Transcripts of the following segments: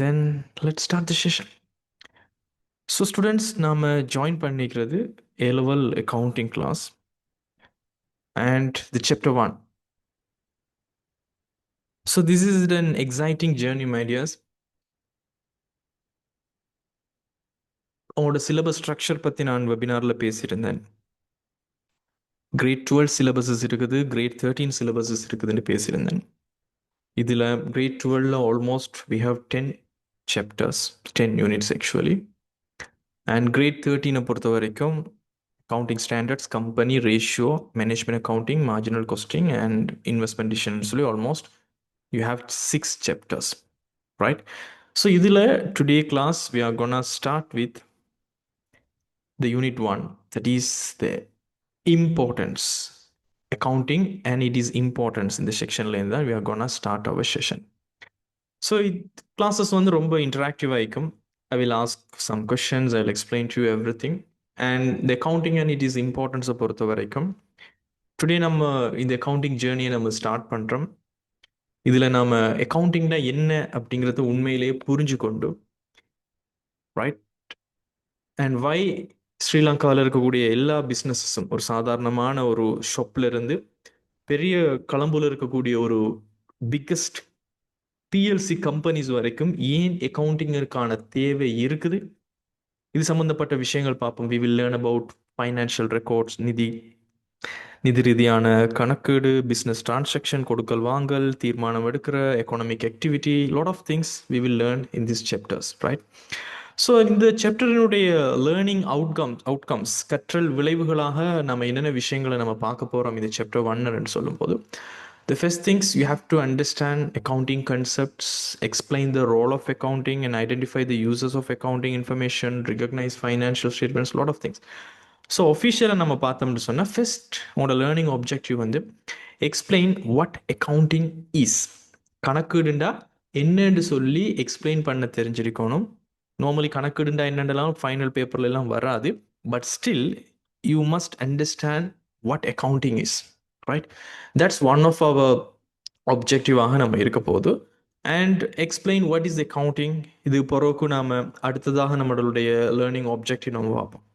Then let's start the session. So students, நாம join பண்ணிக்கிறது A-level accounting class and the chapter 1. So this is an exciting journey, my dears. உங்களோட syllabus structure பற்றி நான் வெபினாரில் பேசியிருந்தேன். grade 12 syllabuses இருக்குது, grade 13 syllabuses இருக்குதுன்னு பேசியிருந்தேன். இதில் grade 12ல almost we have 10 chapters, 10 units actually. And grade 13 பொறுத்த வரைக்கும் accounting standards, company ratio, management accounting, marginal costing, and investment decisions. Almost you have 6 chapters, right? So today class we are gonna start with the unit 1, that is the importance accounting, and it is importance in the section lane that we are gonna start our session. So classes வந்து ரொம்ப interactive ஆயிக்கும். I will ask some questions, I will explain to you everything. And the accounting and it is importance பொறுத்த வரைக்கும் today நம்ம இந்த accounting ஜேர்னியை நம்ம start பண்ணுறோம். இதில் நாம் அக்கௌண்டிங்னா என்ன அப்படிங்கிறத உண்மையிலேயே புரிஞ்சு கொண்டு ரைட் அண்ட் வை ஸ்ரீலங்காவில் இருக்கக்கூடிய எல்லா பிஸ்னஸஸும் ஒரு சாதாரணமான ஒரு ஷாப்பில் இருந்து பெரிய களம்புல இருக்கக்கூடிய ஒரு பிக்கஸ்ட் பிஎல்சி கம்பெனிஸ் வரைக்கும் ஏன் அக்கௌண்டிங்கிற்கான தேவை இருக்குது, இது சம்மந்தப்பட்ட விஷயங்கள் பார்ப்போம். We will learn about financial records, நிதி ரீதியான கணக்கீடு, பிஸ்னஸ் டிரான்சாக்ஷன், கொடுக்கல் வாங்கல், தீர்மானம் எடுக்கிற economic activity, lot of things we will learn in this chapters, right? So இந்த சாப்டரினுடைய லேர்னிங் அவுட்கம்ஸ் கற்றல் விளைவுகளாக நம்ம என்னென்ன விஷயங்களை நம்ம பார்க்க போகிறோம் இந்த சாப்டர் 1 சொல்லும்போது, the first things you have to understand accounting concepts, explain the role of accounting and identify the uses of accounting information, recognize financial statements, lot of things. So ஒஃபிஷியலாக நம்ம பார்த்தோம்னு சொன்னால் ஃபர்ஸ்ட் உங்களோட லேர்னிங் ஆப்ஜெக்டிவ் வந்து explain what accounting is. கணக்கீடுண்டா என்னன்னு சொல்லி explain பண்ண தெரிஞ்சிருக்கணும். நார்மலி கணக்கீடுண்டா என்னென்னலாம் ஃபைனல் பேப்பர்லாம் வராது, but still you must understand what accounting is, right? That's one of our ஆப்ஜெக்டிவாக நம்ம இருக்க போகுது. And explain what is accounting. இது பிறகு நாம் அடுத்ததாக நம்மளுடைய லேர்னிங் ஆப்ஜெக்டிவ் நம்ம பார்ப்போம்.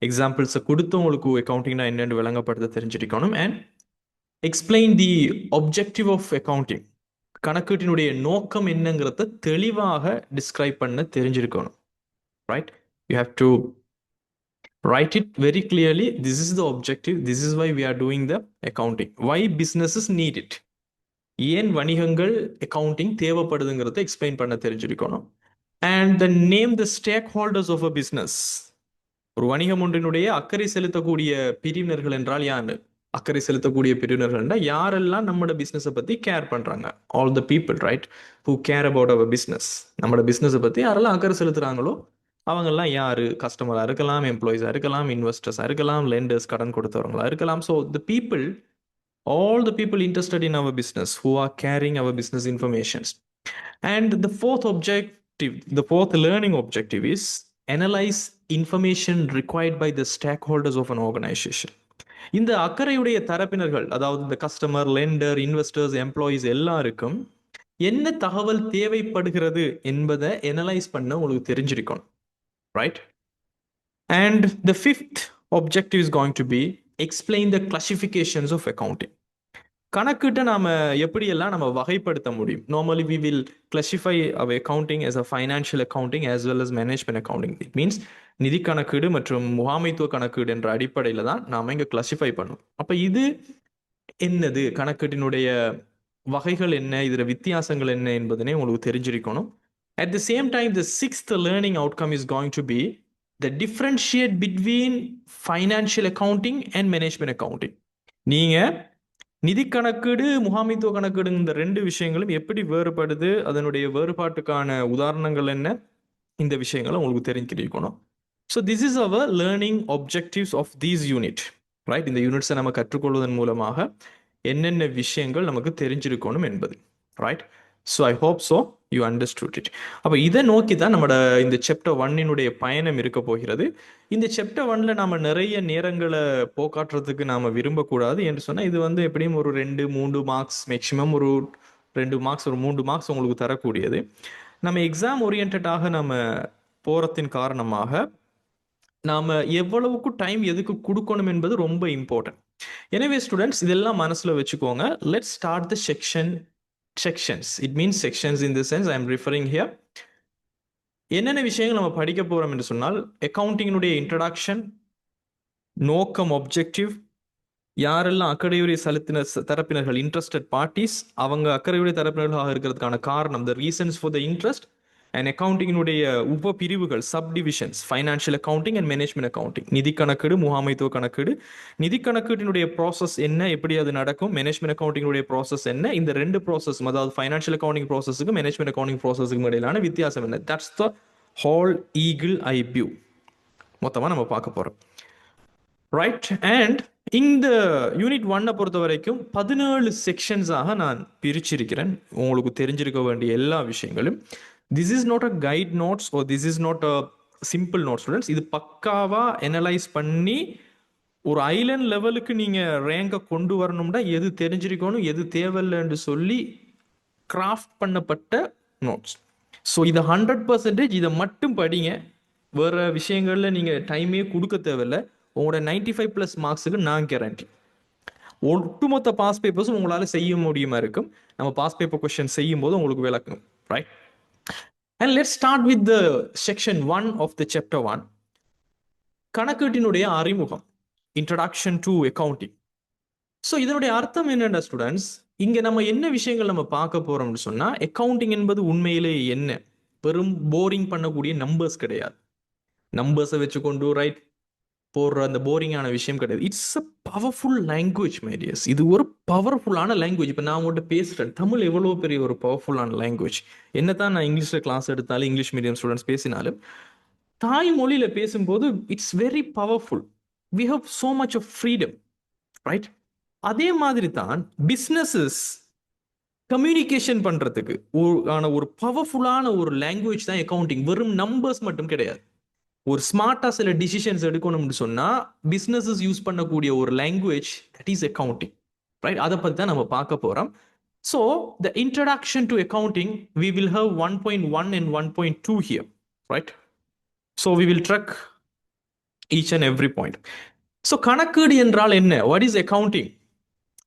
எக்ஸாம்பிள்ஸை கொடுத்து உங்களுக்கு அக்கௌண்டிங்னா என்னென்னு விளங்கப்படுத்த தெரிஞ்சிருக்கணும். And explain the objective of accounting, கணக்கீட்டினுடைய நோக்கம் என்னங்கிறத தெளிவாக டிஸ்கிரைப் பண்ண தெரிஞ்சிருக்கணும், right? You have to write it very clearly. This is the objective, this is why we are doing the accounting, why businesses need it, ஏன் வணிகங்கள் accounting தேவைப்படுதுங்கிறத explain பண்ண தெரிஞ்சிருக்கணும். And the name the stakeholders of a business, ஒரு வணிகம் ஒன்றினுடைய அக்கறை செலுத்தக்கூடிய பிரிவினர்கள் என்றால் யாரு? அக்கறை செலுத்தக்கூடிய பிரிவினர்கள்னா யாரெல்லாம் நம்மளோட பிஸ்னஸை பற்றி கேர் பண்ணுறாங்க, all the people, right, who care about our business. நம்மளோட பிஸ்னஸை பற்றி யாரெல்லாம் அக்கறை செலுத்துகிறாங்களோ அவங்கெல்லாம் யார்? கஸ்டமராக இருக்கலாம், எம்ப்ளாயிஸாக இருக்கலாம், இன்வெஸ்டர்ஸாக இருக்கலாம், லெண்டர்ஸ் கடன் கொடுத்தவங்களாக இருக்கலாம். So the people, all the people interested in our business, who are carrying our business informations. And the fourth learning objective is analyze information required by the stakeholders of an organization. இந்த அக்கறையுடைய தரப்பினர்கள், அதாவது இந்த customer, lender, investors, employees எல்லாருக்கும் என்ன தகவல் தேவைப்படுகிறது என்பதை analyse பண்ண உங்களுக்கு தெரிஞ்சிருக்கணும், right? And the fifth objective is going to be explain the classifications of accounting. கணக்கிட்ட நாம எப்படியெல்லாம் நம்ம வகைப்படுத்த முடியும். Normally we will classify our accounting as a financial accounting as well as management accounting. It means நிதி கணக்கீடு மற்றும் முகாமைத்துவ கணக்கீடு என்ற அடிப்படையில் தான் நாம் இங்கே கிளாசிஃபை பண்ணும். அப்போ இது என்னது, கணக்கீட்டினுடைய வகைகள் என்ன, இதில் வித்தியாசங்கள் என்ன என்பதனே உங்களுக்கு தெரிஞ்சிருக்கணும். At the same time, the sixth learning outcome is going to be the differentiate between financial accounting and management accounting. நீங்கள் நிதி கணக்கீடு, முகாமைத்துவ கணக்கீடு, இந்த ரெண்டு விஷயங்களும் எப்படி வேறுபடுது, அதனுடைய வேறுபாட்டுக்கான உதாரணங்கள் என்ன, இந்த விஷயங்களை உங்களுக்கு தெரிஞ்சிருக்கணும். So this is our learning objectives of these unit, right? இந்த யூனிட்ஸை நம்ம கற்றுக்கொள்வதன் மூலமாக என்னென்ன விஷயங்கள் நமக்கு தெரிஞ்சிருக்கணும் என்பது, right? So I hope so you understood it. அப்போ இதை நோக்கி தான் நம்மளோட இந்த சாப்டர் 1 பயணம் இருக்க போகிறது. இந்த சாப்டர் 1 நாம் நிறைய நேரங்களை போக்காட்டுறதுக்கு நாம் விரும்பக்கூடாது என்று சொன்னால், இது வந்து எப்படியும் ஒரு 2-3 மார்க்ஸ், மேக்ஸிமம் ஒரு 2 மார்க்ஸ், ஒரு 3 மார்க்ஸ் உங்களுக்கு தரக்கூடியது. நம்ம எக்ஸாம் ஓரியன்டாக நம்ம போகிறதின் காரணமாக நாம் எவ்வளவுக்கு டைம் எதுக்கு கொடுக்கணும் என்பது ரொம்ப இம்பார்ட்டன்ட். எனவே ஸ்டூடெண்ட்ஸ் இதெல்லாம் மனசில் வச்சுக்கோங்க. Let's start the sections. It means sections in the sense I am referring here. என்னென்ன விஷயங்கள் நம்ம படிக்க போகிறோம் என்று சொன்னால், அக்கௌண்டிங்கினுடைய இன்ட்ரடக்ஷன், நோக்கம், ஒப்ஜெக்டிவ், யாரெல்லாம் அக்கறையுடைய செலுத்தின தரப்பினர்கள், இன்ட்ரெஸ்டட் பார்ட்டிஸ், அவங்க அக்கறையுடைய தரப்பினர்களாக இருக்கிறதுக்கான காரணம், the reasons for the interest, and அக்கௌண்டிங்கினுடைய உப பிரிவுகள், subdivisions, financial accounting and management accounting, நிதி கணக்கீடு, முகாமைத்துவ கணக்கீடு, நிதி கணக்கீட்டினுடைய ப்ராசஸ் என்ன, எப்படி அது நடக்கும், மேனேஜ்மெண்ட் அக்கௌண்டிங்கினுடைய ப்ராசஸ் என்ன, இந்த ரெண்டு ப்ராசஸ், அதாவது ஃபைனான்ஷியல் அக்கௌண்டிங் ப்ராசஸுக்கும் மேனேஜ்மெண்ட் அக்கௌண்டிங் ப்ராசஸுக்கும் இடையிலான வித்தியாசம் என்ன, that's the whole eagle eye view மொத்தமாக நம்ம பார்க்க போகிறோம். ரைட். அண்ட் இந்த யூனிட் 1 பொறுத்த வரைக்கும் 17 செக்ஷன்ஸாக நான் பிரிச்சிருக்கிறேன். உங்களுக்கு தெரிஞ்சிருக்க வேண்டிய எல்லா விஷயங்களும். This is not a guide notes or this is not a simple note students. இது பக்காவாக அனலைஸ் பண்ணி ஒரு ஐலண்ட் லெவலுக்கு நீங்கள் ரேங்கை கொண்டு வரணும்னா எது தெரிஞ்சிருக்கணும் எது தேவையில்லைன்னு சொல்லி கிராஃப்ட் பண்ணப்பட்ட நோட்ஸ். ஸோ இதை 100% இதை மட்டும் படிங்க. வேறு விஷயங்களில் நீங்கள் டைமே கொடுக்க தேவையில்லை. உங்களோட 95+ மார்க்ஸுக்கு நான் கேரண்டி. ஒட்டுமொத்த பாஸ் பேப்பர்ஸும் உங்களால் செய்ய முடியுமா இருக்கும். நம்ம பாஸ் பேப்பர் கொஸ்டின் செய்யும் போது உங்களுக்கு விளக்கும். Right. And let's start with the section 1 of the chapter 1. கணக்கீட்டினுடைய அறிமுகம், இன்ட்ரடக்ஷன் டு அக்கௌண்டிங். ஸோ இதனுடைய அர்த்தம் என்னென்ன ஸ்டூடெண்ட்ஸ், இங்கே நம்ம என்ன விஷயங்கள் நம்ம பார்க்க போகிறோம்னு சொன்னால், அக்கௌண்டிங் என்பது உண்மையிலே என்ன, வெறும் போரிங் பண்ணக்கூடிய நம்பர்ஸ் கிடையாது. நம்பர்ஸை வச்சுக்கொண்டு ரைட் போடுற அந்த போரிங்கான விஷயம் கிடையாது. It's a powerful language my tears. இது ஒரு பவர்ஃபுல்லான லாங்குவேஜ். இப்போ நான் உங்கள்கிட்ட பேசுகிறேன், தமிழ் எவ்வளோ பெரிய ஒரு பவர்ஃபுல்லான லாங்குவேஜ். என்ன தான் நான் இங்கிலீஷில் கிளாஸ் எடுத்தாலும், இங்கிலீஷ் மீடியம் ஸ்டூடெண்ட்ஸ் பேசினாலும், தாய்மொழியில் பேசும்போது it's very powerful. We have so much of freedom. Right. அதே மாதிரி தான் பிஸ்னஸஸ் கம்யூனிகேஷன் பண்ணுறதுக்கு ஒரு பவர்ஃபுல்லான ஒரு லாங்குவேஜ் தான் அக்கௌண்டிங். வெறும் நம்பர்ஸ் மட்டும் கிடையாது. ஒரு ஸ்மார்ட்டாக சில டிசிஷன்ஸ் எடுக்கணும்னு சொன்னால் பிஸ்னஸஸ் யூஸ் பண்ணக்கூடிய ஒரு language, that is accounting. Right. அதை பற்றி தான் நம்ம பார்க்க போகிறோம். So the introduction to accounting we will have 1.1 and 1.2 here. Right. So we will track each and every point. So கணக்கீடு என்றால் என்ன? What is accounting?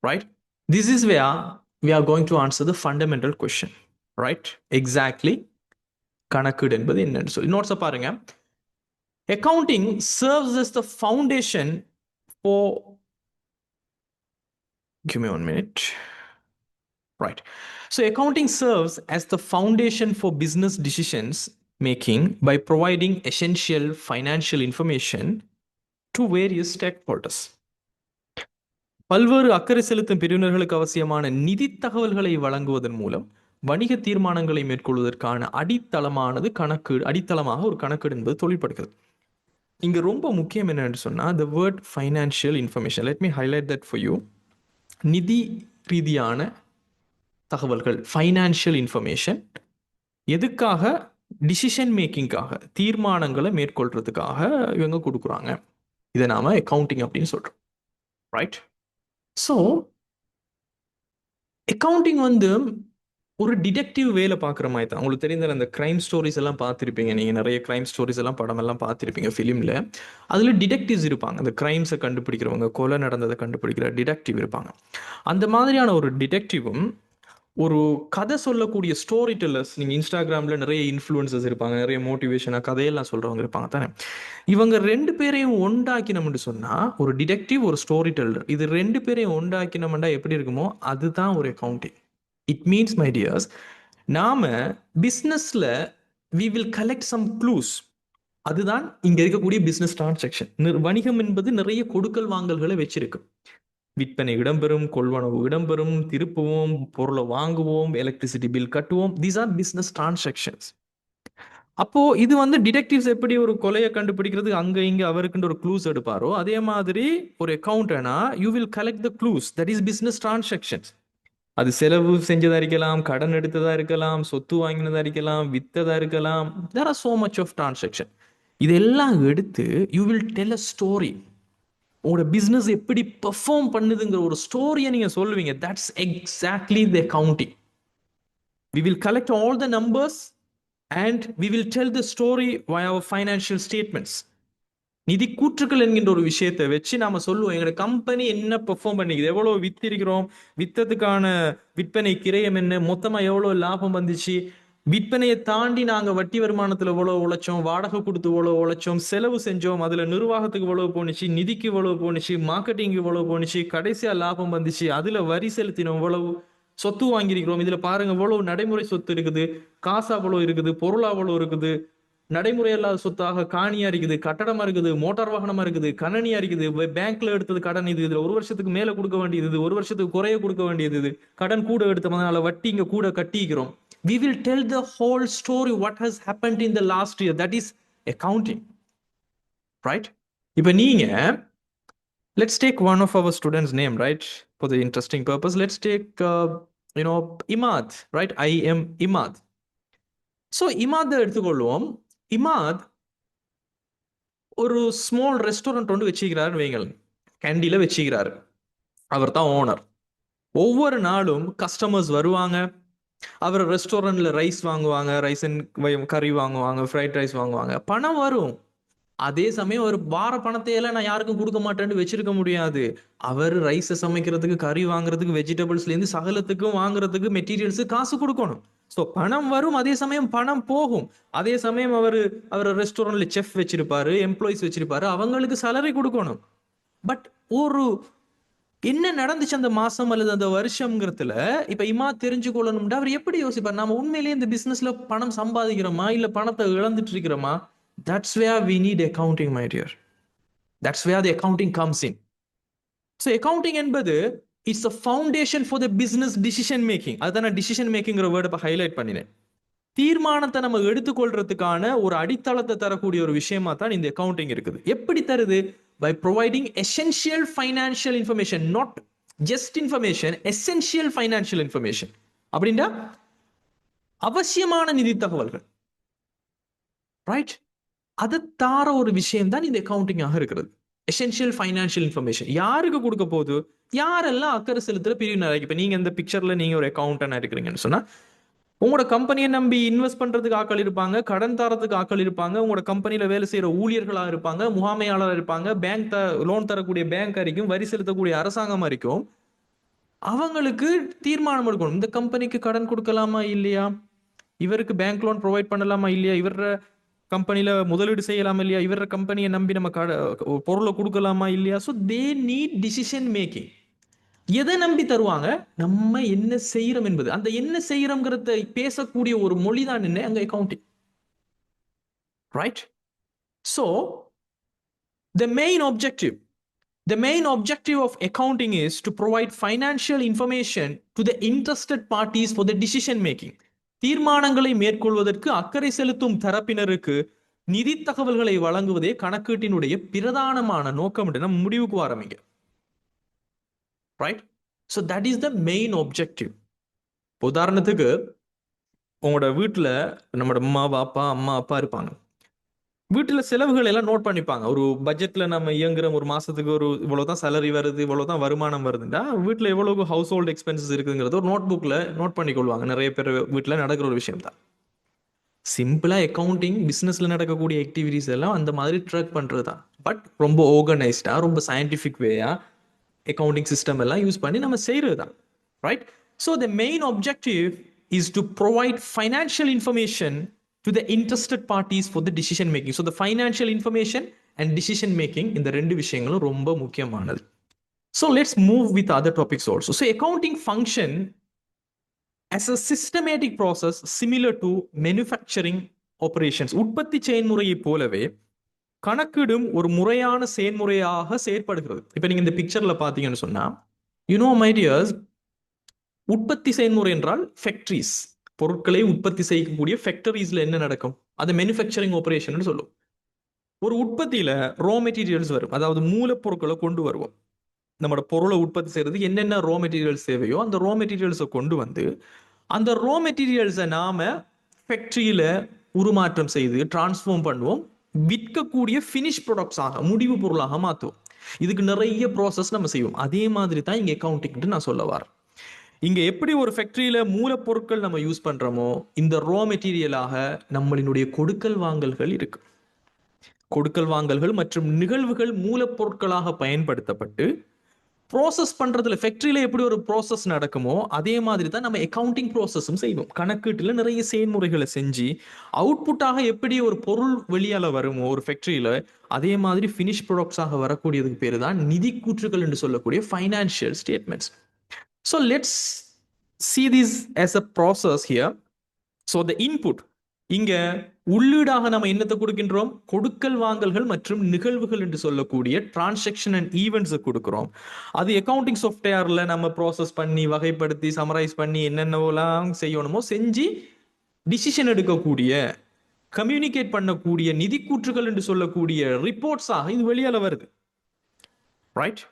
Right? This is where we are going to answer the fundamental question. Right? Exactly. கணக்கீடு என்பது என்னன்னு சொல்லி நோட்ஸை பாருங்க. Accounting serves as the foundation for, give me 1 minute. Right. So accounting serves as the foundation for business decisions making by providing essential financial information to various stakeholders. பல்வேறு அக்கறை செலுத்தும் பிரிவினர்களுக்கு அவசியமான நிதி தகவல்களை வழங்குவதன் மூலம் வணிக தீர்மானங்களை மேற்கொள்வதற்கான அடித்தளமாக ஒரு கணக்கீடு என்பது தொழிற்படுகிறது. இங்கே ரொம்ப முக்கியம் என்னன்னு சொன்னால், the word financial information, let me highlight that for you. நிதி ரீதியான தகவல்கள், ஃபைனான்ஷியல் இன்ஃபர்மேஷன், எதுக்காக? டிசிஷன் மேக்கிங்காக, தீர்மானங்களை மேற்கொள்றதுக்காக இவங்க கொடுக்குறாங்க. இதை நாம அக்கௌண்டிங் அப்படின்னு சொல்றோம். ரைட். ஸோ அக்கௌண்டிங் ஒரு டிடெக்டிவ் வேலை பார்க்குற மாதிரி தான். உங்களுக்கு தெரிந்த அந்த க்ரைம் ஸ்டோரிஸ் எல்லாம் பார்த்துருப்பீங்க. நீங்கள் நிறைய க்ரைம் ஸ்டோரிஸ் எல்லாம் படமெல்லாம் பார்த்துருப்பீங்க ஃபிலிமில். அதில் டிடெக்டிவ்ஸ் இருப்பாங்க. அந்த க்ரைம்ஸை கண்டுபிடிக்கிறவங்க, கொலை நடந்ததை கண்டுபிடிக்கிற டிடெக்டிவ் இருப்பாங்க. அந்த மாதிரியான ஒரு டிடெக்டிவும் ஒரு கதை சொல்லக்கூடிய ஸ்டோரி டெல்லர்ஸ், நீங்கள் இன்ஸ்டாகிராமில் நிறைய இன்ஃப்ளூயன்சஸ் இருப்பாங்க, நிறைய மோட்டிவேஷனாக கதையெல்லாம் சொல்கிறவங்க இருப்பாங்க தானே. இவங்க 2 பேரையும் ஒன்றாக்கினோம்னு சொன்னால், ஒரு டிடெக்டிவ், ஒரு ஸ்டோரி டெல்லர், இது 2 பேரையும் ஒன்றாக்கினோம்னா எப்படி இருக்குமோ அதுதான் ஒரு accounting. It means my dears, நாம பிஸ்னஸில் we will collect some clues. அதுதான் இங்கே இருக்கக்கூடிய பிஸ்னஸ் டிரான்சாக்ஷன். வணிகம் என்பது நிறைய கொடுக்கல் வாங்கல்களை வச்சிருக்கு. விற்பனை இடம்பெறும், கொள்வனவு இடம்பெறும், திருப்புவோம், பொருளை வாங்குவோம், எலக்ட்ரிசிட்டி பில் கட்டுவோம். These are business transactions. அப்போ இது டிடெக்டிவ்ஸ் எப்படி ஒரு கொலையை கண்டுபிடிக்கிறது, அங்கே இங்கே அவருக்குன்ற ஒரு க்ளூஸ் எடுப்பாரோ, அதே மாதிரி ஒரு அக்கௌண்டனா you will collect the clues. That is business transactions. அது செலவு செஞ்சதா இருக்கலாம், கடன் எடுத்ததா இருக்கலாம், சொத்து வாங்கினதா இருக்கலாம், வித்ததா இருக்கலாம். There are so much of transaction. இதெல்லாம் எடுத்து you will tell a story. உங்களோட பிஸ்னஸ் எப்படி பெர்ஃபார்ம் பண்ணுதுங்கிற ஒரு ஸ்டோரியை நீங்கள் சொல்லுவீங்க. That's exactly the accounting. We will collect all the numbers and we will tell the story via our financial statements. நிதி கூற்றுக்கள் என்கின்ற ஒரு விஷயத்தை வச்சு நாம சொல்லுவோம் எங்களோட கம்பெனி என்ன பெர்ஃபார்ம் பண்ணிக்குது, எவ்வளவு வித்திருக்கிறோம், வித்ததுக்கான விற்பனை கிரயம் என்ன, மொத்தமா எவ்வளவு லாபம் வந்துச்சு, விற்பனையை தாண்டி நாங்க வட்டி வருமானத்துல எவ்வளவு உழைச்சோம், வாடகை கொடுத்து எவ்வளவு உழைச்சோம், செலவு செஞ்சோம், அதுல நிர்வாகத்துக்கு இவ்வளவு போணுச்சு, நிதிக்கு இவ்வளவு போணுச்சு, மார்க்கெட்டிங் இவ்வளவு போணுச்சு, கடைசியா லாபம் வந்துச்சு, அதுல வரி செலுத்தினோம், இவ்வளவு சொத்து வாங்கியிருக்கிறோம், இதுல பாருங்க இவ்வளவு நடைமுறை சொத்து இருக்குது, காசா அவ்வளவு இருக்குது, பொருளா அவ்வளவு இருக்குது, நடைமுறை இல்லாத சொத்தாக காணியா இருக்குது, கட்டடமா இருக்குது, மோட்டார் வாகனமா இருக்குது, கணனியா இருக்குது, பேங்க்ல எடுத்தது கடன் இது, இதுல ஒரு வருஷத்துக்கு மேல கொடுக்க வேண்டியது இது, ஒரு வருஷத்துக்கு குறைய கொடுக்க வேண்டியது இது, கடன் கூட எடுத்ததுனால வட்டி இங்க கூட கட்டிக்கிறோம். We will tell the whole story what has happened in the last year. That is accounting, right? இப்ப நீங்க let's take one of our students name, right, for the interesting purpose. Let's take Imad, right? I am Imad. So Imad எடுத்துக்கொள்வோம். இமாத் ஒரு small restaurant ஒன்று வச்சுக்கிறாருன்னு வைங்கள், கேண்டியில வச்சுக்கிறாரு, அவர் தான் owner. ஒவ்வொரு நாளும் customers வருவாங்க, அவர் ரெஸ்டாரண்ட்ல ரைஸ் வாங்குவாங்க, ரைஸ் அண்ட் கறி வாங்குவாங்க, ஃப்ரைட் ரைஸ் வாங்குவாங்க, பணம் வரும். அதே சமயம் ஒரு வார பணத்தை எல்லாம் நான் யாருக்கும் கொடுக்க மாட்டேன்னு வச்சிருக்க முடியாது. அவர் ரைஸை சமைக்கிறதுக்கு, கறி வாங்குறதுக்கு, வெஜிடபிள்ஸ்ல இருந்து சகலத்துக்கும் வாங்குறதுக்கு மெட்டீரியல்ஸ் காசு கொடுக்கணும். ஸோ பணம் வரும், அதே சமயம் பணம் போகும். அதே சமயம் அவர் ரெஸ்டாரண்ட்ல செஃப் வச்சிருப்பாரு, எம்ப்ளாயிஸ் வச்சிருப்பாரு, அவங்களுக்கு சேலரி கொடுக்கணும். பட் ஒரு என்ன நடந்துச்சு அந்த மாசம் அல்லது அந்த வருஷம்ங்கிறதுல இப்ப இமா தெரிஞ்சுக்கொள்ளணும்னா அவர் எப்படி யோசிப்பார், நாம உண்மையிலேயே இந்த பிசினஸ்ல பணம் சம்பாதிக்கிறோமா இல்ல பணத்தை இழந்துட்டு இருக்கிறோமா? That's where we need accounting, my dear. That's where the accounting comes in. So accounting என்பது it's a foundation for the business decision making. அதான் நான் decision makingங்கிற வேர்டை இப்போ ஹைலைட் பண்ணினேன். தீர்மானத்தை நம்ம எடுத்துக்கொள்றதுக்கான ஒரு அடித்தளத்தை தரக்கூடிய ஒரு விஷயமா தான் இந்த அக்கவுண்டிங் இருக்குது. எப்படி தருது? By providing essential financial information, not just information, essential financial information. அப்படின்னா அவசியமான நிதி தகவல்கள், ரைட்? அதை தார ஒரு விஷயம் தான் இந்த அக்கவுண்டிங்காக இருக்கிறது. எசென்ஷியல் ஃபைனான்ஷியல் இன்ஃபர்மேஷன் யாருக்கு கொடுக்க போகுது? யாரெல்லாம் அக்கறை செலுத்துற பிரிவினர். இப்போ நீங்க இந்த பிக்சர்ல நீங்க ஒரு அக்கௌண்டன்ட் இருக்கிறீங்கன்னு சொன்னா உங்களோட கம்பெனியை நம்பி இன்வெஸ்ட் பண்றதுக்கு ஆட்கள் இருப்பாங்க, கடன் தரத்துக்கு ஆட்கள் இருப்பாங்க, உங்களோட கம்பெனியில வேலை செய்யற ஊழியர்களா இருப்பாங்க, முகாமையாளர் இருப்பாங்க, பேங்க் லோன் தரக்கூடிய பேங்க் வரைக்கும், வரி செலுத்தக்கூடிய அரசாங்கம் வரைக்கும் அவங்களுக்கு தீர்மானம் எடுக்கணும். இந்த கம்பெனிக்கு கடன் கொடுக்கலாமா இல்லையா, இவருக்கு பேங்க் லோன் ப்ரொவைட் பண்ணலாமா இல்லையா, இவர கம்பெனியில முதலீடு செய்யலாமா இல்லையா, இவர கம்பெனியை நம்பி நம்ம பொருளை கொடுக்கலாமா இல்லையா. So they need decision making. எதை நம்பி தருவாங்க? நம்ம என்ன செய்யறோம் என்பது. அந்த என்ன செய்யறோம்ங்கிறத பேசக்கூடிய ஒரு மொழி தான் என்ன அங்க accounting, right? So the main objective of accounting is to provide financial information to the interested parties for the decision making. தீர்மானங்களை மேற்கொள்வதற்கு அக்கறை செலுத்தும் தரப்பினருக்கு நிதி தகவல்களை வழங்குவதே கணக்கீட்டினுடைய பிரதானமான நோக்கம் என்று நம்ம முடிவுக்கு ஆரம்பிங்க, right? So that is the main objective. உதாரணத்துக்கு உங்களோட வீட்டில் நம்மளோட அம்மா அப்பா இருப்பாங்க. வீட்டில் செலவுகள் எல்லாம் நோட் பண்ணிப்பாங்க. ஒரு பட்ஜெட்ல நம்ம இயங்குற ஒரு மாசத்துக்கு ஒரு இவ்வளவுதான் சேலரி வருது, இவ்வளவுதான் வருமானம் வருதுன்னா வீட்டில் எவ்வளவு ஹவுஸ் ஹோல்டு எக்ஸ்பென்சஸ் இருக்குங்கிறது ஒரு நோட் புக்ல நோட் பண்ணிக்கொள்வாங்க. நிறைய பேர் வீட்டில் நடக்கிற ஒரு விஷயம் தான். சிம்பிளா அக்கவுண்டிங் பிசினஸ்ல நடக்கக்கூடிய ஆக்டிவிட்டிஸ் எல்லாம் அந்த மாதிரி ட்ராக் பண்றது தான். பட் ரொம்ப ஆர்கனைஸ்டா, ரொம்ப சயின்டிஃபிக் வேயா அக்கவுண்டிங் சிஸ்டம் எல்லாம் யூஸ் பண்ணி நம்ம செய்யறது தான், right? So the main objective is to provide financial information to the interested parties for the decision making. So the financial information and decision making இந்த ரெண்டு விஷயங்களும் ரொம்ப முக்கியமானது. So let's move with other topics also. So accounting function as a systematic process similar to manufacturing operations. உற்பத்தி செயல்முறையை போலவே கணக்கிடும் ஒரு முறையான செயல்முறையாக செயற்படுகிறது. இப்போ நீங்க இந்த பிக்சர்ல பாத்தீங்கன்னு சொன்னா, my dears, உற்பத்தி செயல்முறை என்றால் ஃபேக்டரிஸ், பொருட்களை உற்பத்தி செய்யக்கூடிய ஃபேக்டரிஸ்ல என்ன நடக்கும், அதை மேனுஃபேக்சரிங் ஆபரேஷன் சொல்லுவோம். ஒரு உற்பத்தியில ரா மெட்டீரியல்ஸ் வரும், அதாவது மூலப்பொருட்களை கொண்டு வருவோம். நம்மளோட பொருளை உற்பத்தி செய்யறதுக்கு என்னென்ன ரா மெட்டீரியல்ஸ் தேவையோ அந்த ரா மெட்டீரியல்ஸை கொண்டு வந்து அந்த ரா மெட்டீரியல்ஸை நாம ஃபேக்டரியில உருமாற்றம் செய்து டிரான்ஸ்ஃபார்ம் பண்ணுவோம், விற்கக்கூடிய ஃபினிஷ் ப்ராடக்ட்ஸாக, முடிவு பொருளாக மாற்றுவோம். இதுக்கு நிறைய ப்ராசஸ் நம்ம செய்வோம். அதே மாதிரி தான் இங்க அக்கவுண்டிங் நான் சொல்ல வரேன். இங்க எப்படி ஒரு ஃபேக்டரியில மூலப்பொருட்கள் நம்ம யூஸ் பண்றோமோ, இந்த ரா மெட்டீரியலாக நம்மளினுடைய கொடுக்கல் வாங்கல்கள் இருக்கு. கொடுக்கல் வாங்கல்கள் மற்றும் நிகழ்வுகள் மூலப்பொருட்களாக பயன்படுத்தப்பட்டு ப்ராசஸ் பண்றதுல ஃபேக்டரியில எப்படி ஒரு ப்ராசஸ் நடக்குமோ அதே மாதிரி தான் நம்ம அக்கவுண்டிங் ப்ராசஸும் செய்வோம். கணக்கீட்டுல நிறைய செயல்முறைகளை செஞ்சு அவுட்புட்டாக எப்படி ஒரு பொருள் வெளியால வருமோ ஒரு ஃபேக்டரியில, அதே மாதிரி ஃபினிஷ் ப்ராடக்ட்ஸாக வரக்கூடியதுக்கு பேரு தான் நிதி கூற்றுகள் என்று சொல்லக்கூடிய financial statements. So let's see this as a process here. So the input, இங்க உள்ளீடாக நம்ம என்னத்தை கொடுக்கின்றோம்? கொடுக்கல் வாங்கல்கள் மற்றும் நிகழ்வுகள் என்று சொல்லக்கூடிய டிரான்சாக்ஷன் அண்ட் ஈவெண்ட்ஸ் கொடுக்கிறோம். அது அக்கவுண்டிங் சாஃப்ட்வேர்ல நம்ம ப்ராசஸ் பண்ணி வகைப்படுத்தி சமரைஸ் பண்ணி என்னென்னலாம் செய்யணுமோ செஞ்சு டிசிஷன் எடுக்கக்கூடிய கம்யூனிகேட் பண்ணக்கூடிய நிதி கூற்றுகள் என்று சொல்லக்கூடிய ரிப்போர்ட்ஸாக இது வெளியால வருது. Right?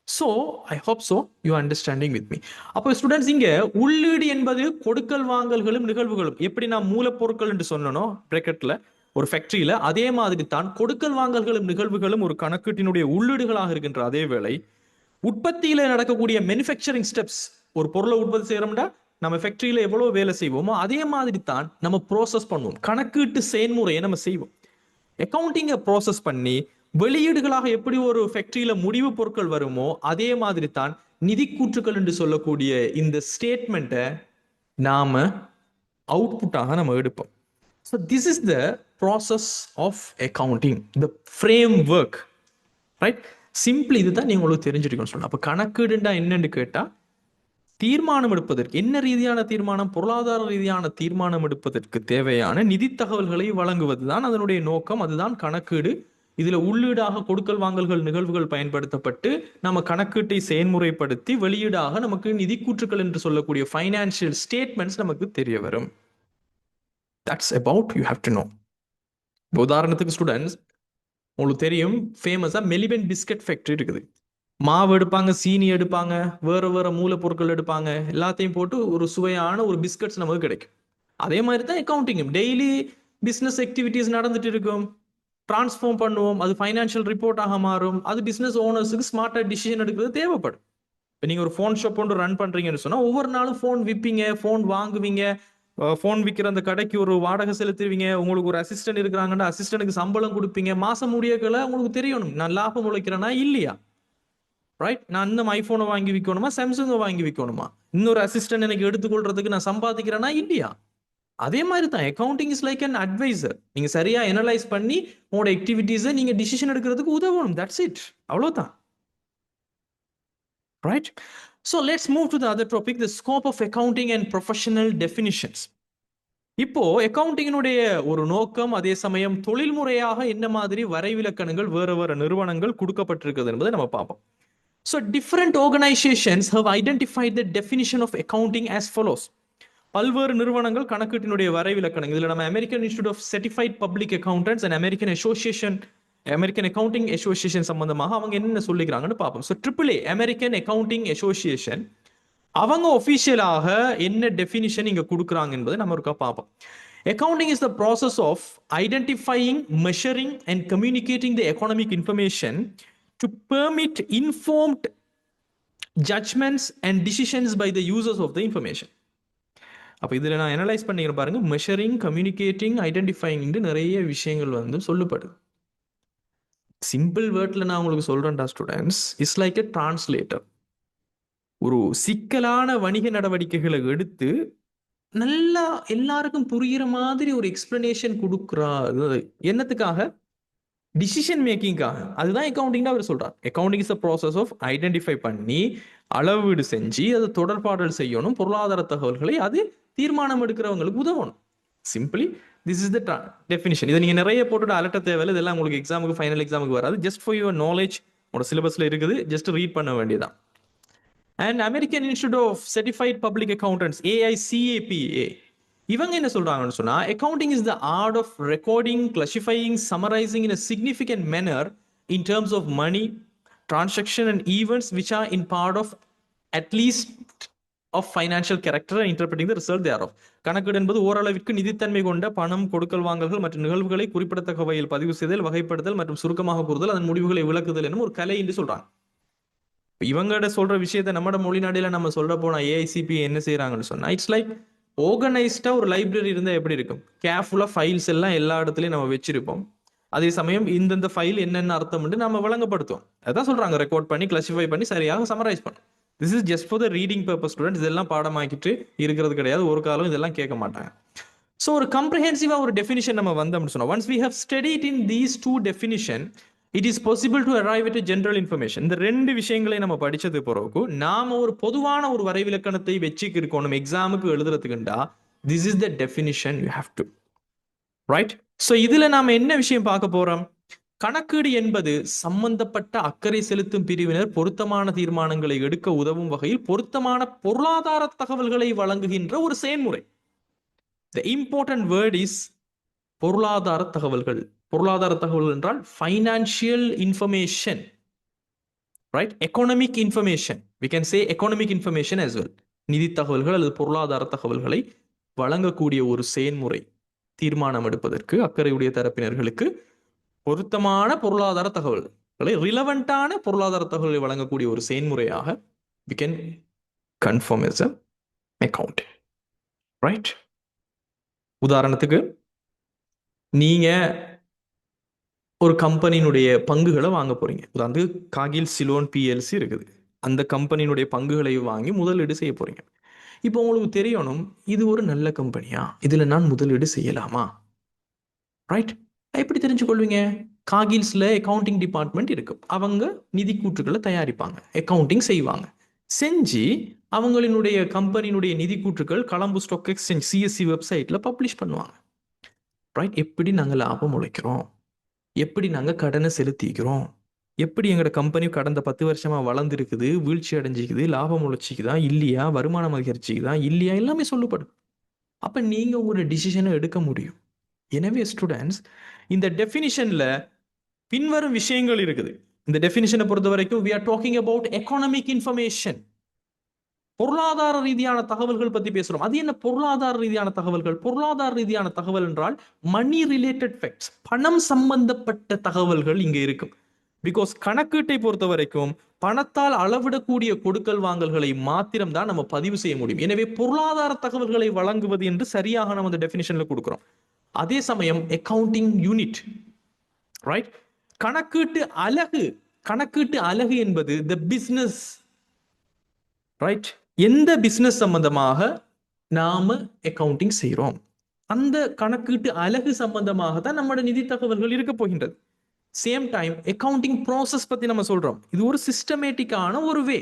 So I hope so you understanding with me. அப்போ ஸ்டூடெண்ட்ஸ் இங்கே உள்ளீடு என்பது கொடுக்கல் வாங்கல்களும் நிகழ்வுகளும் எப்படி நான் மூலப்பொருட்கள் என்று சொன்னனோ பிராக்கெட்ல ஒரு ஃபேக்டரியில, அதே மாதிரி தான் கொடுக்கல் வாங்கல்களும் நிகழ்வுகளும் ஒரு கணக்கீட்டினுடைய உள்ளீடுகளாக இருக்கின்ற அதே வேளை உற்பத்தியில நடக்கக்கூடிய மேனுஃபேக்சரிங் ஸ்டெப்ஸ், ஒரு பொருளை உற்பத்தி செய்யறோம்னா நம்ம ஃபேக்டரியில எவ்வளவு வேலை செய்வோமோ அதே மாதிரி தான் நம்ம ப்ராசஸ் பண்ணுவோம். கணக்கீட்டு செயல்முறையை நம்ம செய்வோம். அக்கவுண்டிங்கை ப்ராசஸ் பண்ணி வெளியீடுகளாக எப்படி ஒரு ஃபேக்டரியில முடிவு பொருட்கள் வருமோ அதே மாதிரி தான் நிதி கூற்றுக்கள் என்று சொல்லக்கூடிய இந்த ஸ்டேட்மெண்ட்டை நாம அவுட்புட்டாக நம்ம எடுப்போம். So this is the process of accounting, the framework. Right? Simply இதுதான் நீங்க உங்களுக்கு தெரிஞ்சிருக்கணும் சொல்லணும். அப்போ கணக்கீடுண்டா என்னன்னு கேட்டா, தீர்மானம் எடுப்பதற்கு என்ன ரீதியான தீர்மானம், பொருளாதார ரீதியான தீர்மானம் எடுப்பதற்கு தேவையான நிதி தகவல்களை வழங்குவது தான் அதனுடைய நோக்கம். அதுதான் கணக்கீடு. இதுல உள்ளீடாக கொடுக்கல் வாங்கல்கள் நிகழ்வுகள் பயன்படுத்தப்பட்டு நம்ம கணக்கீட்டை செயல்முறைப்படுத்தி வெளியீடாக நமக்கு நிதி கூற்றுக்கள் என்று சொல்லக்கூடிய ஃபைனான்சியல் ஸ்டேட்மெண்ட்ஸ் நமக்கு தெரிய வரும். That's about you have to know. உதாரணத்துக்கு ஸ்டூடெண்ட்ஸ், உங்களுக்கு தெரியும் ஃபேமஸா மெலிபென் பிஸ்கட் ஃபேக்டரி இருக்குது. மாவு எடுப்பாங்க, சீனி எடுப்பாங்க, வேற வேற மூலப்பொருட்கள் எடுப்பாங்க, எல்லாத்தையும் போட்டு ஒரு சுவையான ஒரு பிஸ்கட்ஸ் நமக்கு கிடைக்கும். அதே மாதிரி தான் அக்கவுண்டிங்கும். டெய்லி பிஸ்னஸ் ஆக்டிவிட்டிஸ் நடந்துட்டு இருக்கும், டிரான்ஸ்ஃபார்ம் பண்ணுவோம், அது ஃபைனான்சியல் ரிப்போர்ட்டாக மாறும். அது பிஸ்னஸ் ஓனர்ஸுக்கு ஸ்மார்ட்டாக டிசிஷன் எடுக்கிறது தேவைப்படும். இப்போ நீங்கள் ஒரு ஃபோன் ஷாப் ஒன்று ரன் பண்ணுறீங்கன்னு சொன்னால் ஒவ்வொரு நாளும் ஃபோன் விற்பீங்க, ஃபோன் வாங்குவீங்க, ஃபோன் விற்கிற அந்த கடைக்கு ஒரு வாடகை செலுத்துவீங்க, உங்களுக்கு ஒரு அசிஸ்டன்ட் இருக்கிறாங்கன்னா அசிஸ்டனுக்கு சம்பளம் கொடுப்பீங்க. மாதம் முடியக்கல உங்களுக்கு தெரியணும் நான் லாபம் உழைக்கிறேன்னா இல்லையா. ரைட்? நான் இன்னும் ஐஃபோனை வாங்கி விற்கணுமா, சாம்சங்கை வாங்கி விற்கணுமா, இன்னொரு அசிஸ்டன்ட் எனக்கு எடுத்துக்கொள்றதுக்கு நான் சம்பாதிக்கிறேன்னா இல்லையா. அதே மாதிரி தான் accounting is like an adviser. நீங்க சரியா அனலைஸ் பண்ணி உங்களோட ஆக்டிவிட்டீஸை நீங்க டிசிஷன் எடுக்கிறதுக்கு உதவணும். தட்ஸ் இட், அவ்வளவுதான். Right? So let's move to the other topic, the scope of accounting and professional definitions. இப்போ அக்கவுண்டிங்கினுடைய ஒரு நோக்கம், அதே சமயம் தொழில்முறையாக என்ன மாதிரி வரைவிலக்கணங்கள் வேற வேற நிறுவனங்கள் கொடுக்கப்பட்டிருக்கிறது என்பதை நம்ம பார்ப்போம். So different organizations have identified the definition of accounting as follows. பல்வேறு நிறுவனங்கள் கணக்கீட்டினுடைய வரைவிலக்கணங்கள், இதில் நம்ம American institute of certified public accountants and American accounting association சம்பந்தமாக அவங்க என்ன சொல்லிக்கிறாங்கன்னு பார்ப்போம். So AAA American accounting association அவங்க ஒஃபிஷியலாக என்ன டெஃபினிஷன் இங்க கொடுக்குறாங்க என்பதை நம்ம ஒருக்கா பார்ப்போம். Accounting is the process of identifying, measuring and communicating the economic information to permit informed judgments and decisions by the users of the information. அப்போ இதில் நான் அனலைஸ் பண்ணிக்கிறேன் பாருங்க, மெஷரிங், கம்யூனிகேட்டிங், ஐடென்டிஃபைங் நிறைய விஷயங்கள் வந்து சொல்லப்படுது. சிம்பிள் வேர்ட்ல நான் உங்களுக்கு சொல்றேன்டா students, it's like a translator. ஒரு சிக்கலான வணிக நடவடிக்கைகளை எடுத்து நல்லா எல்லாருக்கும் புரிகிற மாதிரி ஒரு எக்ஸ்பிளனேஷன் கொடுக்குறாரு. என்னத்துக்காக? டிசிஷன் மேக்கிங்காக. அதுதான் அக்கவுண்டிங் அவர் சொல்றார். Accounting is the process of identify பண்ணி அளவீடு செஞ்சு அதை தொடர்பாடல் செய்யணும், பொருளாதார தகவல்களை அது தீர்மானம் எடுக்கிறவங்களுக்கு உதவணும். Simply this is the definition. இதை நீங்க நிறைய போட்டுட்டு அலட்ட தேவையில்லை, இதெல்லாம் உங்களுக்கு எக்ஸாமுக்கு ஃபைனல் எக்ஸாமுக்கு வராது. ஜஸ்ட் ஃபார் யுவர் நாலேஜ், உங்களோட சிலபஸ்ல இருக்குது, ஜஸ்ட் ரீட் பண்ண வேண்டியதான். And American institute of certified public accountants AICAPA இவங்க என்ன சொல்றாங்கன்னு சொன்னா, accounting is the art of recording, classifying, summarising in a significant manner in terms of money, transaction and events which are in part of at least of financial character and interpreting the result thereof. கணக்கீடு என்பது ஓரளவிற்கு நிதித்தன்மை கொண்ட பணம், கொடுக்கல் வாங்கல்கள் மற்றும் நிகழ்வுகளை குறிப்பிடத்தக்க வகையில் பதிவு செய்தல், வகைப்படுத்தல் மற்றும் சுருக்கமாக கூறுதல், அதன் முடிவுகளை விளக்குதல் எனும் ஒரு கலை என்று சொல்றாங்க. இவங்கட சொல்ற விஷயத்த நம்ம மொழிநாடில நம்ம சொல்ற போனா ஏஐசிபி என்ன செய்யறாங்கன்னு சொன்னா இட்ஸ் லைக் ஆர்கனைஸ்டா ஒரு லைப்ரரி இருந்தா எப்படி இருக்கும், கேர்ஃபுல்லா ஃபைல்ஸ் எல்லாம் எல்லா இடத்துலயும் நம்ம வச்சிருப்போம். அதே சமயம் இந்தந்த ஃபைல் என்னென்ன அர்த்தம் நம்ம விளங்கப்படுத்தும். அதான் சொல்றாங்க, ரெக்கார்ட் பண்ணி கிளாசிஃபை பண்ணி சரியாக சமரைஸ் பண்ணும். This is just for the reading purpose students. இதெல்லாம் பாடமாக்கிட்டு இருக்கிறது கிடையாது, ஒரு காலம் இதெல்லாம் கேட்க மாட்டாங்க. ஸோ ஒரு கம்ப்ரிஹென்சிவா ஒரு டெஃபினிஷன் நம்ம வந்தோம்னு சொன்னா, once we have studied in these two definition, it is possible to arrive at general information. இந்த ரெண்டு விஷயங்களை நம்ம படிச்சது பிறகு நாம ஒரு பொதுவான ஒரு வரைவிலக்கணத்தை வச்சுக்கு இருக்கணும் எக்ஸாமுக்கு எழுதுறதுக்குண்டா. This is the definition you have to write. So இதுல நாம என்ன விஷயம் பார்க்க போறோம்? கணக்கீடு என்பது சம்பந்தப்பட்ட அக்கறை செலுத்தும் பிரிவினர் பொருத்தமான தீர்மானங்களை எடுக்க உதவும் வகையில் பொருத்தமான பொருளாதார தகவல்களை வழங்குகின்ற ஒரு செயல்முறை. The important word is பொருளாதார தகவல்கள். பொருளாதார தகவல்கள் என்றால் financial information, right? Economic information, we can say economic information as well. நிதி தகவல்கள் அல்லது பொருளாதார தகவல்களை வழங்கக்கூடிய ஒரு செயல்முறை. தீர்மானம் எடுப்பதற்கு அக்கறையுடைய தரப்பினர்களுக்கு பொருத்தமான பொருளாதார தகவல்களை, ரிலவெண்டான பொருளாதார தகவல்களை வழங்கக்கூடிய ஒரு செயல்முறையாக we can confirm as a account, right? உதாரணத்துக்கு நீங்க ஒரு கம்பெனியினுடைய பங்குகளை வாங்க போறீங்க. உதாரணத்துக்கு காகில் சிலோன் பிஎல்சி இருக்குது, அந்த கம்பெனியினுடைய பங்குகளை வாங்கி முதலீடு செய்ய போறீங்க. இப்போ உங்களுக்கு தெரியணும், இது ஒரு நல்ல கம்பெனியா, இதுல நான் முதலீடு செய்யலாமா, ரைட்? எப்படி தெரிஞ்சு கொள்வீங்க? காகில்ஸ்ல அக்கவுண்டிங் டிபார்ட்மெண்ட் இருக்கு, அவங்க நிதி கூற்றுக்களை தயாரிப்பாங்க, அக்கவுண்டிங் செய்வாங்க. செஞ்சு அவங்களினுடைய கம்பெனியினுடைய நிதி கூற்றுக்கள் கொலம்பு ஸ்டாக் எக்ஸ்சேஞ்ச் சிஎஸ்சி வெப்சைட்ல பப்ளிஷ் பண்ணுவாங்க, ரைட்? எப்படி நாங்கள் லாபம் உழைக்கிறோம், எப்படி நாங்கள் கடனை செலுத்திக்கிறோம், எப்படி எங்களோட கம்பெனி கடந்த 10 வருஷமா வளர்ந்துருக்குது, வீழ்ச்சி அடைஞ்சிக்குது, லாபம் உழைச்சிக்குதா இல்லையா, வருமானம் அதிகரிச்சிக்குதா இல்லையா, எல்லாமே சொல்லப்படும். அப்ப நீங்க உங்களோட டிசிஷனை எடுக்க முடியும். எனவே ஸ்டூடெண்ட்ஸ், இந்த டெஃபினிஷன்ல பின்வரும் விஷயங்கள் இருக்குது. இந்த டெஃபினிஷனை பொறுத்த வரைக்கும் we are talking about economic information. பொருளாதார ரீதியான தகவல்கள் பத்தி பேசுறோம். அது என்ன பொருளாதார ரீதியான தகவல்கள்? பொருளாதார ரீதியான தகவல் என்றால் மணி ரிலேட்டட் ஃபேக்ட்ஸ், பணம் சம்பந்தப்பட்ட தகவல்கள் இங்க இருக்கும். பிகாஸ் கணக்கீட்டை பொறுத்த வரைக்கும் பணத்தால் அளவிடக்கூடிய கொடுக்கல் வாங்கல்களை மாத்திரம் தான் நம்ம பதிவு செய்ய முடியும். எனவே பொருளாதார தகவல்களை வழங்குவது என்று சரியாக நம்ம அந்த டெஃபினிஷன்ல கொடுக்கிறோம். அதே சமயம் அக்கவுண்டிங் யூனிட், ரைட்? கணக்கீட்டு அலகு, கணக்கீட்டு அலகு என்பது த பிசினஸ், ரைட்? எந்த பிசினஸ் சம்பந்தமாக நாம அக்கவுண்டிங் செய்யறோம், அந்த கணக்கீட்டு அலகு சம்பந்தமாக தான் நம்மளோட நிதி தகவல்கள் இருக்க போகின்றது. சேம் டைம் அக்கவுண்டிங் ப்ராசஸ் பத்தி நம்ம சொல்றோம், இது ஒரு சிஸ்டமேட்டிக்கான ஒரு வே,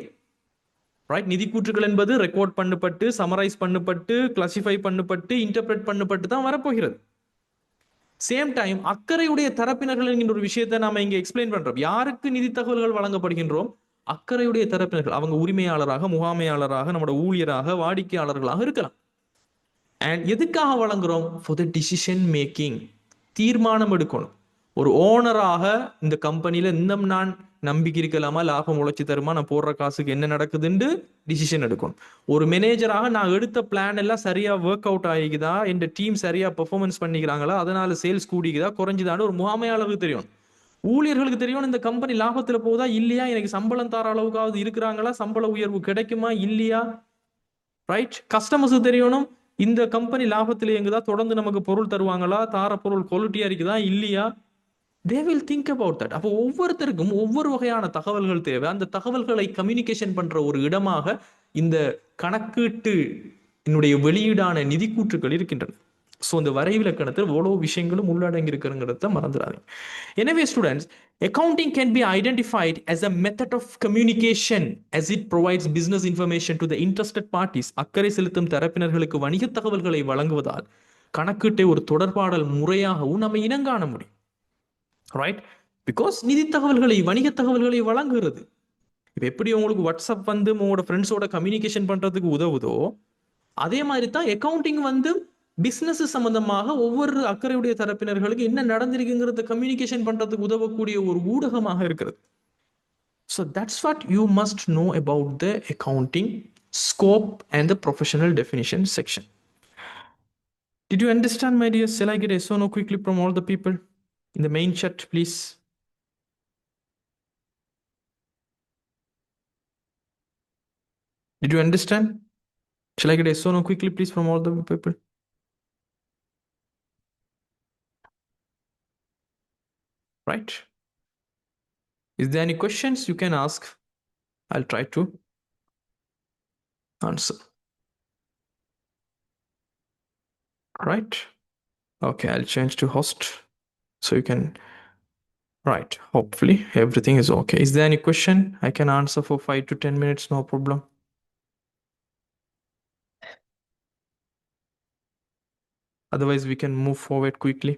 ரைட்? நிதி கூற்றுகள் என்பது ரெக்கார்ட் பண்ணப்பட்டு, சமரைஸ் பண்ணப்பட்டு, கிளாசிஃபை பண்ணப்பட்டு, இன்டர்பிரட் பண்ணப்பட்டு தான் வரப்போகிறது. சேம் டைம் அக்கறையுடைய தரப்பினர்கள் என்கின்ற ஒரு விஷயத்தை நாம இங்க எக்ஸ்பிளைன் பண்றோம். யாருக்கு நிதி தகவல்கள் வழங்கப்படுகின்றோம்? அக்கறையுடைய தரப்பினர்கள். அவங்க உரிமையாளராக, முகாமையாளராக, நம்மளோட ஊழியராக, வாடிக்கையாளர்களாக இருக்கலாம். அண்ட் எதுக்காக வழங்குறோம்? ஃபார் த டிசிஷன் மேக்கிங், தீர்மானம் எடுக்கணும். ஒரு ஓனராக இந்த கம்பெனியில இன்னும் நான் நம்பிக்கை இருக்கலாமா, லாபம் உழைச்சி தருமா, நான் போடுற காசுக்கு என்ன நடக்குதுன்னு டிசிஷன் எடுக்கணும். ஒரு மேனேஜராக நான் எடுத்த பிளான் எல்லாம் சரியா ஒர்க் அவுட் ஆகிக்குதா, இந்த டீம் சரியா பெர்ஃபார்மன்ஸ் பண்ணிக்கிறாங்களா, அதனால சேல்ஸ் கூடிக்குதா குறைஞ்சுதான்னு ஒரு முகாமையாளருக்கு தெரியும். ஊழியர்களுக்கு தெரியும், இந்த கம்பெனி லாபத்துல போதா இல்லையா, எனக்கு சம்பளம் தர அளவுக்காவது இருக்கிறாங்களா, சம்பள உயர்வு கிடைக்குமா இல்லையா, ரைட்? கஸ்டமர்ஸுக்கு தெரியணும், இந்த கம்பெனி லாபத்தில் இயங்குதா, தொடர்ந்து நமக்கு பொருள் தருவாங்களா, தார பொருள் குவாலிட்டியா இருக்குதா இல்லையா, they will think about that. அப்போ ஒவ்வொருத்தருக்கும் ஒவ்வொரு வகையான தகவல்கள் தேவை. அந்த தகவல்களை கம்யூனிகேஷன் பண்ற ஒரு இடமாக இந்த கணக்கீட்டு வெளியீடான நிதி கூற்றுக்கள் இருக்கின்றன. ஸோ இந்த வரைவிலக்கணத்தில் எவ்வளவு விஷயங்களும் உள்ளடங்கி இருக்கிறங்கிறத மறந்துடாதீங்க. எனவே students, accounting can be identified as a method of communication as it provides business information to the interested parties. அக்கறை செலுத்தும் தரப்பினர்களுக்கு வணிக தகவல்களை வழங்குவதால் கணக்கீட்டை ஒரு தொடர்பாடல் முறையாகவும் நம்ம இனங்காண முடியும், ரைட்? பிகாஸ் நிதி தகவல்களை, வணிக தகவல்களை வழங்குகிறது. இப்போ எப்படி உங்களுக்கு வாட்ஸ்அப் வந்து உங்களோட ஃப்ரெண்ட்ஸோட கம்யூனிகேஷன் பண்றதுக்கு உதவுதோ, அதே மாதிரி தான் அக்கவுண்டிங் வந்து பிசினஸ் சம்பந்தமாக ஒவ்வொரு அக்கறையுடைய தரப்பினர்களுக்கு என்ன நடந்திருக்குங்கிறத கம்யூனிகேஷன் பண்றதுக்கு உதவக்கூடிய ஒரு ஊடகமாக இருக்கிறது. So that's what you must know about the accounting scope and the professional definition section. Did you understand, my dear? Shall I get a yes or no quickly from all the people in the main chat, please? Did you understand? Shall I get a yes or no quickly, please, from all the people? Right? Is there any questions you can ask? I'll try to answer. Right? Okay, I'll change to host so you can. Right. Hopefully everything is okay. Is there any question I can answer for 5 to 10 minutes? No problem. Otherwise, we can move forward quickly.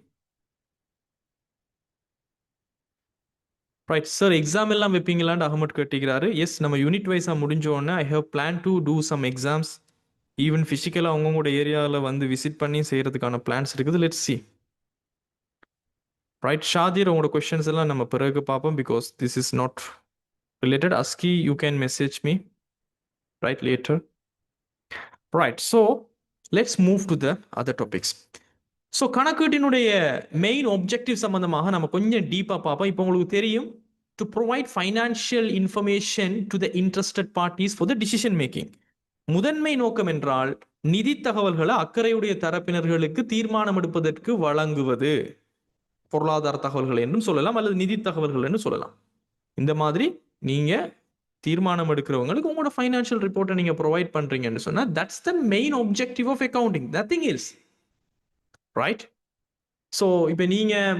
Right sir exam எல்லாம் வைப்பீங்களான்னு அகமட் கேட்டிக்கிறாரு. Yes, நம்ம unit வைஸாக முடிஞ்ச உடனே I have plan to do some exams. Even ஃபிசிக்கலாக அவங்கவுங்களோட ஏரியாவில் வந்து விசிட் பண்ணி செய்கிறதுக்கான பிளான்ஸ் இருக்குது. Let's see. ரைட் ஷாதிர், உங்களோட கொஷின்ஸ் எல்லாம் நம்ம பிறகு பார்ப்போம். Because this is not related. Ask, you can message me right later. Right, so let's move to the other topics. So கணக்கீட்டினுடைய மெயின் ஒப்ஜெக்டிவ் சம்பந்தமாக நம்ம கொஞ்சம் டீப்பாக பார்ப்போம். இப்போ உங்களுக்கு தெரியும், to provide financial information to the interested parties for the decision making. முதன்மை நோக்கம் என்றால் நிதி தகவல்களை அக்கறையுடைய தரப்பினர்களுக்கு தீர்மானம் எடுப்பதற்கு வழங்குவது. பொருளாதார தகவல்கள் என்றும் சொல்லலாம், அல்லது நிதி தகவல்கள் என்று சொல்லலாம். இந்த மாதிரி நீங்க தீர்மானம் எடுக்கிறவங்களுக்கு உங்களோட ஃபைனான்ஷியல் ரிப்போர்ட்டை நீங்க ப்ரொவைட் பண்றீங்கன்னு சொன்னா that's the main objective of accounting, nothing else. Right? So இப்போ நீங்கள்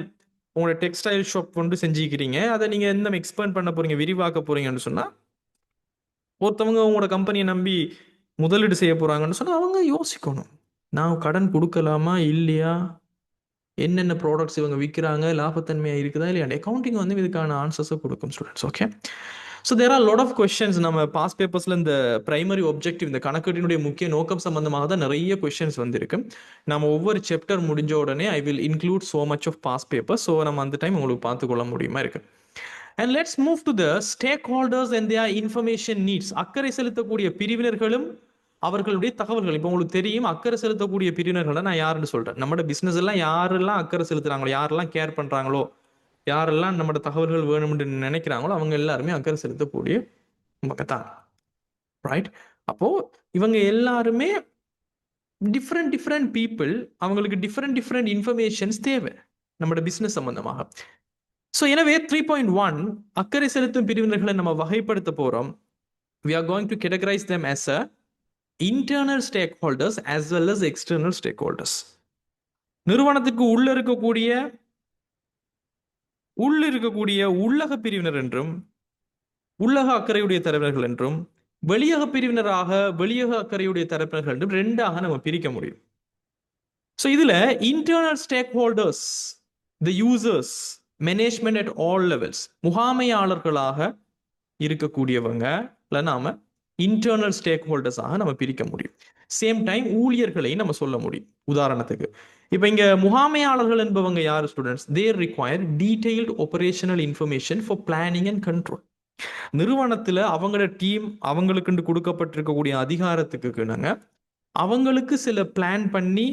உங்களோட டெக்ஸ்டைல் ஷாப் கொண்டு செஞ்சுக்கிறீங்க, அதை நீங்கள் என்ன எக்ஸ்பேண்ட் பண்ண போகிறீங்க, விரிவாக்க போகிறீங்கன்னு சொன்னால், ஒருத்தவங்க உங்களோட கம்பெனியை நம்பி முதலீடு செய்ய போகிறாங்கன்னு சொன்னால் அவங்க யோசிக்கணும், நான் கடன் கொடுக்கலாமா இல்லையா, என்னென்ன ப்ராடக்ட்ஸ் இவங்க விற்கிறாங்க, லாபத்தன்மையாக இருக்குதா இல்லையா. அக்கௌண்டிங் வந்து இதுக்கான ஆன்சர்ஸை கொடுக்கும் students. Okay, so there are lot of questions. நம்ம பாஸ் பேப்பர்ஸில் இந்த பிரைமரி ஒப்ஜெக்டிவ், இந்த கணக்கீட்டினுடைய முக்கிய நோக்கம் சம்பந்தமாக தான் நிறைய கொஸ்டின்ஸ் வந்திருக்கு. நம்ம ஒவ்வொரு சாப்டர் முடிஞ்ச உடனே I will include so much of past paper. So நம்ம அந்த டைம் உங்களுக்கு பார்த்துக்கொள்ள முடியுமா இருக்கு. And let's move to the stakeholders and their information needs. அக்கறை செலுத்தக்கூடிய பிரிவினர்களும் அவர்களுடைய தகவல்கள். இப்போ உங்களுக்கு தெரியும், அக்கறை செலுத்தக்கூடிய பிரிவினர்களை நான் யாருன்னு சொல்றேன். நம்மளோட பிசினஸ் எல்லாம் யாரெல்லாம் அக்கறை செலுத்துறாங்களோ, யாரெல்லாம் கேர் பண்றாங்களோ, யாரெல்லாம் நம்மளோட தகவல்கள் வேணும்னு நினைக்கிறாங்களோ அவங்க எல்லாருமே அக்கறை செலுத்தக்கூடிய தான். ரைட்? அப்போ இவங்க எல்லாருமே டிஃப்ரெண்ட் பீப்புள், அவங்களுக்கு டிஃப்ரெண்ட் இன்ஃபர்மேஷன்ஸ் தேவை நம்மளோட பிசினஸ் சம்பந்தமாக. ஸோ எனவே 3.1 அக்கறை செலுத்தும் பிரிவினர்களை நம்ம வகைப்படுத்த போறோம். we are going to categorize them as a internal stakeholders as well as external stakeholders. நிறுவனத்துக்கு உள்ள இருக்கக்கூடிய உள்ளக பிரிவினர் என்றும் உள்ளக அக்கறையுடைய தரப்பினர்கள் என்றும் வெளியக பிரிவினராக வெளியக அக்கறையுடைய தரப்பினர்கள் என்றும் ரெண்டாக நம்ம பிரிக்க முடியும். ஸோ இதுல internal stakeholders, the users, management at all levels, முகாமையாளர்களாக இருக்கக்கூடியவங்க நாம இன்டர்னல் ஸ்டேக் ஹோல்டர்ஸாக நம்ம பிரிக்க முடியும். சேம் டைம் ஊழியர்களையும் நம்ம சொல்ல முடியும். உதாரணத்துக்கு இப்போ இங்க முகாமையாளர்கள் என்பவங்க யார் students? They require detailed operational information for planning and control. நிறுவனத்துல அவங்களோட டீம் அவங்களுக்கு கொடுக்கப்பட்டிருக்கக்கூடிய அதிகாரத்துக்கு நாங்கள் அவங்களுக்கு சில பிளான் பண்ணி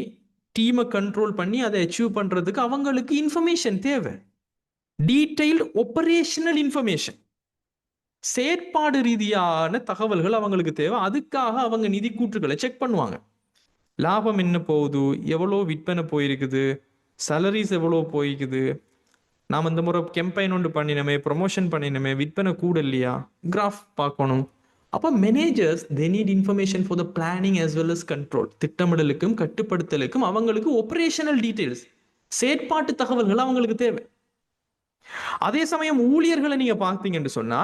டீமை கண்ட்ரோல் பண்ணி அதை அச்சீவ் பண்றதுக்கு அவங்களுக்கு இன்ஃபர்மேஷன் தேவை. டீடைல்டு ஆபரேஷனல் இன்ஃபர்மேஷன், செயற்பாடு ரீதியான தகவல்கள் அவங்களுக்கு தேவை. அதுக்காக அவங்க நிதி கூற்றுகளை செக் பண்ணுவாங்க. லாபம் என்ன போகுது, எவ்வளோ விற்பனை போயிருக்குது, சேலரிஸ் எவ்வளோ போயிருக்குது, நாம் இந்த முறை கேம்பெயின் ஒன்று பண்ணினோமே, ப்ரொமோஷன் பண்ணினோமே, விற்பனை கூட இல்லையா, கிராஃப் பார்க்கணும். அப்போ managers they need information for the planning as well as control. திட்டமிடலுக்கும் கட்டுப்படுத்தலுக்கும் அவங்களுக்கு ஆபரேஷனல் டீடைல்ஸ், செயற்பாட்டு தகவல்கள் அவங்களுக்கு தேவை. அதே சமயம் ஊழியர்களை நீங்க பார்த்தீங்கன்னு சொன்னா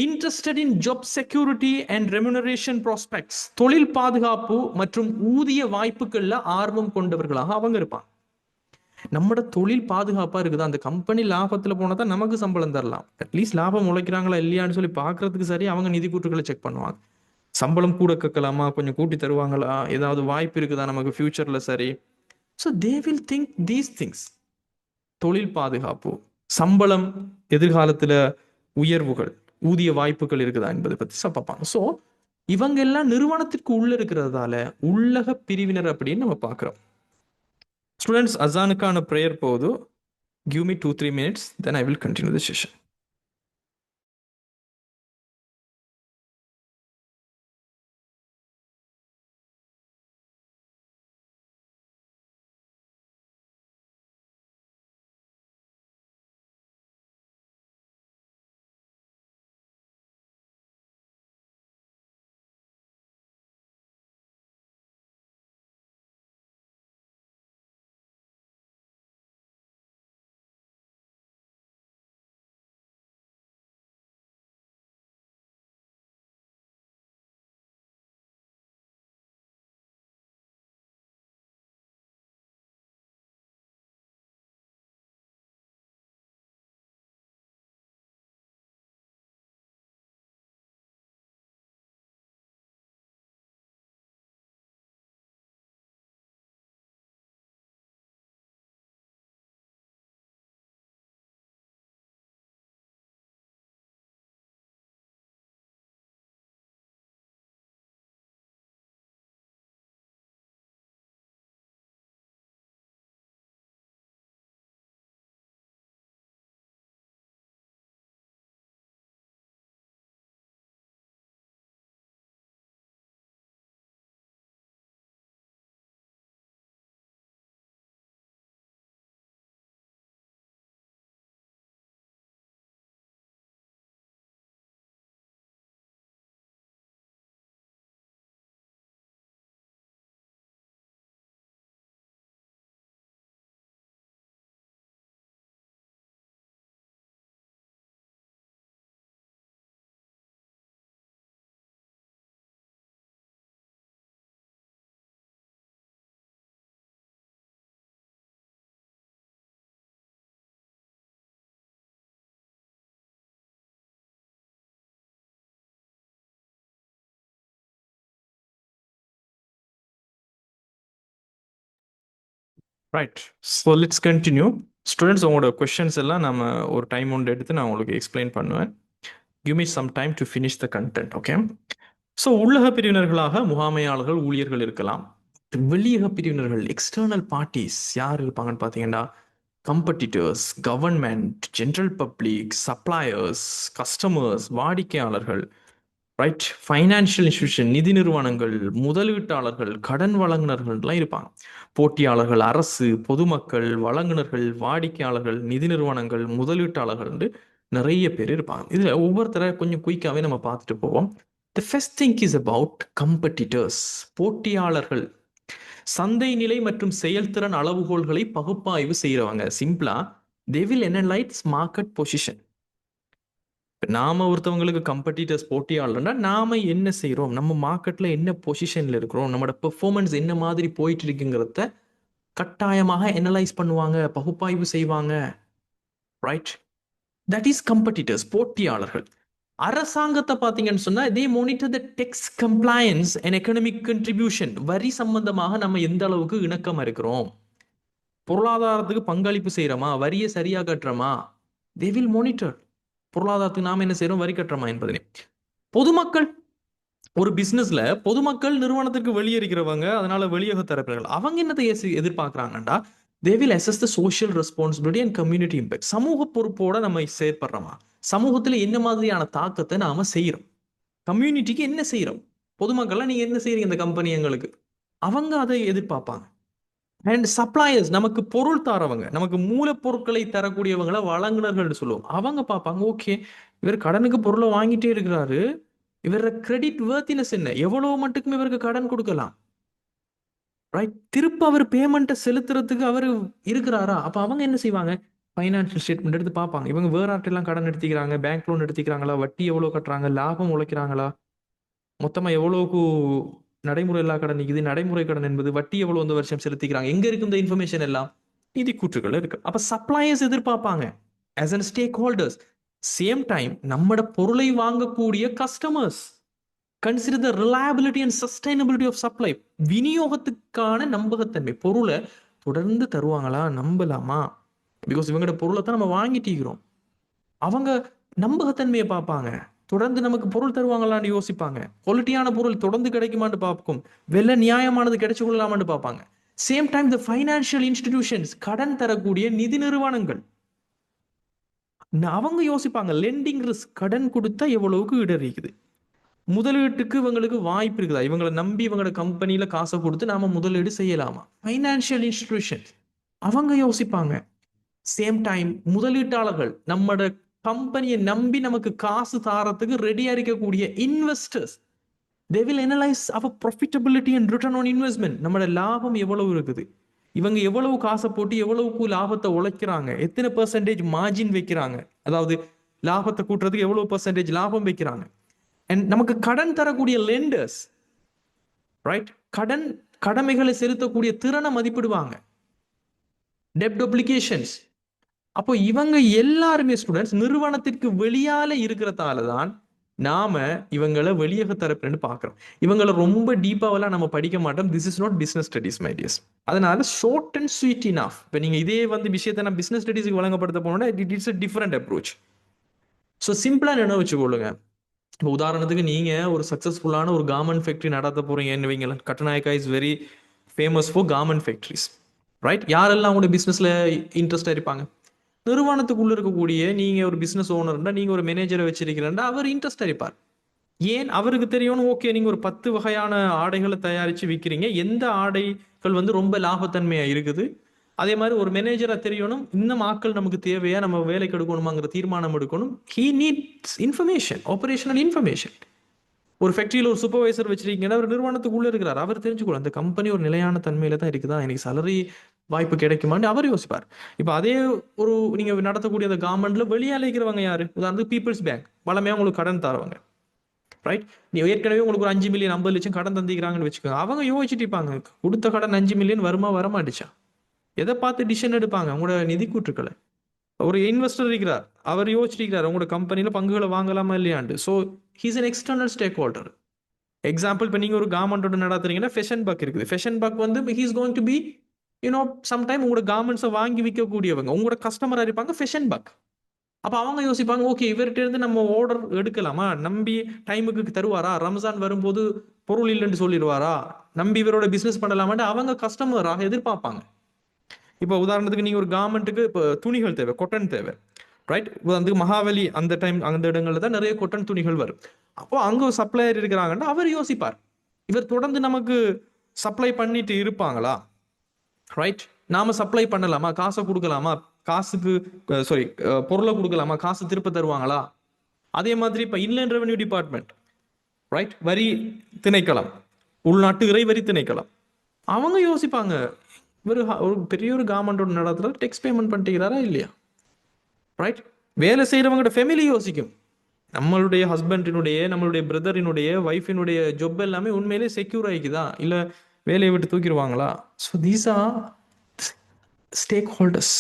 interested in job security and remuneration prospects, தொழில் பாதுகாப்பு மற்றும் ஊதிய வாய்ப்புகள்ல ஆர்வம் கொண்டவர்களாக அவங்க இருப்பாங்க. நம்மட தொழில் பாதுகாப்பா இருக்குது, அந்த கம்பெனி லாபத்துல போனா தான் நமக்கு சம்பளம் தரலாம், அட்லீஸ்ட் லாபம் உழைக்கிறாங்களா இல்லையான்னு சொல்லி பாக்குறதுக்கு சரி அவங்க நிதி கூற்றுகளை செக் பண்ணுவாங்க. சம்பளம் கூட கேட்கலாமா, கொஞ்சம் கூட்டி தருவாங்களா, ஏதாவது வாய்ப்பு இருக்குதா நமக்கு ஃபியூச்சர்ல, சரி. So they will think these things. தொழில் பாதுகாப்பு, சம்பளம், எதிர்காலத்துல உயர்வுகள், ஊதிய வாய்ப்புகள் இருக்குதா என்பதை பத்தி பார்ப்பாங்க. ஸோ இவங்க எல்லாம் நிறுவனத்திற்கு உள்ள இருக்கிறதால உள்ளக பிரிவினர் அப்படின்னு நம்ம பார்க்கிறோம். ஸ்டூடெண்ட்ஸ், அசானுக்கான ப்ரேயர் போகுது. Give me 2-3 minutes, then I will continue the session. Right. So let's continue. Students, உங்களோட கொஷின்ஸ் எல்லாம் நம்ம ஒரு டைம் ஒன்று எடுத்து நான் உங்களுக்கு எக்ஸ்பிளைன் பண்ணுவேன். Give me some time to finish the content. Okay. So உள்ளக பிரிவினர்களாக முகாமையாளர்கள், ஊழியர்கள் இருக்கலாம். வெளியக பிரிவினர்கள், எக்ஸ்டர்னல் பார்ட்டிஸ் யார் இருப்பாங்கன்னு பார்த்தீங்கன்னா, competitors, government, general public, suppliers, customers, வாடிக்கையாளர்கள், ரைட். ஃபைனான்ஷியல் இன்ஸ்டிடியூஷன், நிதி நிறுவனங்கள், முதலீட்டாளர்கள், கடன் வழங்குனர்கள்லாம் இருப்பாங்க. போட்டியாளர்கள், அரசு, பொதுமக்கள், வழங்குனர்கள், வாடிக்கையாளர்கள், நிதி நிறுவனங்கள், முதலீட்டாளர்கள் நிறைய பேர் இருப்பாங்க. இதுல ஒவ்வொருத்தரை கொஞ்சம் குயிக்காவே நம்ம பார்த்துட்டு போவோம். The first thing is about competitors, போட்டியாளர்கள். சந்தை நிலை மற்றும் செயல்திறன் அளவுகோல்களை பகுப்பாய்வு செய்யறவங்க. சிம்பிளா, they will analyse market position. நாம ஒருத்தவங்களுக்கு கம்படிட்டர்ஸ், போட்டியாளர்னா நாம என்ன செய்றோம், நம்ம மார்க்கெட்ல என்ன பொசிஷன்ல இருக்கிறோம், நம்மளோட பெர்ஃபார்மன்ஸ் என்ன மாதிரி போயிட்டு இருக்குங்கிறத கட்டாயமாக அனலைஸ் பண்ணுவாங்க, பகுப்பாய்வு செய்வாங்க. ரைட். தட் இஸ் கம்படிட்டர்ஸ், போட்டியாளர்கள். அரசாங்கத்தை பார்த்தீங்கன்னு சொன்னா they monitor the tax compliance and economic contribution. வரி சம்பந்தமாக நம்ம எந்த அளவுக்கு இணக்கமா இருக்கிறோம், பொருளாதாரத்துக்கு பங்களிப்பு செய்யறோமா, வரியை சரியா கட்டுறோமா, தே வில் மானிட்டர். பொருளாதாரத்துக்கு நாம என்ன செய்யறோம், வரி கட்டுறோமா என்பதனை. பொதுமக்கள், ஒரு பிசினஸ்ல பொதுமக்கள் நிறுவனத்திற்கு வெளியே இருக்கிறவங்க, அதனால வெளியக தரப்பினர்கள், அவங்க என்னத்தை எதிர்பார்க்கறாங்கடா, they will assess the social responsibility and community impact. சமூக பொறுப்போட நம்ம செயற்படுறோமா, சமூகத்துல என்ன மாதிரியான தாக்கத்தை நாம செய்யறோம், கம்யூனிட்டிக்கு என்ன செய்யறோம், பொதுமக்கள்லாம் நீங்க என்ன செய்யறீங்க இந்த கம்பெனி எங்களுக்கு, அவங்க அதை எதிர்பார்ப்பாங்க. அண்ட் சப்ளையர்ஸ், நமக்கு பொருள் தரவங்க, நமக்கு மூலப்பொருட்களை தரக்கூடியவங்களை வழங்குனர்கள் சொல்லுவோம். அவங்க பார்ப்பாங்க, ஓகே இவர் கடனுக்கு பொருளை வாங்கிட்டே இருக்கிறாரு, இவர கிரெடிட் வர்த்தினஸ் என்ன, எவ்வளவு மட்டுக்கும் இவருக்கு கடன் கொடுக்கலாம், ரைட். திருப்ப அவர் பேமெண்ட்டை செலுத்துறதுக்கு அவர் இருக்கிறாரா, அப்ப அவங்க என்ன செய்வாங்க, ஃபைனான்சியல் ஸ்டேட்மெண்ட் எடுத்து பார்ப்பாங்க. இவங்க வேற ஆர்ட்டெல்லாம் கடன் எடுத்துக்கிறாங்க, பேங்க் லோன் எடுத்துக்கிறாங்களா, வட்டி எவ்வளவு கட்டுறாங்க, லாபம் உழைக்கிறாங்களா, மொத்தமா எவ்வளவுக்கு நடைமுறை இல்லா கடன் நிக்குது, நடைமுறை கடன் என்பது, வட்டி எவ்வளவு இந்த வருஷம் செலுத்திக்கிறாங்க, எங்க இருக்கு இந்த இன்ஃபர்மேஷன் எல்லாம், நிதி கூற்றுகள் இருக்கு. அப்ப சப்ளையர்ஸ் எதிர்பார்ப்பாங்க as an stakeholders. Same time நம்மட பொருளை வாங்கக்கூடிய customers consider the reliability and sustainability of supply. விநியோகத்துக்கான நம்பகத்தன்மை, பொருளை தொடர்ந்து தருவாங்களா, நம்பலாமா, பிகாஸ் இவங்களோட பொருளை தான் நம்ம வாங்கிட்டு இருக்கிறோம். அவங்க நம்பகத்தன்மையை பார்ப்பாங்க, தொடர்ந்து நமக்கு பொருள் தருவாங்களான்னு யோசிப்பாங்க, குவாலிட்டியான பொருள் தொடர்ந்து கிடைக்குமான்னு பார்க்கும், விலை நியாயமானது கிடைச்சு கொள்ளலாமான்னு பார்ப்பாங்க. சேம் டைம் த ஃபைனான்சியல் இன்ஸ்டிடியூஷன்ஸ், கடன் தரக்கூடிய நிதி நிறுவனங்கள், அவங்க யோசிப்பாங்க லெண்டிங் ரிஸ்க், கடன் கொடுத்தா எவ்வளவுக்கு இடறிக்குது, முதலீட்டுக்கு இவங்களுக்கு வாய்ப்பு இருக்குதா, இவங்களை நம்பி இவங்களோட கம்பெனியில காசை கொடுத்து நாம முதலீடு செய்யலாமா. ஃபைனான்சியல் இன்ஸ்டிடியூஷன் அவங்க யோசிப்பாங்க. சேம் டைம் முதலீட்டாளர்கள், நம்மட கம்பெனியை நம்பி நமக்கு காசு தாரத்துக்கு ரெடியா இருக்கக்கூடிய investors, they will analyze our profitability and return on investment. நம்மளோட லாபம் எவ்வளவு இருக்குது, இவங்க எவ்வளவு காசை போட்டு எவ்வளவுக்கு லாபத்தை உழைக்கிறாங்க, எத்தனை பெர்சன்டேஜ் மார்ஜின் வைக்கிறாங்க, அதாவது லாபத்தை கூட்டுறதுக்கு எவ்வளவு பெர்சன்டேஜ் லாபம் வைக்கிறாங்க. அண்ட் நமக்கு கடன் தரக்கூடிய லெண்டர்ஸ், ரைட், கடன் கடமைகளை செலுத்தக்கூடிய திறனை மதிப்பிடுவாங்க, டெப்ட் அப்ளிகேஷன்ஸ். அப்போ இவங்க எல்லாருமே ஸ்டூடெண்ட்ஸ் நிறுவனத்திற்கு வெளியால இருக்கிறதால தான் நாம இவங்களை வெளியக தரப்புன்னு பார்க்கிறோம். இவங்களை ரொம்ப டீப்பாவெல்லாம் நம்ம படிக்க மாட்டோம். This is not business studies my tears. அதனால ஷார்ட் அண்ட் ஸ்வீட் இனஃப். இப்போ நீங்க இதே விஷயத்தை நான் பிசினஸ் ஸ்டடிஸ்க்கு வழங்கப்படுத்த போனோம்னா it it's a different approach. So சிம்பிளா நினைவு வச்சுக்கொள்ளுங்க. இப்போ உதாரணத்துக்கு நீங்க ஒரு சக்சஸ்ஃபுல்லான ஒரு கார்மெண்ட் ஃபேக்டரி நடத்த போறீங்கன்னு வைங்களேன். Katunayake is very famous for garment factories, right. யாரெல்லாம் உங்களுடைய பிசினஸ்ல இன்ட்ரெஸ்டா இருப்பாங்க, நிறுவனத்துக்குள்ள இருக்கக்கூடிய நீங்க ஒரு பிசினஸ் ஓனர்னா, நீங்க ஒரு மேனேஜரை வச்சிருக்கிறா, அவர் இன்ட்ரெஸ்டா இருப்பார். ஏன், அவருக்கு தெரியணும், ஓகே நீங்க ஒரு 10 வகையான ஆடைகளை தயாரிச்சு விற்கிறீங்க, எந்த ஆடைகள் ரொம்ப லாபத்தன்மையா இருக்குது, அதே மாதிரி ஒரு மேனேஜரா தெரியணும், இன்னும் ஆட்கள் நமக்கு தேவையா, நம்ம வேலைக்கு எடுக்கணுமாங்கிற தீர்மானம் எடுக்கணும். He needs information, operational information. ஒரு ஃபேக்டரியில் ஒரு சூப்பர்வைசர் வச்சிருக்கீங்கன்னா அவர் நிறுவனத்துக்குள்ள இருக்கிறார், அவர் தெரிஞ்சுக்கணும் அந்த கம்பெனி ஒரு நிலையான தன்மையில தான் இருக்குதா, எனக்கு சேலரி வாய்ப்பு கிடைக்குமான்னு அவர் யோசிப்பார். இப்போ அதே ஒரு நீங்க நடத்தக்கூடிய அந்த கவர்மெண்ட்ல வெளியால இருக்கிறவங்க யாரு, உதாரணத்துக்கு பீப்புள்ஸ் பேங்க், வளமையா உங்களுக்கு கடன் தரவங்க, ரைட். நீ ஏற்கனவே உங்களுக்கு ஒரு 5 மில்லியன் 50 லட்சம் கடன் தந்திக்கிறாங்கன்னு வச்சுக்கோங்க. அவங்க யோசிச்சுட்டு இருப்பாங்க, கொடுத்த கடன் 5 மில்லியன் வருமா வரமாட்டுச்சா, எதை பார்த்து டிசிஷன் எடுப்பாங்க, உங்களோட நிதி கூற்றுக்களை. ஒரு இன்வெஸ்டர் இருக்கிறார், அவர் யோசிச்சிருக்கிறார் உங்களோட கம்பெனியில பங்குகளை வாங்கலாமா இல்லையாண்டு. So he's an external stakeholder. Example, இப்போ நீங்க ஒரு கவர்மெண்டோட நடத்துறீங்கன்னா ஃபேஷன் பக் இருக்குது. Fashion Bug he's going to be you know sometime உங்களோட கார்மெண்ட்ஸை வாங்கி விற்கக்கூடியவங்க உங்களோட கஸ்டமராக இருப்பாங்க ஃபேஷன் பக். அப்போ அவங்க யோசிப்பாங்க, ஓகே இவர்கிட்ட இருந்து நம்ம ஆர்டர் எடுக்கலாமா, நம்பி டைமுக்கு தருவாரா, ரம்ஜான் வரும்போது பொருள் இல்லைன்னு சொல்லிடுவாரா, நம்பி இவரோட பிஸ்னஸ் பண்ணலாமான்னு அவங்க கஸ்டமராக எதிர்பார்ப்பாங்க. இப்போ உதாரணத்துக்கு நீங்கள் ஒரு கார்மெண்ட்டுக்கு இப்போ துணிகள் தேவை, கொட்டன் தேவை, ரைட். உதாரணத்துக்கு மகாவலி அந்த டைம் அந்த இடங்களில் தான் நிறைய கொட்டன் துணிகள் வரும். அப்போ அங்கே ஒரு சப்ளையர் இருக்கிறாங்கன்னா அவர் யோசிப்பார், இவர் தொடர்ந்து நமக்கு சப்ளை பண்ணிட்டு இருப்பாங்களா, ரைட். நாம சப்ளை பண்ணலாமா, காசை கொடுக்கலாமா, காசுக்கு சாரி பொருளை கொடுக்கலாமா, காசு திருப்ப தருவாங்களா. அதே மாதிரி இப்போ இன்லேண்ட் ரெவன்யூ டிபார்ட்மெண்ட், ரைட், வரி திணைக்களம், உள்நாட்டு இறை வரி திணைக்களம், அவங்க யோசிப்பாங்க, ஒரு பெரிய ஒரு கவர்மெண்டோட நடத்துல டெக்ஸ் பேமெண்ட் பண்ணிக்கிறாரா இல்லையா, ரைட். வேலை செய்கிறவங்களோட ஃபேமிலி யோசிக்கும், நம்மளுடைய ஹஸ்பண்டினுடைய நம்மளுடைய பிரதரினுடைய ஒய்ஃபினுடைய ஜொப் எல்லாமே உண்மையிலே செக்யூர் ஆகிக்குதா இல்லை வேலையை விட்டு தூக்கிடுவாங்களா. So these are stakeholders,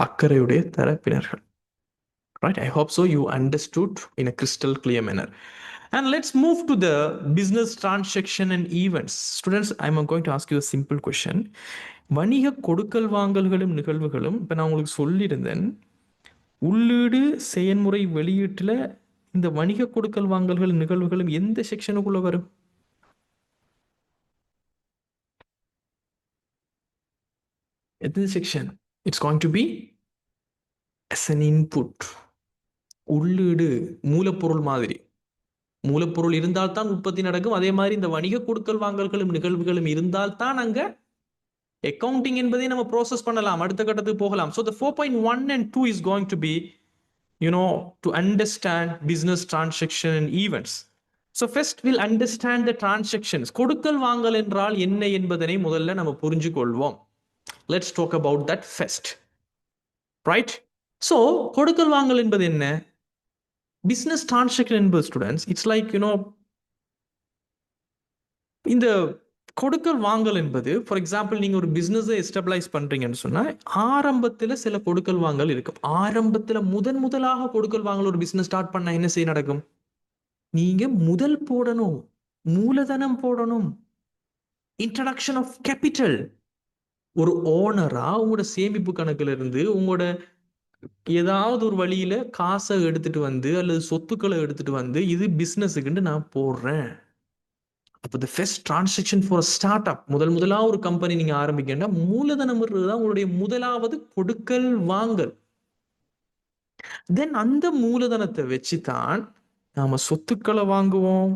அக்கறையுடைய தரப்பினர்கள். Right, I hope so you understood in a crystal clear manner. And let's move to the business transaction and events. Students, I'm going to ask you a simple question. வணிக கொடுக்கல் வாங்கல்களும் நிகழ்வுகளும் இப்போ நான் உங்களுக்கு சொல்லியிருந்தேன், உள்ளீடு செயல்முறை வெளியீட்டில் இந்த வணிக கொடுக்கல் வாங்கல்கள் நிகழ்வுகளும் எந்த செக்ஷனுக்குள்ள வரும்? எந்த section? It's going to be as an input. உள்ளீடு மூலப்பொருள் மாதிரி, மூலப்பொருள் இருந்தால்தான் உற்பத்தி நடக்கும். அதே மாதிரி இந்த வணிக கொடுக்கல் வாங்கல்களும் நிகழ்வுகளும் இருந்தால்தான் அங்க அக்கவுண்டிங் என்பதை நம்ம ப்ரோசஸ் பண்ணலாம், அடுத்த கட்டத்துக்கு போகலாம். So the 4.1 and 2 is going to be, to understand business transaction and events. So first we'll understand the transactions. கொடுக்கல் வாங்கல் என்றால் என்ன என்பதனை முதல்ல நம்ம புரிஞ்சு கொள்வோம். Let's talk about that first. Right? So கொடுக்கல் வாங்கல் என்பது என்ன? பிஸ்னஸ் டிரான்சாக்ஷன் என்பது ஸ்டூடெண்ட்ஸ், இட்ஸ் லைக் இந்த கொடுக்கல் வாங்கல் என்பது, ஃபார் எக்ஸாம்பிள் நீங்கள் ஒரு பிஸ்னஸை எஸ்டபிளைஸ் பண்ணுறீங்கன்னு சொன்னால் ஆரம்பத்தில் சில கொடுக்கல் வாங்கல் இருக்கும். ஆரம்பத்தில் முதலாக கொடுக்கல் வாங்கல் ஒரு பிஸ்னஸ் ஸ்டார்ட் பண்ணால் என்ன செய்ய நடக்கும்? நீங்கள் முதல் போடணும், மூலதனம் போடணும், இன்ட்ரடக்ஷன் ஆஃப் கேபிட்டல். ஒரு ஓனராக உங்களோட சேமிப்பு கணக்கில் இருந்து உங்களோட ஏதாவது ஒரு வழியில காசை எடுத்துட்டு வந்து அல்லது சொத்துக்களை எடுத்துட்டு வந்து இது பிஸ்னஸுக்குன்னு நான் போடுறேன். அப்போ the first transaction for start up, முதலாக ஒரு கம்பெனி நீங்க ஆரம்பிக்கணும்னா மூலதனம் தான் உங்களுடைய முதலாவது கொடுக்கல் வாங்கல். தென் அந்த மூலதனத்தை வச்சுதான் நாம சொத்துக்களை வாங்குவோம்,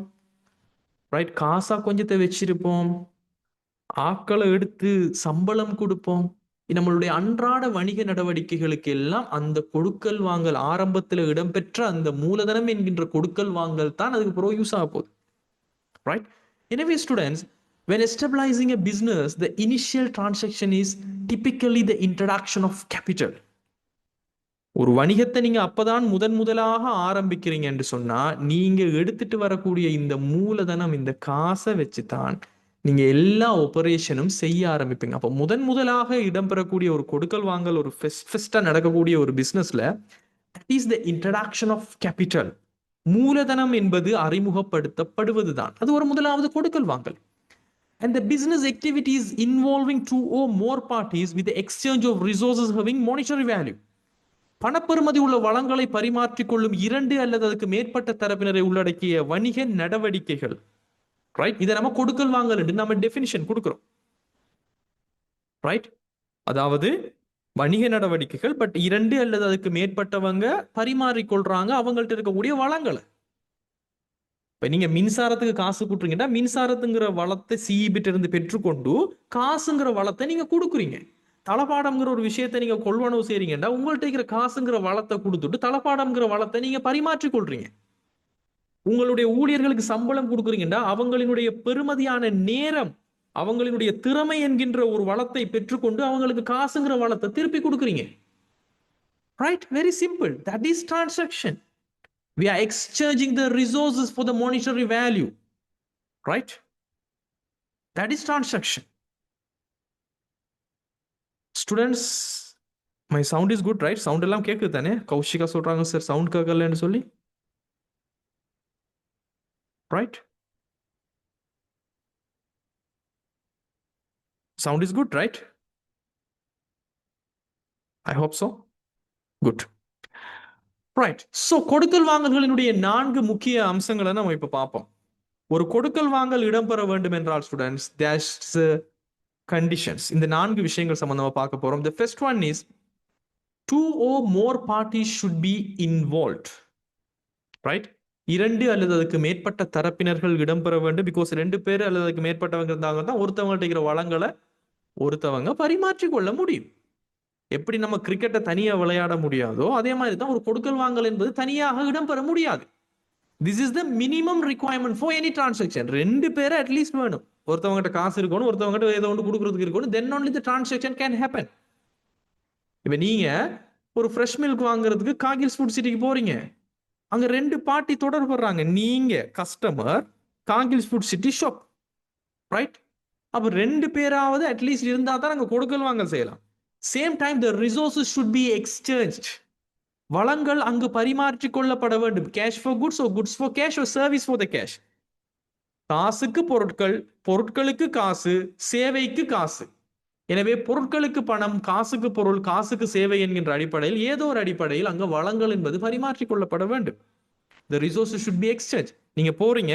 ரைட். காசா கொஞ்சத்தை வச்சிருப்போம், ஆட்களை எடுத்து சம்பளம் கொடுப்போம். நம்மளுடைய அன்றாட வணிக நடவடிக்கைகளுக்கு எல்லாம் அந்த கொடுக்கல் வாங்கல் ஆரம்பத்தில் இடம்பெற்ற அந்த மூலதனம் என்கின்ற கொடுக்கல் வாங்கல் தான் அதுக்கு பிறகு யூஸ் ஆக போகுது, ரைட். எனவே students, when establishing a business, the initial transaction is typically the introduction of capital. ஒரு வணிகத்தை நீங்க அப்பதான் முதலாக ஆரம்பிக்கிறீங்க என்று சொன்னா நீங்க எடுத்துட்டு வரக்கூடிய இந்த மூலதனம், இந்த காசை வச்சுதான் நீங்க எல்லா ஆபரேஷனும் செய்ய ஆரம்பிப்பீங்க. அப்போ முதலாக இடம்பெறக்கூடிய ஒரு கொடுக்கல் வாங்கல், ஒரு ஃபெஸ்டா நடக்கக்கூடிய ஒரு பிசினஸ்ல that is the introduction of capital. மூலதனம் என்பது அறிமுகப்படுத்தப்படுவதுதான் அது ஒரு முதலாவது கொடுக்கல் வாங்கல். And the business activities involving two or more parties with the exchange of resources having monetary value. பணப்பெறுமதி உள்ள வளங்களை பரிமாற்றிக் கொள்ளும் இரண்டு அல்லது அதுக்கு மேற்பட்ட தரப்பினரை உள்ளடக்கிய வணிக நடவடிக்கைகள், ரைட். இதை நம்ம கொடுக்கல் வாங்கல் என்று நம்ம டெஃபினிஷன் கொடுக்கிறோம், ரைட். அதாவது வணிக நடவடிக்கைகள், பட் இரண்டு அல்லது அதுக்கு மேற்பட்டவங்க பரிமாறிக்கொள்றாங்க அவங்கள்ட்ட இருக்கக்கூடிய வளங்களை. இப்ப நீங்க மின்சாரத்துக்கு காசு கொடுக்குறீங்கன்னா மின்சாரத்துங்கிற வளத்தை சிஇபிட்ட இருந்து பெற்றுக்கொண்டு காசுங்கிற வளத்தை நீங்க கொடுக்குறீங்க. தளபாடம்ங்கிற ஒரு விஷயத்தை நீங்க கொள்வனவு செய்றீங்கன்னா உங்கள்ட்ட இருக்கிற காசுங்கிற வளத்தை கொடுத்துட்டு தளபாடம்ங்கிற வளத்தை நீங்க பரிமாற்றிக் கொள்றீங்க. உங்களுடைய ஊழியர்களுக்கு சம்பளம் கொடுக்குறீங்கன்னா அவங்களினுடைய பெருமதியான நேரம், அவங்களினுடைய திறமை என்கின்ற ஒரு வளத்தை பெற்றுக்கொண்டு அவங்களுக்கு காசுங்கிற வளத்தை திருப்பி கொடுக்குறீங்க, right. Very simple. That is transaction. We are exchanging the resources for the monetary value, right? That is transaction. Students, my sound is good, right? Sound எல்லாம் கேக்குது தானே? கௌஷிகா சொல்றாங்க சார் சவுண்ட் கேட்கலன்னு சொல்லி, right? Sound is good, right? I hope so. Good. Right. So கொடுக்கல் வாங்கல்களினுடைய 4 முக்கிய அம்சங்களை நம்ம இப்ப பார்ப்போம். ஒரு கொடுக்கல் வாங்கல் இடம்பெற வேண்டும் என்றால் ஸ்டூடெண்ட்ஸ் there's conditions. இந்த 4 விஷயங்கள் சம்பந்தமா பார்க்க போறோம். The first one is 2 or more parties should be involved. Right? 2 அல்லது அதுக்கு மேற்பட்ட தரப்பினர்கள் இடம்பெற வேண்டும். பிகாஸ் 2 பேர் அல்லது அதுக்கு மேற்பட்டவங்க இருந்தாங்க தான் ஒருத்தவங்கள்ட்ட இருக்கிற வளங்களை ஒருத்தவங்க பரிமாற்றிக் கொள்ள முடியும். எப்படி நம்ம கிரிக்கெட்டை தனியா விளையாட முடியாதோ அதே மாதிரி தான் ஒரு கொடுக்கல் வாங்கல் என்பது தனியாக இடம்பெற முடியாது. This is the minimum requirement for any transaction. 2 பேரை அட்லீஸ்ட் வேணும். ஒருத்தவங்ககிட்ட காசு இருக்கணும், ஒருத்தவங்ககிட்ட ஏதோ ஒன்று கொடுக்கறதுக்கு இருக்கணும். Then only the transaction can happen. இப்ப நீங்க ஒரு ஃப்ரெஷ் மில்க் வாங்குறதுக்கு காகில்ஸ் ஃபுட் சிட்டிக்கு போறீங்க. அங்க 2 பார்ட்டி தொடர்புறாங்க. நீங்க customer, Cargills Food City shop. Right? அப்ப 2 பேராவது அட்லீஸ்ட் இருந்தா தான் அங்க கொடுக்கல் வாங்கல் செய்யலாம். Same time the resources should be exchanged. வளங்கள் அங்கு பரிமாற்றிக் கொள்ளப்பட வேண்டும். Cash for goods or goods for cash or service for the cash. காசுக்கு பொருட்கள், பொருட்களுக்கு காசு, சேவைக்கு காசு. எனவே பொருட்களுக்கு பணம், காசுக்கு பொருள், காசுக்கு சேவை என்கின்ற அடிப்படையில் ஏதோ ஒரு அடிப்படையில் அங்க வளங்கள் என்பது பரிமாற்றிக் கொள்ளப்பட வேண்டும். The resources should be exchanged. நீங்க போறீங்க,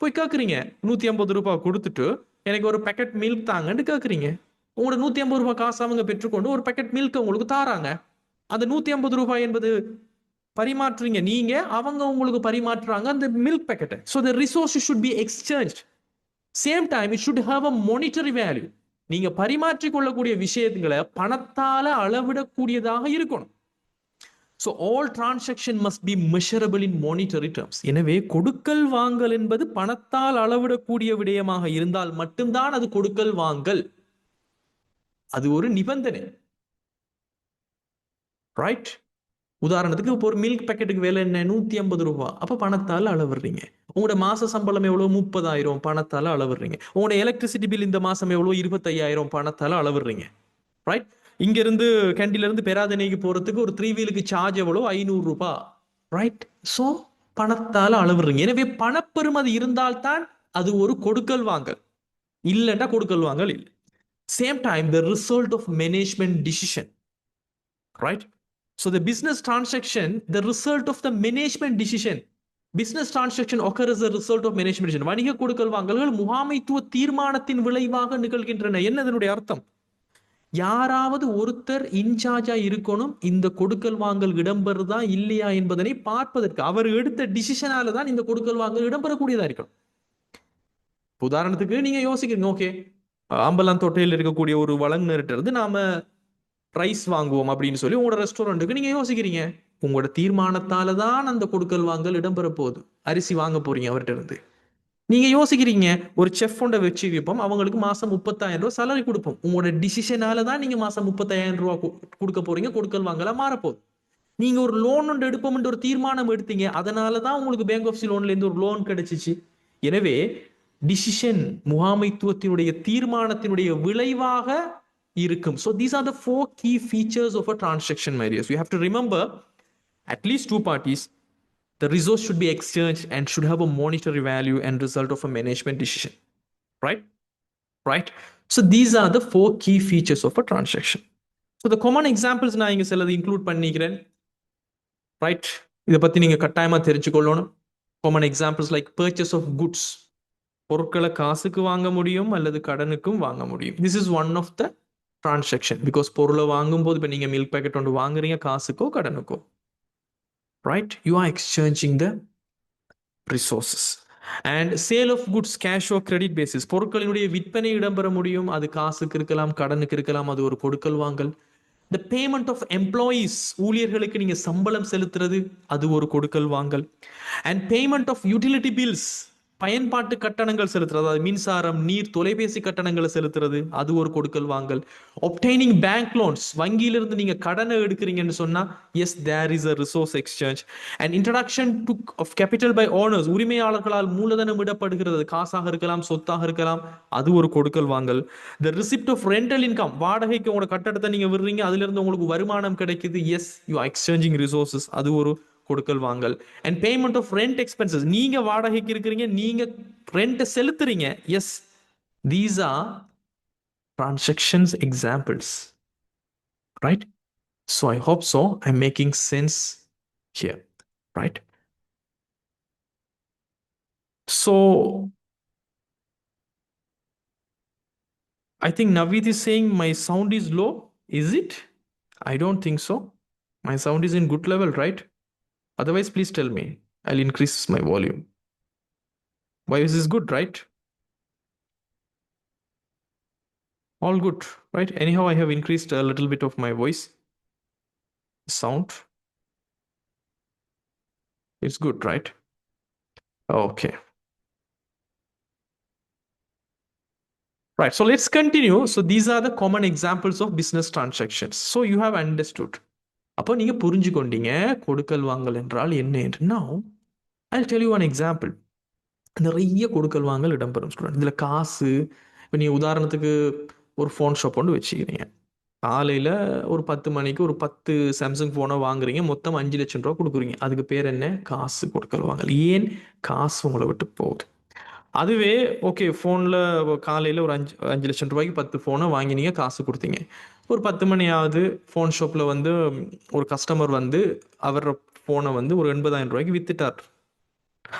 போய் கேட்குறீங்க 150 ரூபாய் கொடுத்துட்டு எனக்கு ஒரு பேக்கெட் மில்க் தாங்கன்னு கேட்குறீங்க. உங்களோட 150 ரூபாய் காசு அவங்க பெற்றுக்கொண்டு ஒரு பேக்கெட் மில்க் உங்களுக்கு தாராங்க. அந்த 150 ரூபாய் என்பது பரிமாற்றுறீங்க நீங்க, அவங்க உங்களுக்கு பரிமாற்றுறாங்க அந்த மில்க் பேக்கெட்டை. So the resources should be exchanged. Same time it should have a monetary value. நீங்க பரிமாற்றிக் கொள்ளக்கூடிய விஷயங்களை பணத்தால அளவிடக்கூடியதாக இருக்கணும். So all transaction must be measurable in monetary terms. எனவே கொடுக்கல் வாங்கல் என்பது பணத்தால் அளவிடக்கூடிய விடயமாக இருந்தால் மட்டும்தான் அது கொடுக்கல் வாங்கல். அது ஒரு நிபந்தனை. ரைட்? உதாரணத்துக்கு இப்போ ஒரு மில்க் பேக்கெட்டுக்கு விலை என்ன? 150 ரூபாய். அப்ப பணத்தால் அளவிடுறீங்க. உங்களோட மாச சம்பளம் எவ்வளவு? 30,000. பணத்தால அளவிடுறீங்க. உங்களோட எலக்ட்ரிசிட்டி பில் இந்த மாசம் எவ்வளவு? 25,000. பணத்தால அளவிடுறீங்க. ரைட்? இங்க இருந்து கேண்டில இருந்து பெராதனைக்கு போறதுக்கு ஒரு 3 வீலுக்கு சார்ஜ் எவ்வளவு? 500 ரூபாய். ரைட்? சோ பணத்தால அளவிடுறீங்க. எனவே பணப்பெறுமதி இருந்தால்தான் அது ஒரு கொடுக்கல் வாங்கல். இல்லைன்னா கொடுக்கல் வாங்கல் இல்லை. Same time the result of management decision. Right? So the business transaction, the result of the management decision. Business transaction occurs as a result of management decision. வணிக கொடுக்கல் வாங்கல்கள் முகாமைத்துவ தீர்மானத்தின் விளைவாக நிகழ்கின்றன. என்ன இதனுடைய அர்த்தம்? யாராவது ஒருத்தர் இன்சார்ஜா இருக்கணும் இந்த கொடுக்கல் வாங்கல் இடம்பெறுதா இல்லையா என்பதனை பார்ப்பதற்கு. அவர் எடுத்த டிசிஷனால தான் இந்த கொடுக்கல் வாங்கல் இடம்பெறக்கூடியதா இருக்கணும். உதாரணத்துக்கு நீங்க யோசிக்கிறீங்க, ஓகே ஆம்பலாந்தோட்டையில் இருக்கக்கூடிய ஒரு வழங்குனர்கிட்ட இருந்து நாம ரைஸ் வாங்குவோம் அப்படின்னு சொல்லி உங்களோட ரெஸ்டாரண்ட்டுக்கு நீங்க யோசிக்கிறீங்க. உங்களோட தீர்மானத்தால தான் அந்த கொடுக்கல் வாங்கல் இடம்பெற போகுது. அரிசி வாங்க போறீங்க அவர்கிட்ட இருந்து. நீங்க யோசிக்கிறீங்க ஒரு செஃப் ஒன்றை வச்சு வைப்போம், அவங்களுக்கு மாசம் 30,000 ரூபாய் சேலரி கொடுப்போம். உங்களோட டிசிஷனால தான் நீங்க மாசம் 30,000 ரூபாய் கொடுக்க போறீங்க. கொடுக்கல் வாங்கல மாறப்போகுது. நீங்க ஒரு லோன் ஒன்று எடுப்போம் ஒரு தீர்மானம் எடுத்தீங்க, அதனாலதான் உங்களுக்கு பேங்க் ஆஃப் லோன்ல இருந்து ஒரு லோன் கிடைச்சிச்சு. எனவே டிசிஷன் முகாமைத்துவத்தினுடைய தீர்மானத்தினுடைய விளைவாக இருக்கும். So these are the 4 key features of a transaction, my dears. You have to remember at least 2 parties. The resource should be exchanged and should have a monetary value and result of a management decision. Right? Right? So these are the 4 key features of a transaction. So the common examples நான் இங்க சிலது include பண்ணிக்கிறேன். Right? இதை பத்தி நீங்க கட்டாயமா தெரிஞ்சுக்கொள்ளணும். Common examples like purchase of goods. பொருட்களை காசுக்கு வாங்க முடியும் அல்லது கடனுக்கும் வாங்க முடியும். This is one of the transaction because பொருளை வாங்கும் போது இப்ப நீங்க மில்க் பேக்கெட் ஒன்று வாங்குறீங்க காசுக்கோ கடனுக்கோ. Right? You are exchanging the resources. And sale of goods cash or credit basis. பொருட்களினுடைய விற்பனை இடம்பெற முடியும். அது காசுக்கு இருக்கலாம், கடனுக்கு இருக்கலாம். அது ஒரு கொடுக்கல் வாங்கல். The payment of employees, ஊழியர்களுக்கு நீங்க சம்பளம் செலுத்துறது, அது ஒரு கொடுக்கல் வாங்கல். And payment of utility bills, பயன்பாட்டு கட்டணங்கள் செலுத்துறது, அதாவது மின்சாரம், நீர், தொலைபேசி கட்டணங்களை செலுத்துறது, அது ஒரு கொடுக்கல் வாங்கல். obtaining bank loans, வங்கியிலிருந்து நீங்க கடனை எடுக்கிறீங்கன்னு சொன்னா yes there is a resource exchange. and introduction of capital by owners, உரிமையாளர்களால் மூலதனம் இடப்படுகிறது, காசாக இருக்கலாம், சொத்தாக இருக்கலாம், அது ஒரு கொடுக்கல் வாங்கல். the receipt of rental income, வாடகைக்கு உங்களோட கட்டடத்தை நீங்க விடுறீங்க, அதுல இருந்து உங்களுக்கு வருமானம் கிடைக்குது, yes you are exchanging resources, அது ஒரு கொடுக்கல் வாங்கல். and payment of rent expenses, நீங்க வாடகைக்கு இருக்கிறீங்க, நீங்க rent செலுத்துறீங்க, yes these are transactions examples. Right? So I hope so I'm making sense here, right? So I think Naveed is saying my sound is low. Is it? I don't think so. My sound is in good level, right? Otherwise, please tell me. I'll increase my volume. Voice is good, right? All good, right? Anyhow, I have increased a little bit of my voice sound. It's good, right? Okay. Right. So let's continue. So these are the common examples of business transactions. So you have understood. அப்போ நீங்க புரிஞ்சுக்கொண்டீங்க கொடுக்கல் வாங்கல் என்றால் என்ன என்று. Now I'll tell you one example. நிறைய கொடுக்கல் வாங்கல் இடம்பெறும் ஸ்டூடெண்ட். இதில் காசு இப்போ நீ உதாரணத்துக்கு ஒரு ஃபோன் ஷாப் ஒன்று வச்சுக்கிறீங்க. காலையில் ஒரு 10 மணிக்கு ஒரு 10 சாம்சங் ஃபோனை வாங்குறீங்க, மொத்தம் 5 லட்சம் ரூபா கொடுக்குறீங்க. அதுக்கு பேர் என்ன? காசு கொடுக்கல் வாங்கல். ஏன்? காசு உங்களை விட்டு போகுது. அதுவே ஓகே, ஃபோனில் காலையில் ஒரு 5 லட்சம் ரூபாய்க்கு 10 ஃபோனை வாங்கினீங்க, காசு கொடுத்தீங்க. ஒரு 10 மணி ஆகுது, ஃபோன் ஷாப்பில் வந்து ஒரு கஸ்டமர் வந்து அவர் ஃபோனை வந்து ஒரு 80,000 ரூபாய்க்கு வித்துட்டார்,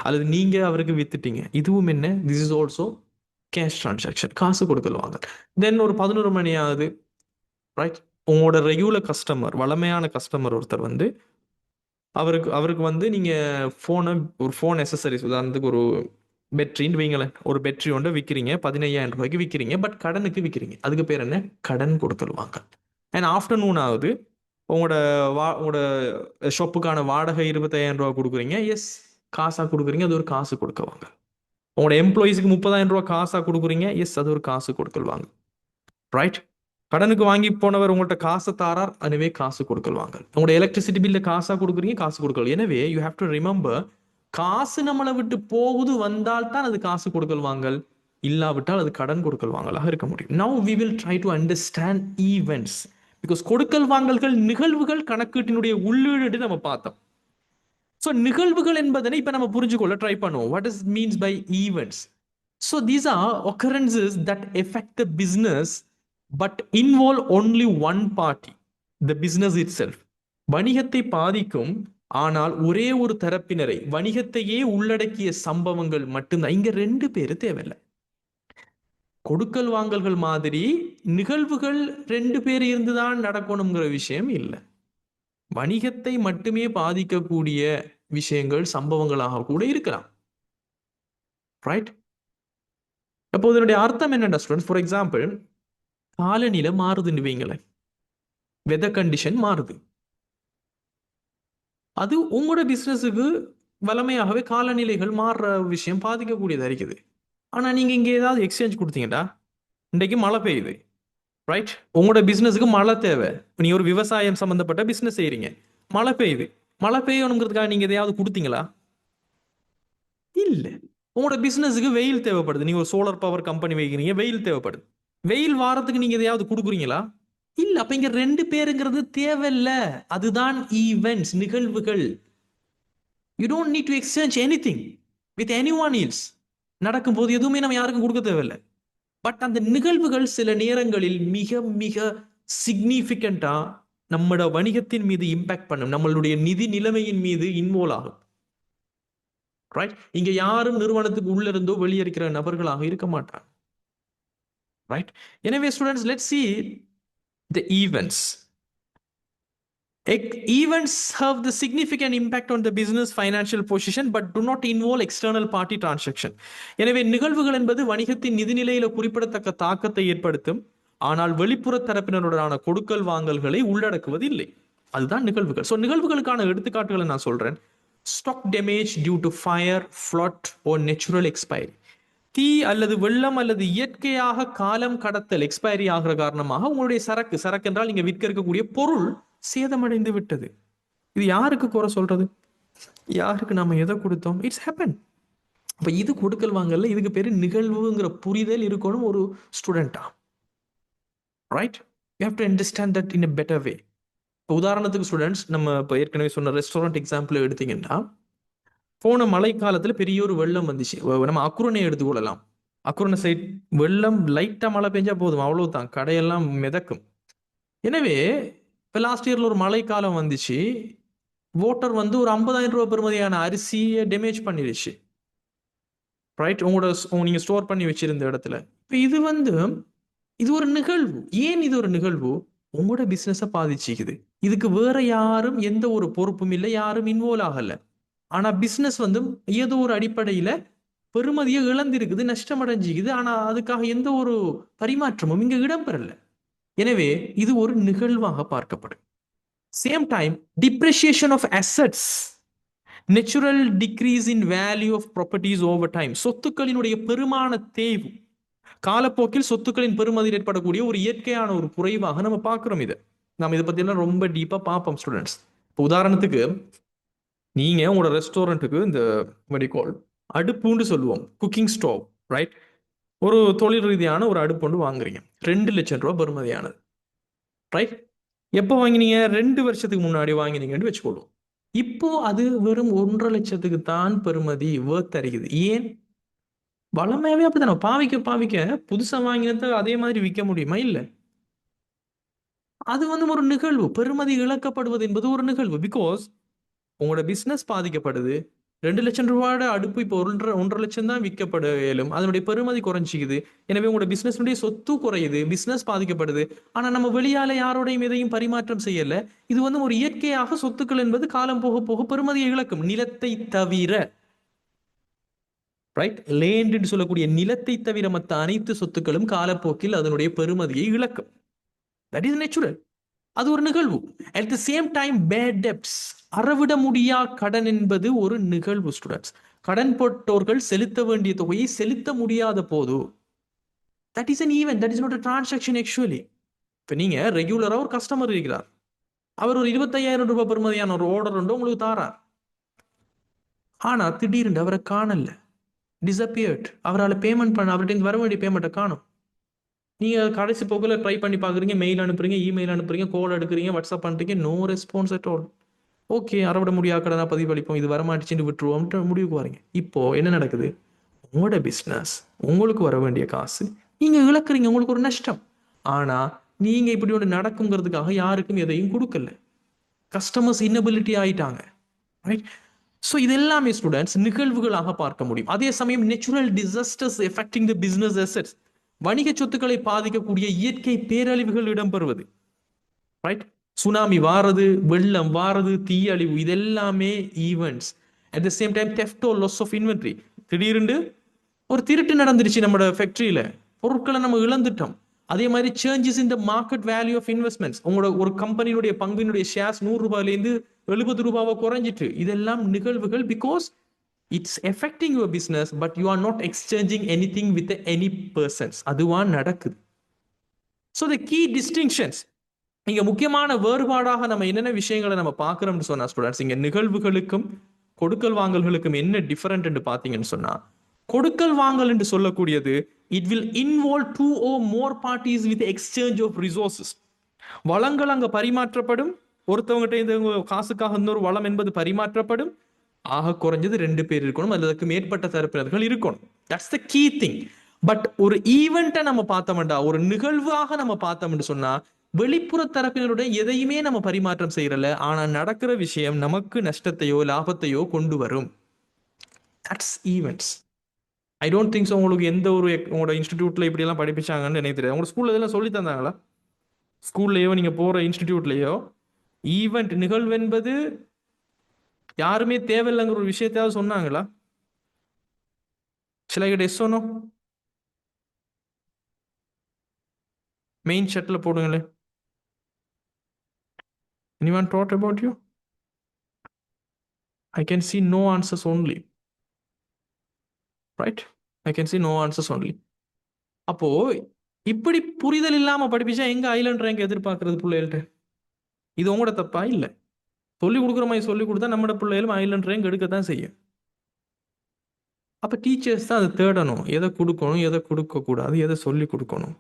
அல்லது நீங்கள் அவருக்கு வித்துட்டீங்க. இதுவும் என்ன? This is also cash transaction, காசு கொடுக்கல் வாங்க. தென் ஒரு 11 மணி ஆகுது, ரைட்? உங்களோட ரெகுலர் கஸ்டமர், வளமையான கஸ்டமர் ஒருத்தர் வந்து அவருக்கு வந்து நீங்கள் ஃபோனை, ஒரு ஃபோன் அக்சசரிஸ், உதாரணத்துக்கு ஒரு பேட்டரின்னு வைங்களேன், ஒரு பேட்டரி ஒன்று விற்கிறீங்க, 15,000 ரூபாய்க்கு விற்கிறீங்க, பட் கடனுக்கு விற்கிறீங்க. அதுக்கு பேர் என்ன? கடன் கொடுக்கல் வாங்க. அண்ட் ஆஃப்டர்நூன் ஆகுது, உங்களோட ஷாப்புக்கான வாடகை 25,000 ரூபா கொடுக்குறீங்க. எஸ், காசாக கொடுக்குறீங்க, அது ஒரு காசு கொடுக்க வாங்க. உங்களோட எம்ப்ளாயீஸுக்கு 30,000 ரூபா காசாக கொடுக்குறீங்க. எஸ், அது ஒரு காசு கொடுக்கல் வாங்க, ரைட்? கடனுக்கு வாங்கி போனவர் உங்கள்கிட்ட காசை தாரார், எனவே காசு கொடுக்கல் வாங்க. உங்களோட எலக்ட்ரிசிட்டி பில்ல காசாக கொடுக்குறீங்க, காசு கொடுக்கல். எனவே யூ ஹேவ் டு ரிமெம்பர், காசு நம்மளை விட்டு போகுது வந்தால் தான் அது காசு கொடுக்கல் வாங்கல், இல்லாவிட்டால் அது கடன் கொடுக்கல் வாங்கலாக இருக்க முடியும். Now we will try to understand events, because கொடுக்கல் வாங்கல்கள் நிகழ்வுகள் கணக்கீட்டினுடைய உள்ளீடு நம்ம பார்த்தோம். ஸோ நிகழ்வுகள் என்பதனை இப்போ நம்ம புரிஞ்சுக்கொள்ள ட்ரை பண்ணுவோம். What is means by events? So these are occurrences that affect the business but involve only one party, the business itself. வணிகத்தை பாதிக்கும், ஆனால் ஒரே ஒரு தரப்பினரை, வணிகத்தையே உள்ளடக்கிய சம்பவங்கள் மட்டும்தான். இங்க 2 பேரு தேவையில்லை. கொடுக்கல் வாங்கல்கள் மாதிரி நிகழ்வுகள் 2 பேர் இருந்துதான் நடக்கணுங்கிற விஷயம் இல்லை. வணிகத்தை மட்டுமே பாதிக்கக்கூடிய விஷயங்கள் சம்பவங்களாக கூட இருக்கலாம், ரைட்? அப்போ இதனுடைய அர்த்தம் என்னடா ஸ்டூடெண்ட்ஸ்? ஃபார் எக்ஸாம்பிள், காலநிலை மாறுதுன்னு வைங்களேன், வெதர் கண்டிஷன் மாறுது, அது உங்களோட பிஸ்னஸுக்கு வளமையாகவே காலநிலைகள் மாறுற விஷயம் பாதிக்கக்கூடியதாக இருக்குது. ஆனால் நீங்கள் இங்கே ஏதாவது எக்ஸ்சேஞ்ச் கொடுத்தீங்கடா, இன்றைக்கு மழை பெய்யுது, ரைட்? உங்களோட பிஸ்னஸுக்கு மழை தேவை. நீ ஒரு விவசாயம் சம்மந்தப்பட்ட பிஸ்னஸ் செய்கிறீங்க, மழை பெய்யுது. மழை பெய்யணுங்கிறதுக்காக நீங்கள் எதையாவது கொடுத்தீங்களா? இல்லை. உங்களோட பிஸ்னஸுக்கு வெயில் தேவைப்படுது, நீங்கள் ஒரு சோலார் பவர் கம்பெனி வைக்கிறீங்க, வெயில் தேவைப்படுது. வெயில் வாரத்துக்கு நீங்கள் எதையாவது கொடுக்குறீங்களா? இல்லை. அப்போ இங்கே 2 பேருங்கிறது தேவையில்லை. அதுதான் ஈவெண்ட்ஸ், நிகழ்வுகள். You don't need to exchange anything with anyone else. நடக்கும்போது எதுவுமே நம்ம யாருக்கும் கொடுக்க தேவையில்லை. பட் அந்த நிகழ்வுகள் சில நேரங்களில் மிக மிக சிக்னிஃபிகண்டா நம்மளோட வணிகத்தின் மீது இம்பாக்ட் பண்ணும், நம்மளுடைய நிதி நிலைமையின் மீது இன்வால்வ் ஆகும், ரைட்? இங்க யாரும் நிறுவனத்துக்கு உள்ள இருந்தோ வெளியேறிக்கிற நபர்களாக இருக்க மாட்டாங்க, ரைட்? எனவே students, let's see the events. Events have the significant impact on the business financial position but do not involve external party transaction. எனவே நிகழ்வுகள் என்பது வணிகத்தின் நிதிநிலையில குறிப்பிடத்தக்க தாக்கத்தை ஏற்படுத்தும், ஆனால் வெளிப்புற தரப்பினருடனான கொடுக்கல் வாங்கல்களை உள்ளடக்குவது இல்லை. அதுதான் நிகழ்வுகள். ஸோ நிகழ்வுகளுக்கான எடுத்துக்காட்டுகளை நான் சொல்றேன். Stock damage due to fire, flood or natural expiry. தீ அல்லது வெள்ளம் அல்லது இயற்கையாக காலம் கடத்தல், எக்ஸ்பைரி ஆகிற காரணமாக உங்களுடைய சரக்கு என்றால் நீங்க விற்க இருக்கக்கூடிய பொருள் சேதமடைந்து விட்டது. இது யாருக்கு குறை சொல்றது? யாருக்கு நாம எதை கொடுத்தோம்? It's happen. அப்ப இது கொடுக்கல் வாங்கல, இதுக்கு பேரு நிகழ்வுங்கிற புரிதல் இருக்கணும் ஒரு ஸ்டூடெண்டா, right? You have to understand that in a better way. இப்போ உதாரணத்துக்கு ஸ்டூடெண்ட்ஸ், நம்ம இப்போ ஏற்கனவே சொன்ன ரெஸ்டாரண்ட் எக்ஸாம்பிள் எடுத்தீங்கன்னா, போன மழை காலத்துல பெரிய ஒரு வெள்ளம் வந்துச்சு. நம்ம அக்குரணை எடுத்துக்கொள்ளலாம். அக்குரணை சைட் வெள்ளம் லைட்டா மழை பெஞ்சா போதும், அவ்வளவுதான், கடையெல்லாம் மிதக்கும். எனவே இப்போ லாஸ்ட் இயரில் ஒரு மழைக்காலம் வந்துச்சு, வாட்டர் வந்து ஒரு 50,000 ரூபாய் பெறுமதியான அரிசியை டேமேஜ் பண்ணிடுச்சு. ரைட், நீங்கள் ஸ்டோர் பண்ணி வச்சிருந்த இடத்துல. இப்போ இது ஒரு நிகழ்வு. ஏன் இது ஒரு நிகழ்வு? உங்களோட பிஸ்னஸை பாதிச்சுக்குது. இதுக்கு வேற யாரும் எந்த ஒரு பொறுப்பும் இல்லை, யாரும் இன்வால்வ் ஆகலை. ஆனால் பிஸ்னஸ் ஏதோ ஒரு அடிப்படையில் பெருமதியை இழந்திருக்குது, நஷ்டம் அடைஞ்சிக்குது. ஆனால் அதுக்காக எந்த ஒரு பரிமாற்றமும் இங்கே இடம்பெறல. எனவே இது ஒரு நிகழ்வாக பார்க்கப்படும். Same time depreciation of assets, natural decrease in value of properties over time, சொத்துக்களினுடைய பெருமான தேய்வு, காலப்போக்கில் சொத்துக்களின் பெருமதியில் ஏற்படக்கூடிய ஒரு இயற்கையான ஒரு குறைவாக நம்ம பார்க்கிறோம். நம்ம இதை பற்றியெல்லாம் ரொம்ப டீப்பாக பார்ப்போம் ஸ்டூடெண்ட்ஸ். இப்போ உதாரணத்துக்கு நீங்கள் உங்களோட ரெஸ்டாரண்ட்டுக்கு இந்த மெடிக்கோல் அடுப்புன்னு சொல்லுவோம், குக்கிங் ஸ்டோவ், ரைட்? ஒரு தொழில் ரீதியான ஒரு அடுப்பு ஒன்று வாங்குறீங்க, 2 லட்சம் ரூபா பெறுமதியானது, ரைட்? எப்போ வாங்கினீங்க? 2 வருஷத்துக்கு முன்னாடி வாங்கினீங்கன்னு வச்சுக்கொள்ளும். இப்போ அது வெறும் 1.5 லட்சத்துக்கு தான் பெறுமதி வேர்த் அறிக்குது. ஏன்? வளமையாவே அப்படித்தானே, பாவிக்க பாவிக்க புதுசா வாங்கினதை அதே மாதிரி விற்க முடியுமா? இல்லை. அது ஒரு நிகழ்வு. பெறுமதி இழக்கப்படுவது என்பது ஒரு நிகழ்வு. பிகாஸ் உங்களோட பிசினஸ் பாதிக்கப்படுது. 2 லட்சம் ரூபாயோட அடுப்பு இப்போ 1.5 லட்சம் தான் விற்கப்பட இயலும். அதனுடைய பெறுமதி குறைஞ்சிக்குது. எனவே உங்களோட பிசினஸ்னுடைய சொத்து குறையுது, பிசினஸ் பாதிக்கப்படுது. ஆனா நம்ம வெளியால யாரோடையும் எதையும் பரிமாற்றம் செய்யல. இது ஒரு இயற்கையாக சொத்துக்கள் என்பது காலம் போக போக பெறுமதியை இழக்கும். நிலத்தை தவிர, ரைட், லேண்ட் சொல்லக்கூடிய நிலத்தை தவிர மற்ற அனைத்து சொத்துக்களும் காலப்போக்கில் அதனுடைய பெறுமதியை இழக்கும். That is natural. அது ஒரு நிகழ்வு. At the same time bad debts, அறவிட முடியா கடன் என்பது ஒரு நிகழ்வு ஸ்டூடெண்ட்ஸ். கடன் போட்டோர்கள் செலுத்த வேண்டிய தொகையை செலுத்த முடியாத போது, that is an event, that is not a transaction actually. இப்போ நீங்க ரெகுலரா ஒரு கஸ்டமர் இருக்கிறார், அவர் ஒரு 25,000 ரூபாய் பெறுமதியான ஒரு ஆர்டர் உண்டு உங்களுக்கு தாரார். ஆனா திடீர்னு அவரை காணல, டிசப்பியர்ட். அவரால் பேமெண்ட் பண்ண, அவர்கிட்ட வர வேண்டிய பேமெண்ட்டை காணும். நீங்கள் கடைசி போக்கில் ட்ரை பண்ணி பார்க்குறீங்க, மெயில் அனுப்புறீங்க, இமெயில் அனுப்புறீங்க, கால் எடுக்கிறீங்க, வாட்ஸ்அப் பண்ணுறீங்க, no response at all. Okay, அறவிட முடியாத கடனா பதிவளிப்போம், இது வரமாட்டிச்சுன்னு விட்டுருவோம்ட்டு முடிவுக்கு வரீங்க. இப்போ என்ன நடக்குது? உங்களோட பிஸ்னஸ், உங்களுக்கு வர வேண்டிய காசு நீங்கள் இழக்கிறீங்க, உங்களுக்கு ஒரு நஷ்டம். ஆனால் நீங்கள் இப்படி ஒன்று நடக்குங்கிறதுக்காக யாருக்கும் எதையும் கொடுக்கல. கஸ்டமர்ஸ் இன்னபிலிட்டி ஆயிட்டாங்க, ரைட்? ஸோ இது எல்லாமே ஸ்டூடெண்ட்ஸ் நிகழ்வுகளாக பார்க்க முடியும். அதே சமயம் natural disasters affecting the business assets, வணிக சொத்துக்களை பாதிக்கக்கூடிய இயற்கை பேரழிவுகள் இடம்பெறுவது, ரைட்? சுனாமி வாரது, வெள்ளம் வாரது, தீயழிவு, இதெல்லாமே events. At the same time theft or loss of inventory, திடீர்னு ஒரு திருட்டு நடந்துருச்சு நம்மளோட ஃபேக்டரியில, பொருட்களை நம்ம இழந்துட்டோம். அதே மாதிரி changes in the market value of investments, உங்களோட ஒரு கம்பெனியுடைய பங்கினுடைய ஷேர்ஸ் 100 ரூபாயிலேருந்து 70 ரூபாவை குறைஞ்சிட்டு, இதெல்லாம் நிகழ்வுகள். Because it's affecting your business, but you are not exchanging anything with any persons. அதுவா நடக்குது. So the key distinctions, இங்க முக்கியமான வேறுபாடாக நம்ம என்னென்ன விஷயங்களை நம்ம பார்க்கிறோம்னு சொன்னா ஸ்டூடெண்ட்ஸ், இங்க நிகழ்வுகளுக்கும் கொடுக்கல் வாங்கல்களுக்கும் என்ன டிஃபரெண்ட் என்று பார்த்தீங்கன்னு சொன்னா, கொடுக்கல் வாங்கல் என்று சொல்லக்கூடியது it will involve 2 or more parties with exchange of resources. வளங்கள் அங்க பரிமாற்றப்படும். ஒருத்தவங்ககிட்ட இந்த காசுக்காக இன்னொரு வளம் என்பது பரிமாற்றப்படும். ஆக குறைஞ்சது 2 பேர் இருக்கணும், அல்லதுக்கு மேற்பட்ட தரப்பினர்கள் இருக்கணும். That's the key thing. But ஒரு ஈவெண்ட்டை நம்ம பார்த்தோம்டா, ஒரு நிகழ்வாக நம்ம பார்த்தோம்னு சொன்னா, வெளிப்புற தரப்பினருடைய எதையுமே நம்ம பரிமாற்றம் செய்யறல. ஆனா நடக்கிற விஷயம் நமக்கு நஷ்டத்தையோ லாபத்தையோ கொண்டு வரும். That's events. I don't think so. உங்களுக்கு எந்த ஒரு உங்களோட இன்ஸ்டிடியூட்ல இப்படி எல்லாம் படிப்பிச்சாங்கன்னு எனக்கு தெரியாது. உங்களோட ஸ்கூல்ல இதெல்லாம் சொல்லி தந்தாங்களா? ஸ்கூல்லையோ நீங்க போற இன்ஸ்டிடியூட்லயோ ஈவெண்ட், நிகழ்வு என்பது யாருமே தேவையில்லைங்கிற ஒரு விஷயத்தாவது சொன்னாங்களா? சில கிட்ட எஸ்ஸோனோ மெயின் ஷட்டில் போடுங்களேன். anyone thought about you? I can see no answers only, right? I can see no answers only. அப்போ இப்படி புரிதல் இல்லாம படிப்பிச்சா எங்க ஐலண்ட் ரேங்க் எதிர்பார்க்கறது பிள்ளைகள்கிட்ட? இது உங்களோட தப்பா? இல்லை, சொல்லி கொடுக்குற மாதிரி சொல்லி கொடுத்தா நம்மளோட பிள்ளைகளும் ஐலண்ட் ரேங்க் எடுக்கத்தான் செய்யும். அப்போ டீச்சர்ஸ் தான் அதை தேடணும், எதை கொடுக்கணும், எதை கொடுக்கக்கூடாது, எதை சொல்லி கொடுக்கணும்,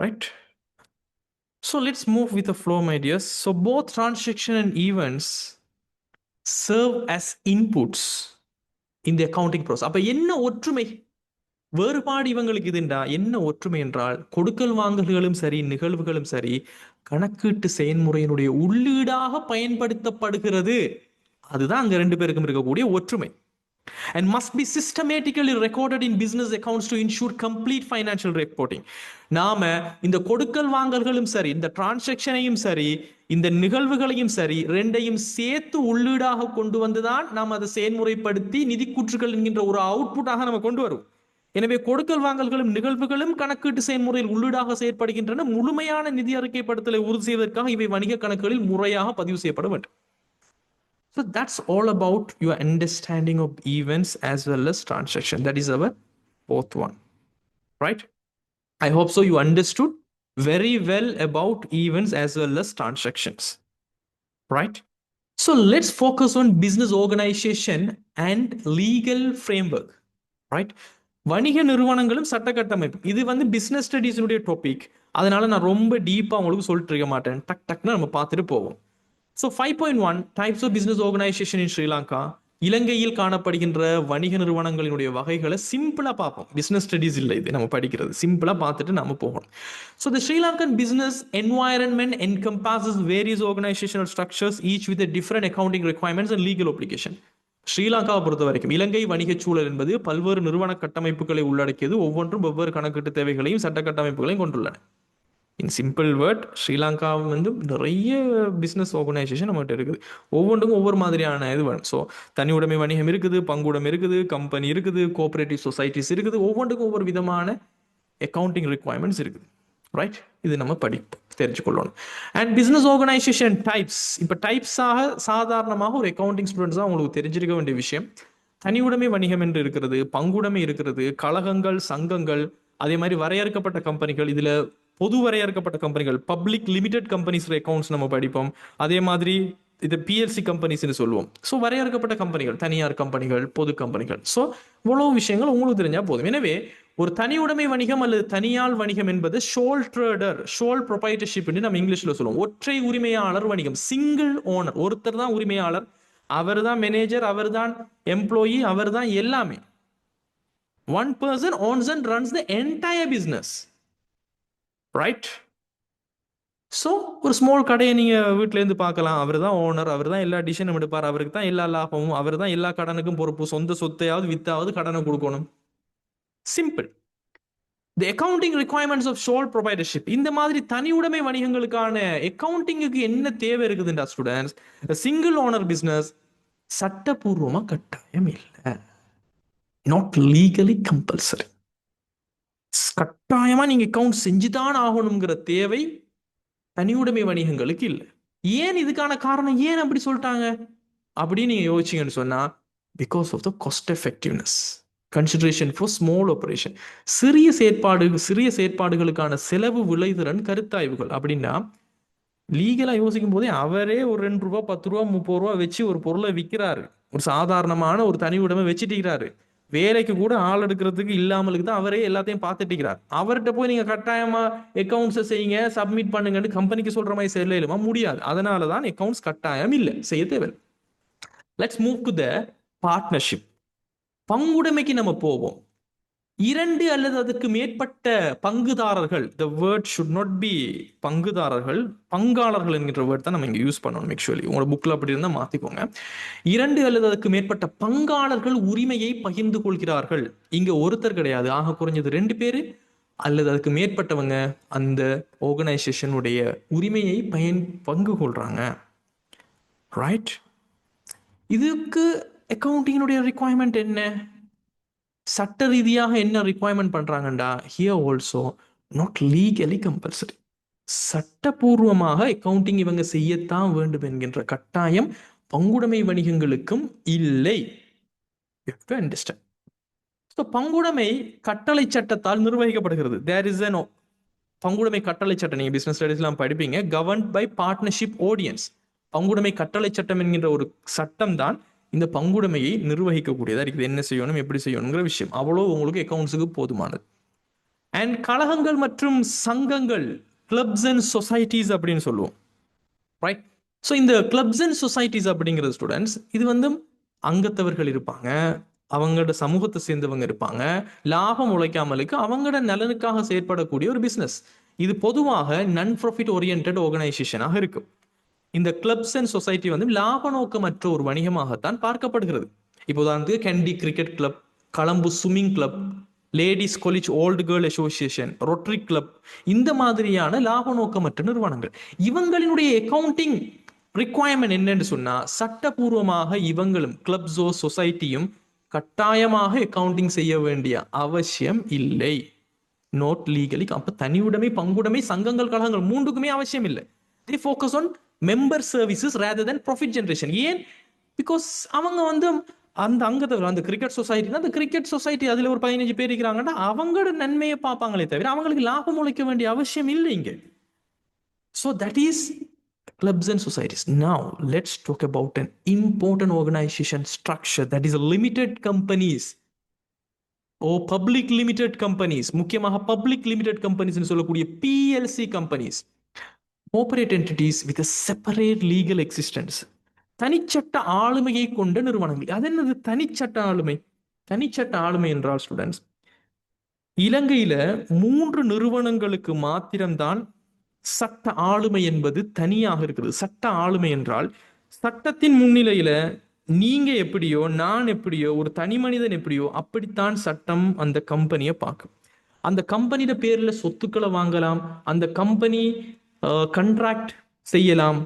right? So let's move with the flow, my dears. So both transaction and events serve as inputs in the accounting process. அப்போ என்ன ஒற்றுமை? வேறுபாடு இவங்களுக்கு இதுண்டா என்ன ஒற்றுமை என்றால் கொடுக்கல் வாங்கல்களும் சரி நிகழ்வுகளும் சரி கணக்கீட்டு செயல்முறையினுடைய உள்ளீடாக பயன்படுத்தப்படுகிறது. அதுதான் அங்க ரெண்டு பேருக்கும் இருக்கக்கூடிய ஒற்றுமை. And must be systematically recorded in business accounts to ensure complete financial reporting. நாம இந்த கொடுக்கல் வாங்கல்களும் சரி இந்த டிரான்சாக்ஷனையும் சரி இந்த நிகழ்வுகளையும் சரி ரெண்டையும் சேர்த்து உள்ளீடாக கொண்டு வந்துதான் நாம் அதை செயல்முறைப்படுத்தி நிதி கூற்றுகள் என்கின்ற ஒரு அவுட்புட்டாக நம்ம கொண்டு வரும். எனவே கொடுக்கல் வாங்கல்களும் நிகழ்வுகளும் கணக்கீட்டு செயல்முறையில் உள்ளீடாக செயற்படுகின்றன. முழுமையான நிதி அறிக்கைப்படுத்தலை உறுதி செய்வதற்காக இவை வணிக கணக்குகளில் முறையாக பதிவு செய்யப்பட வேண்டும். So that's all about your understanding of events as well as transaction. That is our fourth one, right? I hope so you understood very well about events as well as transactions, right? So let's focus on business organization and legal framework, right? வணிக நிறுவனங்களும் சட்ட கட்டமைப்பு இது வந்து business ஸ்டடீஸினுடைய topic. அதனால நான் ரொம்ப டீப்பா உங்களுக்கு சொல்லிட்டு இருக்க மாட்டேன். டக் டக்னு நம்ம பார்த்துட்டு போவோம். So 5.1 types of business organization in Sri Lanka. இலங்கையில் காணப்படுகின்ற வணிக நிறுவனங்களினுடைய வகைகளை சிம்பிளா பார்ப்போம். பிசினஸ் ஸ்டடீஸ் இல்லை இது நம்ம படிக்கிறது, சிம்பிளா பார்த்துட்டு நம்ம போகணும். So the Sri Lankan business environment encompasses various organizational structures each with a different accounting requirements and legal obligation. ஸ்ரீலங்காவை பொறுத்த வரைக்கும் இலங்கை வணிக சூழல் என்பது பல்வேறு நிறுவன கட்டமைப்புகளை உள்ளடக்கியது. ஒவ்வொன்றும் வெவ்வேறு கணக்கீட்டு தேவைகளையும் சட்ட கட்டமைப்புகளையும் கொண்டுள்ளன. இன் சிம்பிள் வேர்ட் ஸ்ரீலங்கா வந்து நிறைய பிஸ்னஸ் ஆர்கனைசேஷன் நம்மகிட்ட இருக்குது. ஒவ்வொன்றுக்கும் ஒவ்வொரு மாதிரியான இது வேணும். ஸோ தனி உடைமை வணிகம் இருக்குது, பங்குடம் இருக்குது, கம்பெனி இருக்குது, கோஆபரேட்டிவ் சொசைட்டிஸ் இருக்குது. ஒவ்வொன்றுக்கும் ஒவ்வொரு விதமான அக்கௌண்டிங் ரிக்வயர்மெண்ட்ஸ் இருக்குது, ரைட்? இது நம்ம தெரிஞ்சுக்கொள்ளணும். And business organisation types. இப்போ டைப்ஸாக சாதாரணமாக ஒரு அக்கௌண்டிங் ஸ்டூடெண்ட்ஸாக உங்களுக்கு தெரிஞ்சிருக்க வேண்டிய விஷயம் தனி உடைமை வணிகம் என்று இருக்கிறது, பங்குடைமை இருக்கிறது, கழகங்கள், சங்கங்கள், அதே மாதிரி வரையறுக்கப்பட்ட கம்பெனிகள், இதில் பொது வரையறுக்கப்பட்ட கம்பெனிகள் பப்ளிக் லிமிடெட் கம்பெனிஸ் அக்கௌண்ட்ஸ் நம்ம படிப்போம். அதே மாதிரி இது பிஎல்சி கம்பெனிஸ்னு சொல்லுவோம். ஸோ வரையறுக்கப்பட்ட கம்பெனிகள், தனியார் கம்பெனிகள், பொது கம்பெனிகள். ஸோ இவ்வளவு விஷயங்கள் உங்களுக்கு தெரிஞ்சா போதும். எனவே ஒரு தனி உடைமை வணிகம் அல்லது தனியால் வணிகம் என்பது ஷோல் ட்ரேடர், ஷோல் ப்ரொப்ரைட்டர்ஷிப் நம்ம இங்கிலீஷ்ல சொல்லுவோம். ஒற்றை உரிமையாளர் வணிகம், சிங்கிள் ஓனர், ஒருத்தர் தான் உரிமையாளர், அவர் தான் மேனேஜர், அவர் தான் எம்ப்ளாயி, அவர் தான் எல்லாமே. One person owns and runs the entire business, right? So ஒரு ஸ்மால் கடையை நீங்கள் வீட்டிலேருந்து பார்க்கலாம். அவர் தான் ஓனர், அவர் தான் எல்லா டிசிஷனும் எடுப்பார், அவருக்கு தான் எல்லா லாபமும், அவர் தான் எல்லா கடனுக்கும் பொறுப்பு, சொந்த சொத்தையாவது வித்தாவது கடனை கொடுக்கணும். Simple. The accounting requirements of sole proprietorship. இந்த மாதிரி தனி உடைமை வணிகங்களுக்கான அக்கௌண்டிங்குக்கு என்ன தேவை இருக்குதுண்டா ஸ்டூடெண்ட்ஸ்? சிங்கிள் ஓனர் பிஸ்னஸ் சட்டப்பூர்வமாக கட்டாயம் இல்லை, நாட் லீகலி கம்பல்சரி. கட்டாயமா நீங்க அக்கௌண்ட் செஞ்சுதான் ஆகணுங்கிற தேவை தனியுடைமை வணிகங்களுக்கு இல்லை. ஏன்? இதுக்கான காரணம் ஏன் அப்படி சொல்லிட்டாங்க அப்படின்னு நீங்க யோசிச்சீங்கன்னு சொன்னா, because of the cost effectiveness, consideration for small operation. சிறிய செயற்பாடுகளுக்கான செலவு விளைதிறன் கருத்தாய்வுகள். அப்படின்னா லீகலா யோசிக்கும் போதே அவரே ஒரு 2 ரூபா 10 ரூபா 30 ரூபா வச்சு ஒரு பொருளை விற்கிறாரு, ஒரு சாதாரணமான ஒரு தனி உடைமை வச்சுட்டு வேலைக்கு கூட ஆள் எடுக்கிறதுக்கு இல்லாமலுக்கு தான் அவரே எல்லாத்தையும் பார்த்துட்டு இருக்கிறார். அவர்கிட்ட போய் நீங்க கட்டாயமா அக்கௌண்ட்ஸை செய்யுங்க, சப்மிட் பண்ணுங்கன்னு கம்பெனிக்கு சொல்ற மாதிரி செய்யலாமா? முடியாது. அதனால தான் அக்கௌண்ட்ஸ் கட்டாயம் இல்லை, செய்ய தேவை. Let's move to the partnership. பங்குடைமைக்கு நம்ம போவோம். 2 அல்லது அதுக்கு மேற்பட்ட பங்குதாரர்கள், the word should not be பங்குதாரர்கள், பங்காளர்கள் என்கிற வேர்ட் தான் நம்ம இங்க யூஸ் பண்ணணும். ஆக்சுவலி உங்களோட புக்ல அப்படி இருந்தா மாத்திக்கோங்க. 2 அல்லது அதுக்கு மேற்பட்ட பங்காளர்கள் உரிமையை பகிர்ந்து கொள்கிறார்கள். இங்க ஒருத்தர் கிடையாது, ஆக குறைஞ்சது 2 பேரு அல்லது அதுக்கு மேற்பட்டவங்க அந்த ஆர்கனைசேஷனுடைய உரிமையை பங்கு கொள்றாங்க, ரைட்? இதுக்கு அக்கௌண்டிங்கினுடைய ரிக்வயர்மெண்ட் என்ன? சட்ட ரீதியாக என்ன ரிக்வயர்மெண்ட் பண்றாங்கண்டா, here also not legally compulsory. சட்டபூர்வமாக அக்கௌண்டிங் இவங்க செய்யத்தான் வேண்டும் என்கின்ற கட்டாயம் பங்குடைமை வணிகங்களுக்கும் இல்லை. பங்குடைமை கட்டளை சட்டத்தால் நிர்வகிக்கப்படுகிறது. தேர் இஸ் an பங்குடைமை கட்டளை சட்டம், நீங்க பிசினஸ் ஸ்டடீஸ்லாம் படிப்பீங்க, கவர்ன்ட் பை பார்ட்னர்ஷிப் ஆர்டினன்ஸ். பங்குடைமை கட்டளை சட்டம் என்கின்ற ஒரு சட்டம் தான் இந்த பங்குடைமையை நிர்வகிக்கக்கூடியதா இருக்குது. என்ன செய்யணும், எப்படி செய்யணுங்கிற விஷயம் அவ்வளோ உங்களுக்கு அக்கௌண்ட்ஸுக்கு போதுமானது. அண்ட் கழகங்கள் மற்றும் சங்கங்கள், கிளப்ஸ் அண்ட் சொசைட்டிஸ் அப்படின்னு சொல்லுவோம், ரைட்? ஸோ இந்த கிளப்ஸ் அண்ட் சொசைட்டிஸ் அப்படிங்கிற ஸ்டூடெண்ட்ஸ் இது வந்து அங்கத்தவர்கள் இருப்பாங்க, அவங்களோட சமூகத்தை சேர்ந்தவங்க இருப்பாங்க. லாபம் உழைக்காமலுக்கு அவங்களோட நலனுக்காக செயற்படக்கூடிய ஒரு பிசினஸ். இது பொதுவாக நான் ப்ராஃபிட் ஓரியன்ட் ஆர்கனைசேஷனாக இருக்கும். இந்த கிளப்ஸ் அண்ட் சொசைட்டி வந்து லாப நோக்கமற்ற ஒரு வணிகமாகத்தான் பார்க்கப்படுகிறது. இப்போ உதாரணத்துக்கு candy cricket club, Colombo swimming club, ladies college old girl association, rotary club, இந்த மாதிரியான லாப நோக்கமற்ற நிறுவனங்கள். இவங்களினுடைய அக்கவுண்டிங் ரிக்குவயர்மெண்ட் என்னன்னு சொன்னா, சட்டபூர்வமாக இவங்களும் கிளப்ஸோ சொசைட்டியும் கட்டாயமாக அக்கவுண்டிங் செய்ய வேண்டிய அவசியம் இல்லை. Not legally. அப்ப தனியுடைமை, பங்குடைமை, சங்கங்கள், கழகங்கள் மூன்றுக்குமே அவசியம் இல்லை. they focus on member services rather than profit generation. ஏன்? பிகாஸ் அவங்க வந்து அந்த அங்கத்தை அந்த கிரிக்கெட் சொசைட்டினா அந்த கிரிக்கெட் சொசைட்டி அதில் ஒரு 15 பேர் இருக்கிறாங்கன்னா அவங்களோட நன்மையை பார்ப்பாங்களே தவிர அவங்களுக்கு லாபம் உழைக்க வேண்டிய அவசியம் இல்லை இங்க. So that is clubs and societies. Now let's talk about an important organization structure that is limited companies or public limited companies. முக்கியமாக public limited companies சொல்லக்கூடிய PLC companies, corporate entities with a separate legal existence. தனிச்சட்ட ஆளுமையை கொண்ட நிறுவனங்கள். அது என்னது தனிச்சட்ட ஆளுமை? தனிச்சட்ட ஆளுமை என்றால் ஸ்டூடெண்ட்ஸ், இலங்கையில 3 நிறுவனங்களுக்கு மாத்திரம்தான் சட்ட ஆளுமை என்பது தனியாக இருக்குது. சட்ட ஆளுமை என்றால் சட்டத்தின் முன்னிலையில நீங்க எப்படியோ நான் எப்படியோ ஒரு தனி மனிதன் எப்படியோ அப்படித்தான் சட்டம் அந்த கம்பெனியை பார்க்கும். அந்த கம்பெனியோட பேர்ல சொத்துக்களை வாங்கலாம், அந்த கம்பெனி கண்ட்ராக்ட் செய்யலாம்,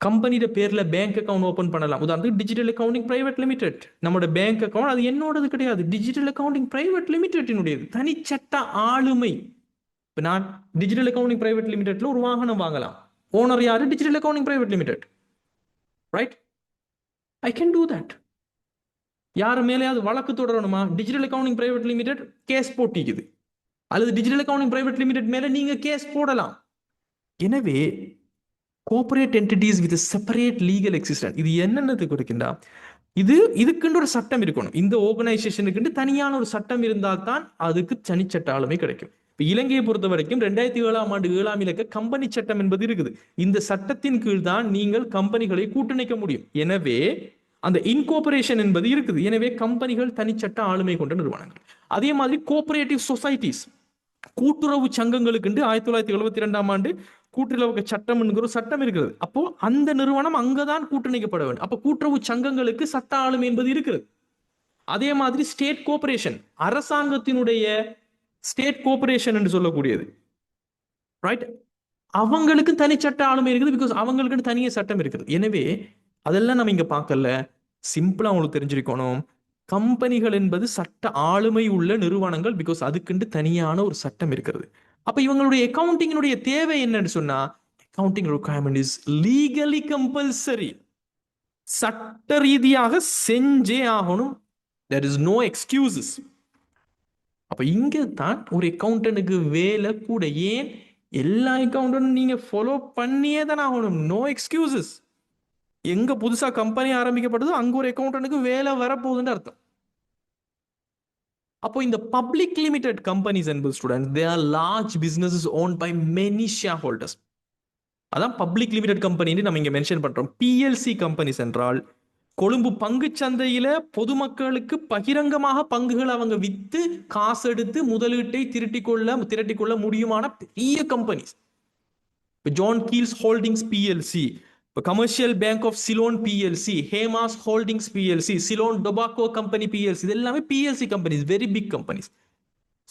கம்பெனியோட பேர்ல பேங்க் அக்கௌண்ட் ஓபன் பண்ணலாம். உதாரணத்துக்கு டிஜிட்டல் அக்கவுண்டிங் பிரைவேட் லிமிடெட், நம்மளோட பேங்க் அக்கௌண்ட் அது என்னோடது கிடையாது, டிஜிட்டல் அக்கவுண்டிங் பிரைவேட் லிமிடெட்டினுடையது. தனிச்சட்ட ஆளுமை. இப்போ நான் டிஜிட்டல் அக்கவுண்டிங் பிரைவேட் லிமிடெட்ல ஒரு வாகனம் வாங்கலாம். ஓனர் யாரு? Digital accounting private limited, right? I can do that. யாரு மேலேயாவது வழக்கு தொடரணுமா? Digital accounting private limited case போட்டிக்குது, அல்லது டிஜிட்டல் அக்கவுண்டிங் பிரைவேட் லிமிடெட் மேல நீங்க கேஸ் போடலாம். எனவே corporate entities with a separate legal existence, இது என்னென்னது கொடுக்கின்றா? இதுக்குன்னு ஒரு சட்டம் இருக்கணும். இந்த ஆர்கனைசேஷனுக்கு தனியான ஒரு சட்டம் இருந்தால் தான் அதுக்கு தனிச்சட்ட ஆளுமை கிடைக்கும். இப்போ இலங்கையை பொறுத்த வரைக்கும் 2007ஆம் ஆண்டு 7ஆம் இலக்க கம்பெனி சட்டம் என்பது இருக்குது. இந்த சட்டத்தின் கீழ் தான் நீங்கள் கம்பெனிகளை கூட்டணிக்க முடியும். எனவே அந்த இன்கோபரேஷன் என்பது இருக்குது. எனவே கம்பெனிகள் தனிச்சட்ட ஆளுமை கொண்ட நிறுவனங்கள். அதே மாதிரி கோஆபரேட்டிவ் சொசைட்டிஸ், கூட்டுறவு சங்கங்களுக்கு 1972ஆம் ஆண்டு கூட்டுறவு சட்டம் என்கிற ஒரு சட்டம் இருக்கிறது. அப்போ அந்த நிறுவனம் அங்கதான் கூட்டணிக்கப்பட வேண்டும். அப்போ கூட்டுறவு சங்கங்களுக்கு சட்ட ஆளுமை என்பது இருக்கிறது. அதே மாதிரி ஸ்டேட் கோஆபரேஷன், அரசாங்கத்தினுடைய ஸ்டேட் கோஆபரேஷன் என்று சொல்லக்கூடியது, ரைட்? அவங்களுக்கு தனி சட்ட ஆளுமை இருக்குது. பிகாஸ் அவங்களுக்கு தனிய சட்டம் இருக்குது. எனவே அதெல்லாம் நம்ம இங்க பார்க்கல. சிம்பிளா உங்களுக்கு தெரிஞ்சிருக்கணும், கம்பெனிகள் என்பது சட்ட ஆளுமை உள்ள நிறுவனங்கள். பிகாஸ் அதுக்குண்டு தனியான ஒரு சட்டம் இருக்கிறது. அப்ப இவங்களுடைய அக்கவுண்டிங்கினுடைய தேவை என்னன்னு சொன்னா, accounting requirement is legally compulsory. சட்ட ரீதியாக செஞ்சே ஆகணும். There is no excuses. அப்ப இங்க தான் ஒரு அக்கவுண்டனுக்கு வேலை கூட. ஏன்? எல்லா அக்கவுண்டனும் நீங்க ஃபாலோ பண்ணியே தான் ஆகணும். No excuses. எங்க புதுசா கம்பெனி ஆரம்பிக்கப்படுதோ அங்க ஒரு அக்கவுண்டனுக்கு வேலை வரப்போகுதுன்னு அர்த்தம். அப்போ இந்த பப்ளிக் லிமிடெட் கம்பெனிஸ் என்பது student, they are large businesses owned by many shareholders. அதான் பப்ளிக் லிமிடெட் கம்பெனின்னு நம்ம இங்க மென்ஷன் பண்றோம். பிஎல்சி கம்பெனிஸ் என்றால் கொழும்பு பங்கு சந்தையில பொதுமக்களுக்கு பகிரங்கமாக பங்குகள் அவங்க வித்து காசு எடுத்து முதலீட்டை திரட்டிக்கொள்ள முடியுமான பெரிய companies. John Keells Holdings PLC, commercial bank of Ceylon PLC, Hemas Holdings PLC, Ceylon tobacco company PLC, இது எல்லாமே PLC companies, very big companies.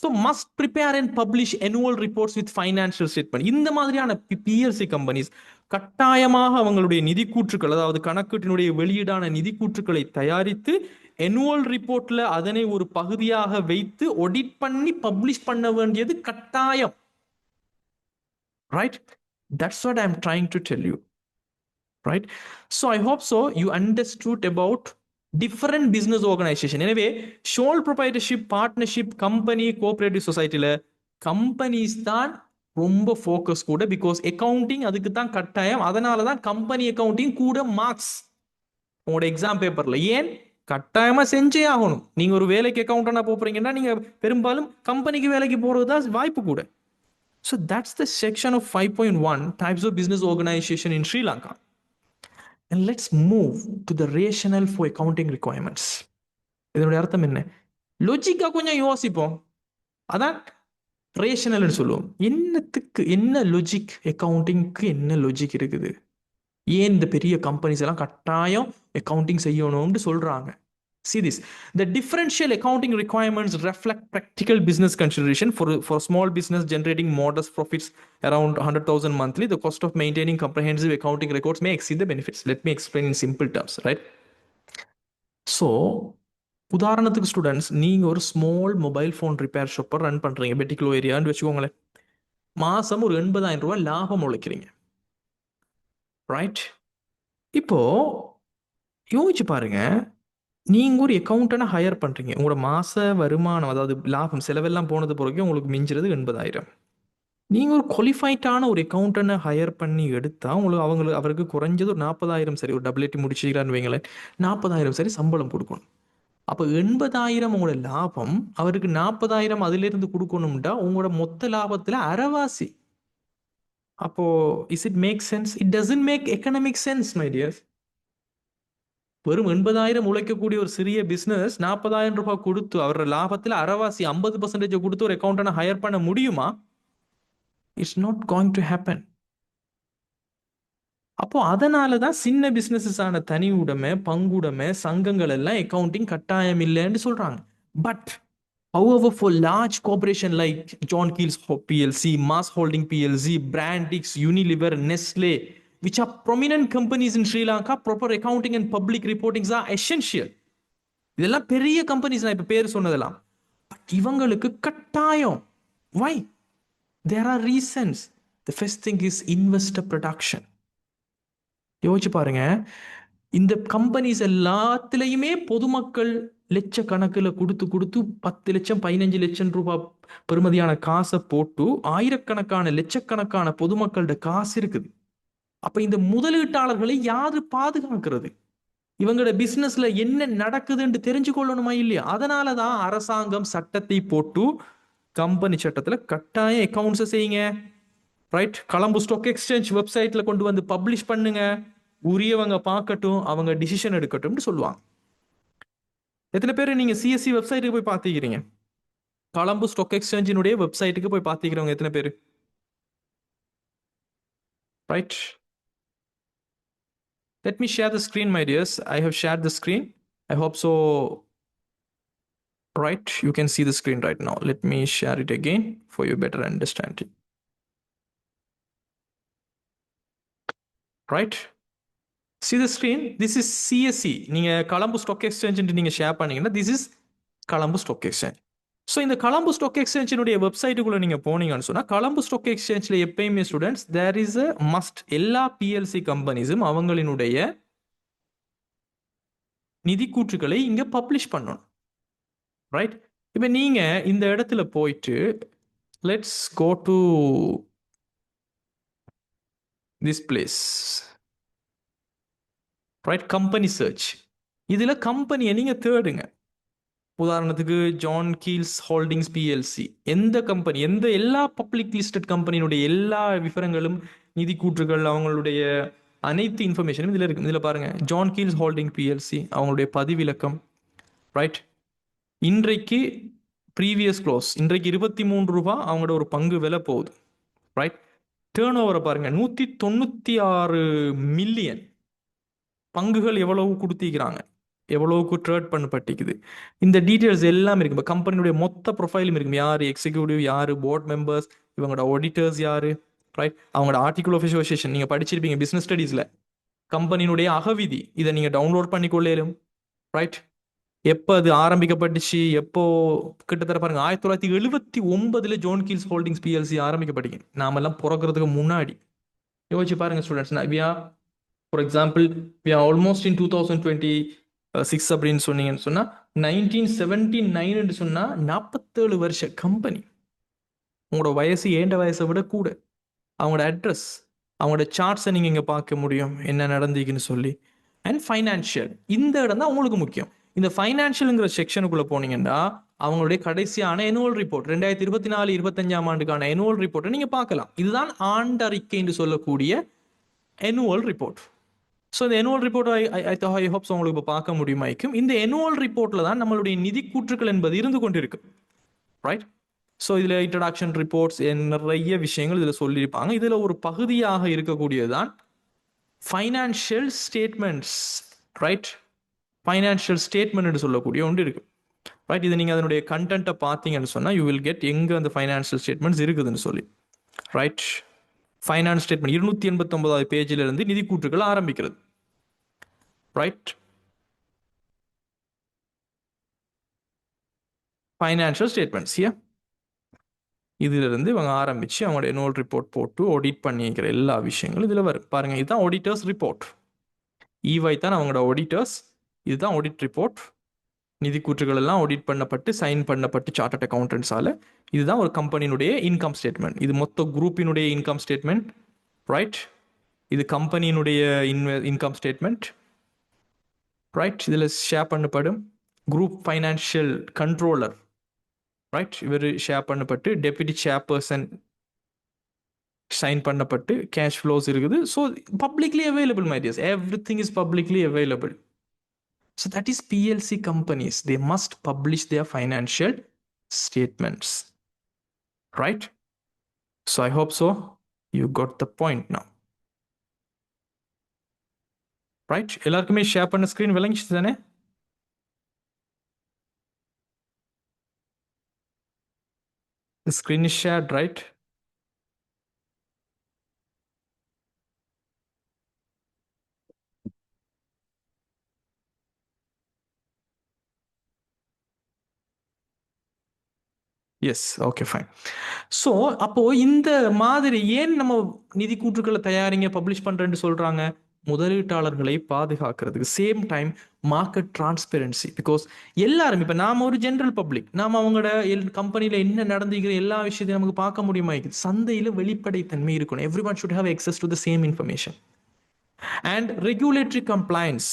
So must prepare and publish annual reports with financial statement. இந்த மாதிரியான பிஎல்சி கம்பெனிஸ் கட்டாயமாக அவங்களுடைய நிதி கூற்றுக்கள், அதாவது கணக்கீட்டினுடைய வெளியீடான நிதி கூற்றுக்களை தயாரித்து annual ரிப்போர்ட்ல அதனை ஒரு பகுதியாக வைத்து ஆடிட் பண்ணி பப்ளிஷ் பண்ண வேண்டியது கட்டாயம். Right? That's what I'm trying to tell you. Right? So I hope so you understood about different business organization. எனவே sole proprietorship, partnership, company, cooperative societyல கம்பெனிஸ் தான் ரொம்ப ஃபோக்கஸ் கூட. பிகாஸ் அக்கவுண்டிங் அதுக்கு தான் கட்டாயம். அதனால தான் கம்பெனி அக்கவுண்டிங் கூட மார்க்ஸ் உங்களோட எக்ஸாம் பேப்பர்ல. ஏன்? கட்டாயமா செஞ்சே ஆகணும். நீங்க ஒரு வேலைக்கு அக்கவுண்டனா போறீங்கன்னா நீங்க பெரும்பாலும் கம்பெனிக்கு வேலைக்கு போறது தான் வாய்ப்பு கூட. So that's the section of 5.1 types of business organization in Sri Lanka. And let's move to the rationale for accounting requirements. இதனுடைய அர்த்தம் என்ன? லொஜிக்கா கொஞ்சம் யோசிப்போம். அதான் ரேஷனல்னு சொல்லுவோம். என்னத்துக்கு என்ன லொஜிக்? அக்கவுண்டிங்க்கு என்ன லொஜிக் இருக்குது? ஏன் இந்த பெரிய கம்பெனிஸ் எல்லாம் கட்டாயம் அக்கவுண்டிங் செய்யணும்னு சொல்றாங்க? See this. The differential accounting requirements reflect practical business consideration for small business generating modest profits around 100,000 monthly. The cost of maintaining comprehensive accounting records may exceed the benefits. Let me explain in simple terms, right? So, உதாரணத்துக்கு students, நீங்கள் ஒரு small mobile phone repair ஷாப்பை run பண்ணுறீங்க பெட்டிக்குலோ ஏரியான்னு வச்சுக்கோங்களேன். மாதம் ஒரு 80,000 ரூபாய் லாபம் உழைக்கிறீங்க, ரைட்? இப்போ யோசிச்சு பாருங்க, நீங்கள் ஒரு அக்கௌண்டனை ஹையர் பண்ணுறீங்க. உங்களோட மாத வருமானம், அதாவது லாபம் செலவெல்லாம் போனது பிறகு உங்களுக்கு மிஞ்சுறது 80,000. நீங்கள் ஒரு குவாலிஃபைட்டான ஒரு அக்கௌண்டனை ஹையர் பண்ணி எடுத்தால் அவருக்கு குறைஞ்சது ஒரு 40,000 சரி, ஒரு டபிள்யூடி முடிச்சுக்கிறான்னு வைங்களேன், 40,000 சரி சம்பளம் கொடுக்கணும். அப்போ 80,000 உங்களோட லாபம், அவருக்கு 40,000 அதிலிருந்து கொடுக்கணும்டா உங்களோட மொத்த லாபத்தில் அரைவாசி. அப்போ is it make sense? It doesn't make economic sense my dears. வெறும் 80,000 உழைக்கக்கூடிய ஒரு சிறிய பிசினஸ் 40,000 ரூபாய் கொடுத்து அவரோட லாபத்தில் அரைவாசி 50% கொடுத்து ஒரு அக்கௌண்டனை ஹையர் பண்ண முடியுமா? It's not going to happen. அப்போ அதனால தான் சின்ன பிசினஸஸான தனி உடைமை, பங்குடைமை, சங்கங்கள் எல்லாம் அக்கவுண்டிங் கட்டாயம் இல்லைன்னு சொல்றாங்க. But however, for large corporation like John Keel's PLC, Mars Holding PLC, Brandix, Unilever, Nestle, which are prominent companies in Sri Lanka, proper accounting and public reportings are essential. இதெல்லாம் பெரிய கம்பெனிஸ், நான் இப்போ பேர் சொன்னதெல்லாம். But இவங்களுக்கு கட்டாயம். Why? There are reasons. The first thing is investor protection. யோசிச்சு பாருங்க, இந்த கம்பெனிஸ் எல்லாத்துலேயுமே பொதுமக்கள் லட்சக்கணக்கில் கொடுத்து 10 லட்சம் 15 லட்சம் ரூபாய் பெறுமதியான காசை போட்டு ஆயிரக்கணக்கான லட்சக்கணக்கான பொதுமக்களோட காசு இருக்குது. அப்ப இந்த முதலீட்டாளர்களை யாரு பாதுகாக்கிறது? இவங்களோட பிசினஸ்ல என்ன நடக்குதுன்னு தெரிஞ்சு கொள்ளணுமா இல்லையா? அதனாலதான் அரசாங்கம் சட்டத்தை போட்டு கம்பெனி சட்டத்துல கட்டாயம் அக்கவுண்ட்ஸ் செய்யுங்க, ரைட்? கொலம்போ ஸ்டாக் எக்ஸ்சேஞ்ச் வெப்சைட்ல கொண்டு வந்து பப்ளிஷ் பண்ணுங்க, உரியவங்க பார்க்கட்டும், அவங்க டிசிஷன் எடுக்கட்டும்னு சொல்லுவாங்க. எத்தனை பேர் நீங்க சிஎஸ்சி வெப்சைட்டுக்கு போய் பார்த்துக்கிறீங்க? கொலம்போ ஸ்டாக் எக்ஸ்சேஞ்சினுடைய வெப்சைட்டுக்கு போய் பார்த்துக்கிறவங்க எத்தனை பேர்? Right? Let me share the screen, my dears. I have shared the screen. I hope so. Right? You can see the screen right now. Let me share it again for your better understanding. Right? See the screen? This is CSE. நீங்க Colombo stock exchange நீங்க share பண்ணீங்கன்னா this is Colombo stock exchange. So இந்த Colombo stock எக்ஸ்சேஞ்சினுடைய வெப்சைட்டுக்குள்ள நீங்க போனீங்கன்னு சொன்னா, Colombo stock எக்ஸ்சேஞ்சில் எப்பயுமே students there is a must, எல்லா பிஎல்சி கம்பெனிஸும் அவங்களினுடைய நிதி கூற்றுக்களை இங்க பப்ளிஷ் பண்ணணும், ரைட்? இப்போ நீங்க இந்த இடத்துல போயிட்டு let's go to this place, right? Company search. இதுல கம்பெனியை நீங்க தேடுங்க. உதாரணத்துக்கு ஜான் கீல்ஸ் ஹோல்டிங்ஸ் பிஎல்சி. எந்த கம்பெனி, எல்லா பப்ளிக் லிஸ்டட் கம்பெனியினுடைய எல்லா விவரங்களும், நிதி கூற்றுகள், அவங்களுடைய அனைத்து இன்ஃபர்மேஷனும் இதில் இருக்கு. இதில் பாருங்க, ஜான் கீல்ஸ் ஹோல்டிங் பிஎல்சி, அவங்களுடைய பதிவிலக்கம், ரைட்? இன்றைக்கு ப்ரீவியஸ் க்ளோஸ், இன்றைக்கு 23 ரூபாய் அவங்களோட ஒரு பங்கு விலை போகுது, ரைட்? டேர்ன் ஓவரை பாருங்க, 196 மில்லியன். பங்குகள் எவ்வளவு கொடுத்திக்கிறாங்க, எவ்வளவுக்கு ட்ரேட் பண்ணப்பட்டிக்குது, இந்த டீட்டெயில்ஸ் எல்லாம் இருக்கு. இப்போ கம்பெனியுடைய மொத்த ப்ரொஃபைலும் இருக்கு. யார் எக்ஸிக்யூட்டிவ், யார் போர்ட் மெம்பர்ஸ், இவங்களோட ஆடிட்டர்ஸ் யாரு, ரைட்? அவங்களோட ஆர்டிகல் ஆஃப் அசோசியேஷன் நீங்க படிச்சிருப்பீங்க பிசினஸ் ஸ்டடீஸ்ல. கம்பெனியினுடைய அகவிதி, இதை நீங்க டவுன்லோட் பண்ணி கொள்ளேரும், ரைட்? எப்போ அது ஆரம்பிக்கப்பட்டுச்சு, எப்போ, கிட்டத்தட்ட பாருங்க 1979 ஜான் கீல்ஸ் ஹோல்டிங்ஸ் பிஎல்சி ஆரம்பிக்கப்பட்டீங்க. நாமெல்லாம் பிறக்கிறதுக்கு முன்னாடி. யோசிச்சு பாருங்க students. For example we are almost in 2026 அப்படின்னு சொன்னீங்கன்னு சொன்னா, 1979 சொன்னா 47 வருஷ கம்பெனி. உங்களோட வயசு ஏண்ட வயசை விட கூட. அவங்களோட அட்ரஸ், அவங்களோட சார்ட்ஸை நீங்க இங்க பார்க்க முடியும், என்ன நடந்தீங்கன்னு சொல்லி. அண்ட் ஃபைனான்ஷியல், இந்த இடம் தான் உங்களுக்கு முக்கியம். இந்த ஃபைனான்ஷியலுங்கிற செக்ஷனுக்குள்ள போனீங்கன்னா அவங்களுடைய கடைசியான எனுவல் ரிப்போர்ட், 2024-25 ஆண்டுக்கான எனுவல் ரிப்போர்ட்டை நீங்க பார்க்கலாம். இதுதான் ஆண்டறிக்கை என்று சொல்லக்கூடிய எனுவல் ரிப்போர்ட். ஸோ இந்த annual report ஐ ஹோப்ஸ் உங்களுக்கு இப்போ பார்க்க முடியுமாய்க்கும். இந்த annual ரிப்போர்ட்டில் தான் நம்மளுடைய நிதி கூற்றுக்கள் என்பது இருந்து கொண்டிருக்கு. ரைட். ஸோ இதில் இன்ட்ரடக்ஷன் ரிப்போர்ட்ஸ் நிறைய விஷயங்கள் இதில் சொல்லியிருப்பாங்க. இதில் ஒரு பகுதியாக இருக்கக்கூடியது தான் financial statements. Right. Financial statement சொல்லக்கூடிய ஒன்று இருக்கு. ரைட். இது நீங்கள் அதனுடைய கண்டென்ட்டை பார்த்தீங்கன்னு சொன்னால் யூ வில் கெட் எங்கே அந்த ஃபைனான்ஷியல் ஸ்டேட்மெண்ட்ஸ் இருக்குதுன்னு சொல்லி. ரைட். ஃபைனான்ஸ் ஸ்டேட்மெண்ட் 289வது பேஜிலிருந்து நிதி கூற்றுகள் ஆரம்பிக்கிறது. ரைட். ஃபைனான்ஷியல் ஸ்டேட்மெண்ட்ஸ் இதிலிருந்து இவங்க ஆரம்பித்து அவங்களுடைய annual ரிப்போர்ட் போட்டு ஆடிட் பண்ணிக்கிற எல்லா விஷயங்களும் இதில் வரும். பாருங்கள், இதுதான் ஆடிட்டர்ஸ் ரிப்போர்ட். EY தான் அவங்களோட ஆடிட்டர்ஸ். இதுதான் ஆடிட் ரிப்போர்ட். நிதி கூற்றுகள் எல்லாம் ஆடிட் பண்ணப்பட்டு சைன் பண்ணப்பட்டு சார்ட்டர்ட் அக்கௌண்டன்ஸால. இதுதான் ஒரு கம்பெனியினுடைய இன்கம் ஸ்டேட்மெண்ட். இது மொத்த குரூப்பினுடைய இன்கம் ஸ்டேட்மெண்ட். ரைட். இது கம்பெனியினுடைய இன்கம் ஸ்டேட்மெண்ட். ரைட். இதில் ஷேர் பண்ணப்படும் குரூப் ஃபைனான்ஷியல் கண்ட்ரோலர். ரைட். இவர் ஷேர் பண்ணப்பட்டு டெப்யூட்டி சேர்பர்சன் சைன் பண்ணப்பட்டு கேஷ் ஃப்ளோஸ் இருக்குது. So publicly available my dears. Everything is publicly available. So that is PLC companies. They must publish their financial statements. Right? So I hope so. You got the point now. Right? எல்லாருக்குமே share பண்ண screen விளங்கிச்சு தானே? The screen is shared, right? Yes. Okay, fine. So அப்போ இந்த மாதிரி ஏன் நம்ம நிதி கூற்றுக்களை தயாரிங்க பப்ளிஷ் பண்ணுறேன்னு சொல்கிறாங்க? முதலீட்டாளர்களை பாதுகாக்கிறதுக்கு. Same time market transparency. Because எல்லாரும் இப்போ நாம் ஒரு ஜென்ரல் பப்ளிக், நாம் அவங்களோட கம்பெனியில் என்ன நடந்துக்கிற எல்லா விஷயத்தையும் நமக்கு பார்க்க முடியுமா? சந்தையில் வெளிப்படைத்தன்மை இருக்கணும். Every one should have access to the same information. And regulatory compliance.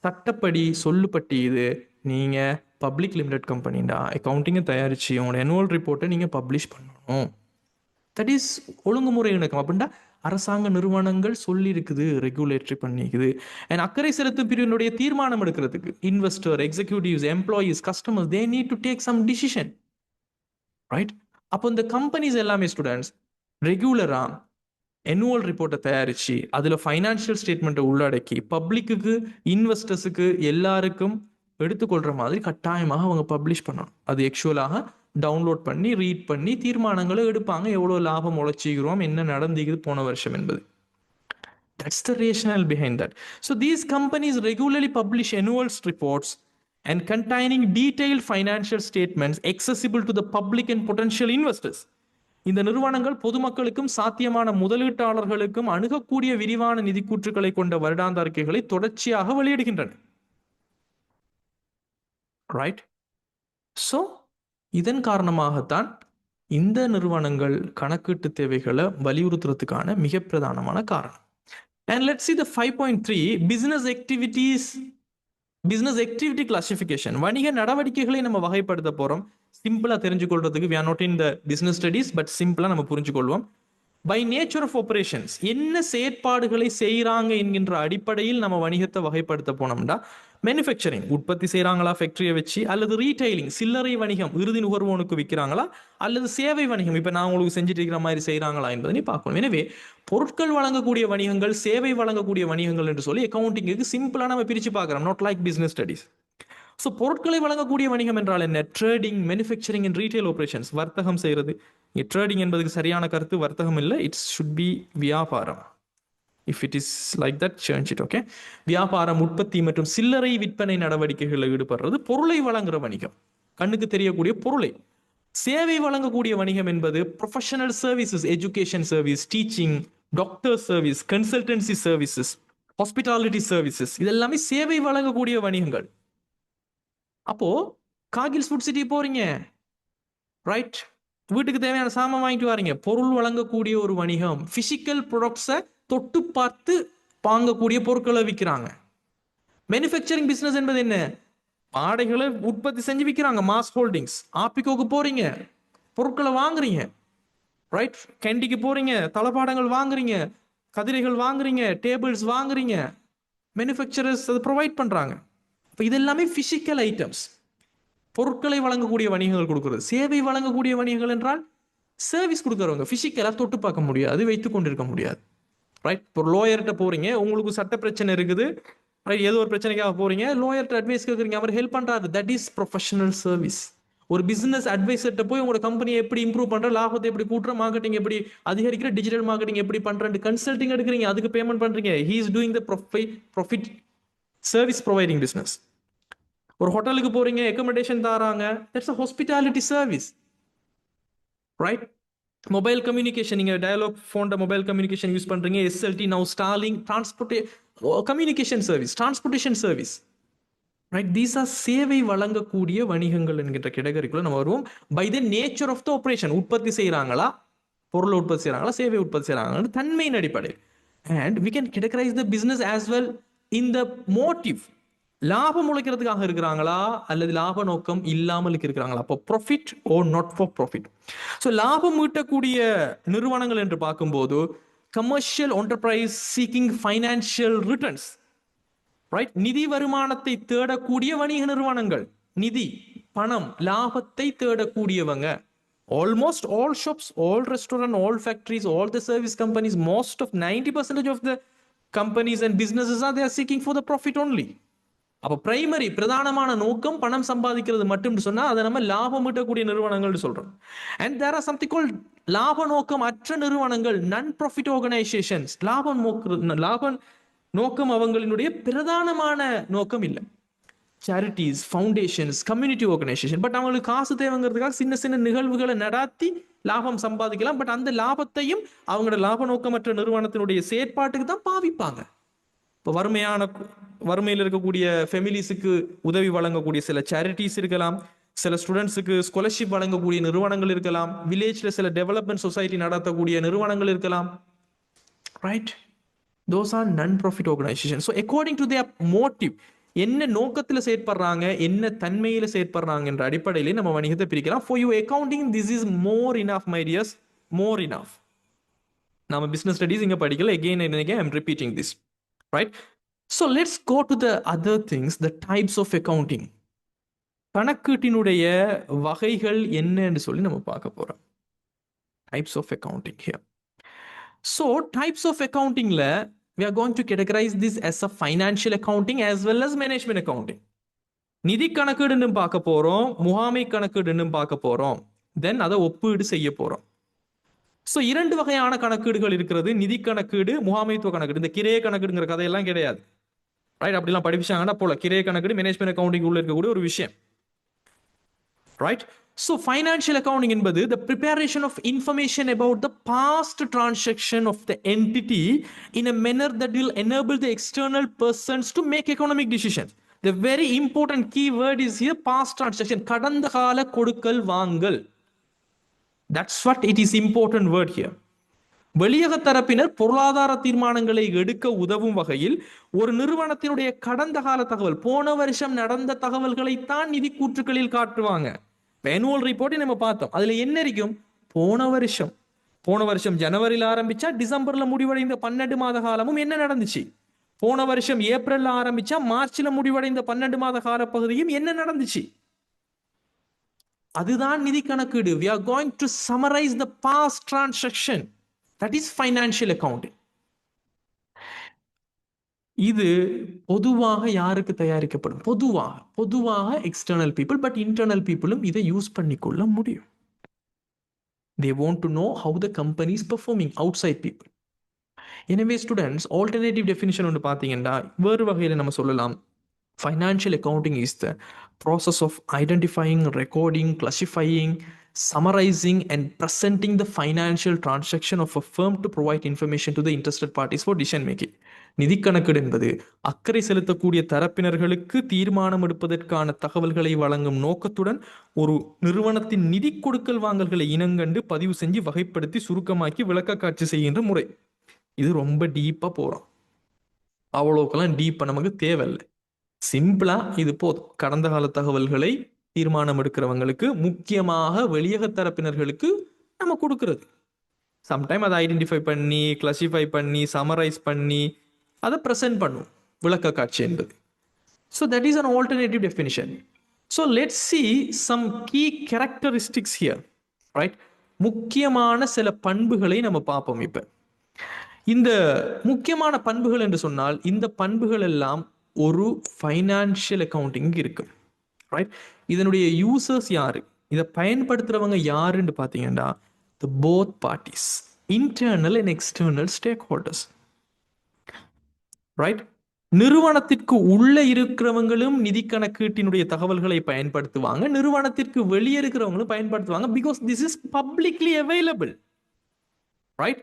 சட்டப்படி சொல்லுப்பட்டி இது நீங்கள் பப்ளிக் லிமிடெட் கம்பெனிண்டா அக்கௌண்டிங்கை தயாரித்து உங்களோட annual ரிப்போர்ட்டை நீங்கள் பப்ளிஷ் பண்ணணும். தட் இஸ் ஒழுங்குமுறை இணக்கம். அப்படின்னா அரசாங்க நிறுவனங்கள் சொல்லி இருக்குது, ரெகுலேட்டரி பண்ணிக்குது. அண்ட் அக்கறை செலுத்தும் பிரிவினுடைய தீர்மானம் எடுக்கிறதுக்கு investor, executives, employees, customers, they need to take some decision. Right. அப்போ இந்த கம்பெனிஸ் எல்லாமே ஸ்டூடெண்ட்ஸ் ரெகுலராக annual ரிப்போர்ட்டை தயாரித்து அதில் ஃபைனான்ஷியல் ஸ்டேட்மெண்ட்டை உள்ளடக்கி பப்ளிக்கு, இன்வெஸ்டர்ஸுக்கு எல்லாருக்கும் எடுத்துக்கொள்கிற மாதிரி கட்டாயமாக அவங்க பப்ளிஷ் பண்ணணும். அது ஆக்சுவலாக டவுன்லோட் பண்ணி ரீட் பண்ணி தீர்மானங்களை எடுப்பாங்க. எவ்வளோ லாபம் உழைச்சிக்கிறோம், என்ன நடந்துக்குது போன வருஷம் என்பது. That's the rationale behind that. So these companies regularly publish annual reports and containing detailed financial statements accessible to the public and potential investors. இந்த நிறுவனங்கள் பொதுமக்களுக்கும் சாத்தியமான முதலீட்டாளர்களுக்கும் அணுகக்கூடிய விரிவான நிதி கூற்றுக்களை கொண்ட வருடாந்த அறிக்கைகளை தொடர்ச்சியாக வெளியிடுகின்றன. ரைட். ஸோ இதன் காரணமாகத்தான் இந்த நிறுவனங்கள் கணக்கீட்டு தேவைகளை வலியுறுத்துறதுக்கான மிக பிரதானமான காரணம். And let's see the 5.3 business activity classification. வணிக நடவடிக்கைகளை நம்ம வகைப்படுத்த போறோம். சிம்பிளா தெரிஞ்சுக்கொள்றதுக்கு we are not in the business studies, but சிம்பிளா நம்ம புரிஞ்சுக்கொள்வோம். பை நேச்சர் ஆஃப் ஆபரேஷன்ஸ், என்ன செயற்பாடுகளை செய்கிறாங்க என்கின்ற அடிப்படையில் நம்ம வணிகத்தை வகைப்படுத்த போனோம்னா, மேனுஃபேக்சரிங் உற்பத்தி செய்கிறாங்களா ஃபேக்டரியை வச்சு, அல்லது ரீட்டைலிங் சில்லறை வணிகம் இறுதி நுகர்வோனுக்கு விற்கிறாங்களா, அல்லது சேவை வணிகம் இப்போ நான் உங்களுக்கு செஞ்சுட்டு இருக்கிற மாதிரி செய்கிறாங்களா என்பதை பார்க்கணும். எனவே பொருட்கள் வழங்கக்கூடிய வணிகங்கள், சேவை வழங்கக்கூடிய வணிகங்கள் என்று சொல்லி அக்கௌண்டிங்கு சிம்பிளாக நம்ம பிரித்து பார்க்குறோம். Not like business studies. So பொருட்களை வழங்கக்கூடிய வணிகம் என்றால் என்ன? Trading, manufacturing and retail operations. வர்த்தகம் செய்கிறது. ட்ரேடிங் என்பதுக்கு சரியான கருத்து வர்த்தகம் இல்லை, இட்ஸ் ஷுட் பி வியாபாரம். If it is like that, change it. Okay. வியாபாரம், உற்பத்தி மற்றும் சில்லறை விற்பனை நடவடிக்கைகளில் ஈடுபடுறது பொருளை வழங்குற வணிகம், கண்ணுக்கு தெரியக்கூடிய பொருளை. சேவை வழங்கக்கூடிய வணிகம் என்பது professional services, education service, teaching, doctor service, consultancy services, hospitality services, இதெல்லாமே சேவை வழங்கக்கூடிய வணிகங்கள். அப்போ காகில்ஸ் ஃபுட் சிட்டி போறீங்க, ரைட், வீட்டுக்கு தேவையான சாமான் வாங்கிட்டு வரீங்க, பொருள் வழங்கக்கூடிய ஒரு வணிகம். பிசிக்கல் ப்ராடக்ட்ஸை தொட்டு பார்த்து வாங்கக்கூடிய பொருட்களை விற்கிறாங்க. மேனுஃபேக்சரிங் பிசினஸ் என்பது என்ன? ஆடைகளை உற்பத்தி செஞ்சு விற்கிறாங்க, மாஸ் ஹோல்டிங்ஸ். ஆப்பிக்கோக்கு போறீங்க, பொருட்களை வாங்குறீங்க, ரைட். கேண்டிக்கு போறீங்க, தளபாடங்கள் வாங்குறீங்க, கதிரைகள் வாங்குறீங்க, டேபிள்ஸ் வாங்குறீங்க, மேனுஃபேக்சரர்ஸ் அதை ப்ரொவைட் பண்ணுறாங்க. இப்போ இது எல்லாமே ஃபிசிக்கல் ஐட்டம்ஸ், பொருட்களை வழங்கக்கூடிய வணிகங்கள் கொடுக்குறது. சேவை வழங்கக்கூடிய வணிகங்கள் என்றால் சர்வீஸ் கொடுக்குறவங்க, ஃபிசிக்கலாக தொட்டு பார்க்க முடியாது, வைத்து கொண்டிருக்க முடியாது. ரைட், இப்போ லோயர்கிட்ட போகிறீங்க, உங்களுக்கு சட்ட பிரச்சனை இருக்குது, ரைட், ஏதோ ஒரு பிரச்சனைக்காக போகிறீங்க, லோயர்கிட்ட அட்வைஸ் கேட்குறீங்க, அவர் ஹெல்ப் பண்ணுறாரு, தட் இஸ் ப்ரொஃபஷனல் சர்வீஸ். ஒரு பிஸ்னஸ் அட்வைசர்கிட்ட போய் உங்களோட கம்பெனியை எப்படி இம்ப்ரூவ் பண்ணுற, லாபத்தை எப்படி கூட்டுற, மார்க்கெட்டிங் எப்படி அதிகரிக்கிற, டிஜிட்டல் மார்க்கெட்டிங் எப்படி பண்ணுறேன் கன்சல்டிங் எடுக்கிறீங்க, அதுக்கு பேமெண்ட் பண்ணுறீங்க. He is doing the profit service providing business. ஒரு ஹோட்டலுக்கு போறீங்க, அக்கமடேஷன் தராங்க, that's a hospitality service. Right, mobile communication, நீங்கள் டயலாக் ஃபோன்ட மொபைல் கம்யூனிகேஷன் யூஸ் பண்ணுறீங்க, SLT, now Starlink, communication service, transportation service. Right, these are சேவை வழங்கக்கூடிய வணிகங்கள் என்கின்ற கேட்டகரிக்குள்ள நம்ம வருவோம். By the nature of the operation, உற்பத்தி செய்கிறாங்களா, பொருளை உற்பத்தி செய்கிறாங்களா, சேவை உற்பத்தி செய்கிறாங்கன்னு தன்மையின் அடிப்படையில். And we can categorise the business as well in the motive. லாபம் உழைக்கிறதுக்காக இருக்கிறாங்களா அல்லது லாப நோக்கம் இல்லாமல் இருக்கிறாங்களா, அப்போ profit or not for profit. So லாபம் ஈட்டக்கூடிய நிறுவனங்கள் என்று பார்க்கும்போது commercial enterprise seeking financial returns. Right, நிதி வருமானத்தை தேடக்கூடிய வணிக நிறுவனங்கள், நிதி, பணம், லாபத்தை தேடக்கூடியவங்க. Almost all shops, all restaurant, all factories, all the service companies, most of 90% of the companies and businesses R they are seeking for the profit only. அப்போ பிரைமரி பிரதானமான நோக்கம் பணம் சம்பாதிக்கிறது மட்டும் சொன்னா அதை நம்ம லாபம் ஈட்டக்கூடிய நிறுவனங்கள் சொல்றோம். And there are something called லாப நோக்கம் அற்ற நிறுவனங்கள், நான் ப்ராஃபிட் ஆர்கனைசேஷன்ஸ். லாப நோக்கம் அவங்களினுடைய பிரதானமான நோக்கம் இல்லை. Charities, foundations, community organisation. But அவங்களுக்கு காசு தேவைங்கிறதுக்காக சின்ன சின்ன நிகழ்வுகளை நடாத்தி லாபம் சம்பாதிக்கலாம். பட் அந்த லாபத்தையும் அவங்களோட லாப நோக்கமற்ற நிறுவனத்தினுடைய செயற்பாட்டுக்கு தான் பாவிப்பாங்க. இப்போ வறுமையில் இருக்கக்கூடிய ஃபெமிலிஸுக்கு உதவி வழங்கக்கூடிய சில சேரிட்டிஸ் இருக்கலாம், சில ஸ்டூடெண்ட்ஸுக்கு ஸ்காலர்ஷிப் வழங்கக்கூடிய நிறுவனங்கள் இருக்கலாம், வில்லேஜில் சில டெவலப்மெண்ட் சொசைட்டி நடத்தக்கூடிய நிறுவனங்கள் இருக்கலாம். ரைட், தோஸ் ஆர் நான் profit organisation. So according to their motive, என்ன நோக்கத்தில் செயற்படுறாங்க, என்ன தன்மையில் செயற்படுறாங்க என்ற அடிப்படையிலே நம்ம வணிகத்தை பிரிக்கலாம். For you accounting this is more enough my tears, more enough. நம்ம பிஸ்னஸ் ஸ்டடீஸ் இங்கே படிக்கல, again I am repeating this. Right? So let's go to the other things, the types of accounting. கணக்கீட்டினுடைய வகைகள் என்னன்னு சொல்லி நம்ம பார்க்க போறோம். Types of accounting here. So types of accountingல we are going to categorize this as a financial accounting as well as management accounting. நிதி கணக்கீடுன்னு பார்க்க போறோம், முகாமை கணக்கீடுன்னு பார்க்க போறோம், தென் அதை ஒப்பீடு செய்ய போறோம். ஸோ 2 வகையான கணக்கீடுகள் இருக்கிறது, நிதி கணக்கீடு, முகாமைத்துவ கணக்கீடு. இந்த கிரய கணக்கீடுங்கிற கதையெல்லாம் கிடையாது. ரைட், அப்படிலாம் படிச்சாங்கன்னா போல கிரய கணக்கீடு மேனேஜ்மெண்ட் அக்கௌண்டிங் உள்ள இருக்கக்கூடிய ஒரு விஷயம். ரைட், ஸோ ஃபைனான்சியல் அக்கௌண்டிங் என்பது the preparation of information about the past transaction of the entity in a manner that will enable the external persons to make economic decisions. The very important key word is here past transaction, கடந்த கால கொடுக்கல் வாங்கல். That's what it is important word here. வெளியக தரப்பினர் பொருளாதார தீர்மானங்களை எடுக்க உதவும் வகையில் ஒரு நிறுவனத்தினுடைய கடந்த கால தகவல், போன வருஷம் நடந்த தகவல்களை தான் நிதி கூற்றுகளில் காட்டுவாங்க. ஆனுவல் ரிப்போர்ட்டை நம்ம பார்த்தோம், அதுல என்ன இருக்கும், போன வருஷம் ஜனவரியில் ஆரம்பிச்சா டிசம்பர்ல முடிவடைந்த 12 மாத காலமும் என்ன நடந்துச்சு, போன வருஷம் ஏப்ரல்ல ஆரம்பிச்சா மார்ச்ல முடிவடைந்த 12 மாத கால பகுதியும் என்ன நடந்துச்சு. அதுதான் நிதி கணக்கீடு. We are going to summarize the past transaction. That is financial accounting. இது பொதுவாக யாருக்கு தயாரிக்கப்படும், பொதுவாக எக்ஸ்டர்னல் பீப்புள், பட் இன்டர்னல் பீப்புளும் இதை யூஸ் பண்ணிக்கொள்ள முடியும். They want to know how the company is performing, outside people. எனவே ஸ்டூடெண்ட்ஸ், ஆல்டர்னேட்டிவ் டெஃபினிஷன் ஒன்று பார்த்தீங்கன்னா வேறு வகையில் நம்ம சொல்லலாம், financial accounting is the process of identifying, recording, classifying, summarizing and presenting the financial transaction of a firm to provide information to the interested parties for decision making. நிதி கணக்கீடு என்பது அக்கறை செலுத்தக்கூடிய தரப்பினர்களுக்கு தீர்மானம் எடுப்பதற்கான தகவல்களை வழங்கும் நோக்கத்துடன் ஒரு நிறுவனத்தின் நிதி கொடுக்கல் வாங்கல்களை இனங்கண்டு பதிவு செஞ்சு வகைப்படுத்தி சுருக்கமாக்கி விளக்க காட்சி செய்கின்ற முறை. இது ரொம்ப டீப்பா போறோம், அவ்வளோக்கெல்லாம் டீப்பா நமக்கு தேவையில்லை. சிம்பிளா இது போதும். கடந்த கால தகவல்களை தீர்மானம் எடுக்கிறவங்களுக்கு, முக்கியமாக வெளியக தரப்பினர்களுக்கு நம்ம கொடுக்கறது. சம்டைம் அதை ஐடென்டிஃபை பண்ணி, கிளாசிஃபை பண்ணி, சமரைஸ் பண்ணி அதை ப்ரெசென்ட் பண்ணும். விளக்க காட்சி என்பது. So that is an alternative definition. So let's see some key characteristics here, right? முக்கியமான சில பண்புகளை நம்ம பார்ப்போம். இப்ப இந்த முக்கியமான பண்புகள் என்று சொன்னால் இந்த பண்புகள் எல்லாம் ஒரு ஃபைனான்சியல் அக்கவுண்டிங் இருக்கு, ரைட்? இதனுடைய யூசர்ஸ் யாரு, இதை பயன்படுத்துறவங்க யாருன்னு பார்த்தீங்கன்னா the both parties, internal and external stakeholders, right? நிறுவனத்திற்கு உள்ள இருக்கிறவங்களும் நிதி கணக்கீட்டினுடைய தகவல்களை பயன்படுத்துவாங்க, நிறுவனத்திற்கு வெளியே இருக்கிறவங்களும் பயன்படுத்துவாங்க. Because this is publicly available, right?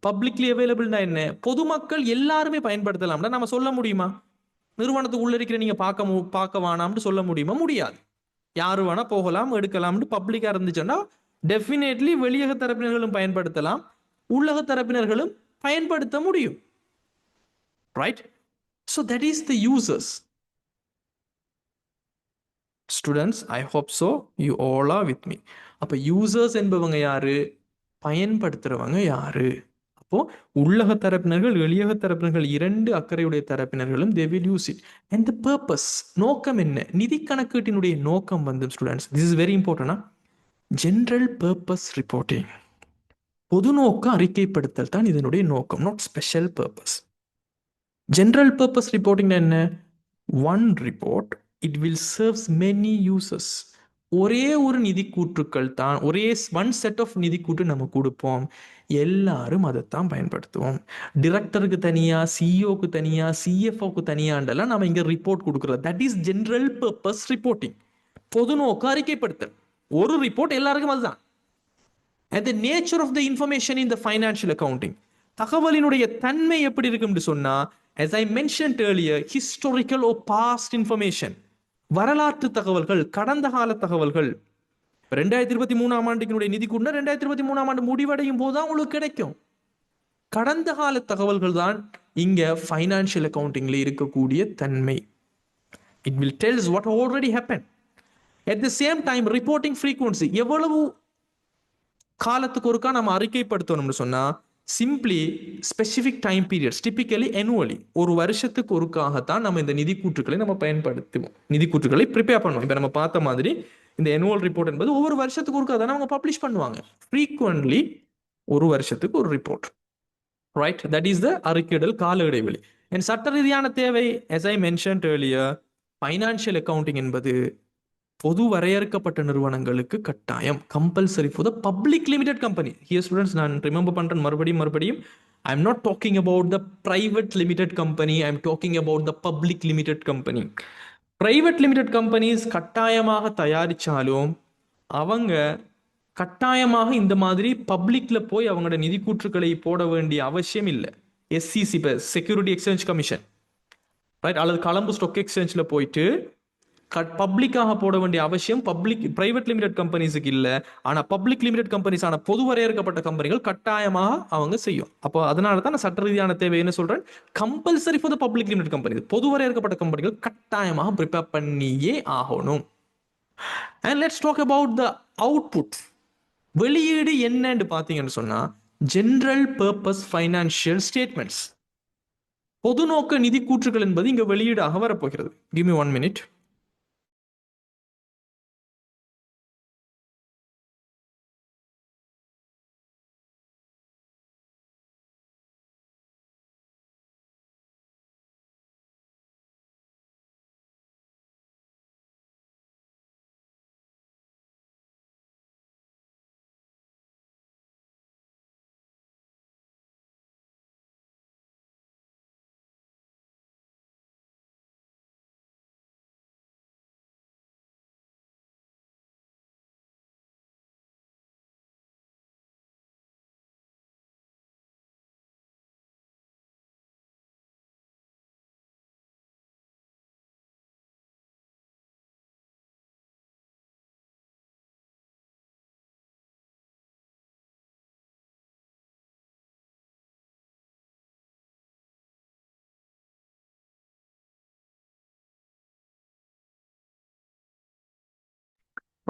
Publicly அவைலபிள்னா என்ன? பொதுமக்கள் எல்லாருமே பயன்படுத்தலாம்னா நம்ம சொல்ல முடியுமா? நிறுவனத்துக்கு உள்ள இருக்கிற நீங்க பார்க்க வேணாம்னு சொல்ல முடியுமா? முடியாது. யாரு வேணா போகலாம், எடுக்கலாம்னு பப்ளிக்கா இருந்துச்சுன்னா டெஃபினெட்லி வெளியக தரப்பினர்களும் பயன்படுத்தலாம், உள்ளக தரப்பினர்களும் பயன்படுத்த முடியும், right? So that is the users. Students, I hope so you all are with me. அப்ப users என்பவங்க யாரு, பயன்படுத்துறவங்க யாரு? அப்போ உள்ளக தரப்பினர்கள் வெளியக தரப்பினர்கள் இரண்டு அக்கறையுடைய தரப்பினர்களும் they will use it. And the purpose, நோக்கம் என்ன? நிதி கணக்கீட்டினுடைய நோக்கம் வந்து students, this is very important. General purpose reporting, பொது நோக்க அறிக்கைப்படுத்தல் தான் இதனுடைய நோக்கம், not special purpose. General purpose reporting என்ன? One report, it will serves many users. ஒரே ஒரு நிதி கூற்றுக்கள் தான், ஒரே ஒன் செட் ஆஃப் நிதி கூற்று நம்ம கொடுப்போம், எல்லாரும் அதைத்தான் பயன்படுத்துவோம். டிரெக்டருக்கு தனியா, சிஇஓக்கு தனியா, சிஎஃப்ஓக்கு தனியாண்டெல்லாம் நம்ம இங்க ரிப்போர்ட் கொடுக்குறது. That is general purpose reporting, பொது நோக்க அறிக்கைப்படுத்தல். ஒரு ரிப்போர்ட் எல்லாருக்கும் அதுதான். And the nature of the information in the financial accounting, தகவலினுடைய தன்மை எப்படி இருக்குன்னு சொன்னா, as I mentioned earlier, historical or past information, வரலாற்று தகவல்கள், கடந்த கால தகவல்கள். 2023 ஆண்டுக்கு நிதி கூட்டினா 2023 ஆண்டு முடிவடையும் போதுதான் உங்களுக்கு கிடைக்கும். கடந்த கால தகவல்கள் தான் இங்க ஃபைனான்சியல் அக்கவுண்டிங்ல இருக்கக்கூடிய தன்மை. It will tells what already happened. At the same time, reporting frequency, எவ்வளவு காலத்துக்கு ஒருக்கா நம்ம அறிக்கைப்படுத்தணும்னு சொன்னா, simply specific time periods, typically annually, ஒரு வருஷத்துக்கு ஒருக்காகத்தான் நம்ம இந்த நிதி கூற்றுக்களை நம்ம பயன்படுத்துவோம், நிதி கூற்றுக்களை ப்ரிப்பேர் பண்ணுவோம். இப்போ நம்ம பார்த்த மாதிரி இந்த annual ரிப்போர்ட் என்பது ஒவ்வொரு வருஷத்துக்கு ஒருக்கா தானே அவங்க பப்ளிஷ் பண்ணுவாங்க. ஃப்ரீக்வென்ட்லி ஒரு வருஷத்துக்கு ஒரு report, right? That is the அறிக்கையிடல் கால இடைவெளி. என் சட்ட ரீதியான தேவை, as I mentioned earlier, financial accounting என்பது பொது வரையறுக்கப்பட்ட நிறுவனங்களுக்கு கட்டாயம், compulsory for the public limited company. Here students, நான் ரிமெம்பர் பண்றேன் மறுபடியும், I am not talking about the private limited company, I am talking about the public limited company. Private limited companies கட்டாயமாக தயாரிச்சாலும் அவங்க கட்டாயமாக இந்த மாதிரி பப்ளிக்ல போய் அவங்களோட நிதி கூற்றுக்களை போட வேண்டிய அவசியம் இல்லை. SCC, security exchange commission, right, அல்லது கொலம்பு ஸ்டாக் எக்ஸ்சேஞ்சில் போயிட்டு பப்ளிக்காக போட வேண்டிய அவசியம் பிரைவேட் லிமிடெட் கம்பெனிஸுக்கு இல்லை. ஆனால் பப்ளிக் லிமிடெட் கம்பெனிஸ் ஆன பொது வரையறுக்கப்பட்ட கம்பெனிகள் கட்டாயமாக அவங்க செய்யும். அப்போ அதனால தான் நான் சட்ட ரீதியான தேவை என்ன சொல்றேன், compulsory for the public limited company, பொது வரையறுக்கப்பட்ட கம்பெனிகள் கட்டாயமாக ப்ரிப்பேர் பண்ணியே ஆகணும். And let's talk about the output. வெளியீடு என்னன்னு பார்த்தீங்கன்னு சொன்னா, ஜெனரல் பர்பஸ் ஃபைனான்சியல் ஸ்டேட்மெண்ட்ஸ், பொது நோக்க நிதி கூற்றுகள் என்பது இங்க வெளியீடாக வரப்போகிறது. Give me 1 minute.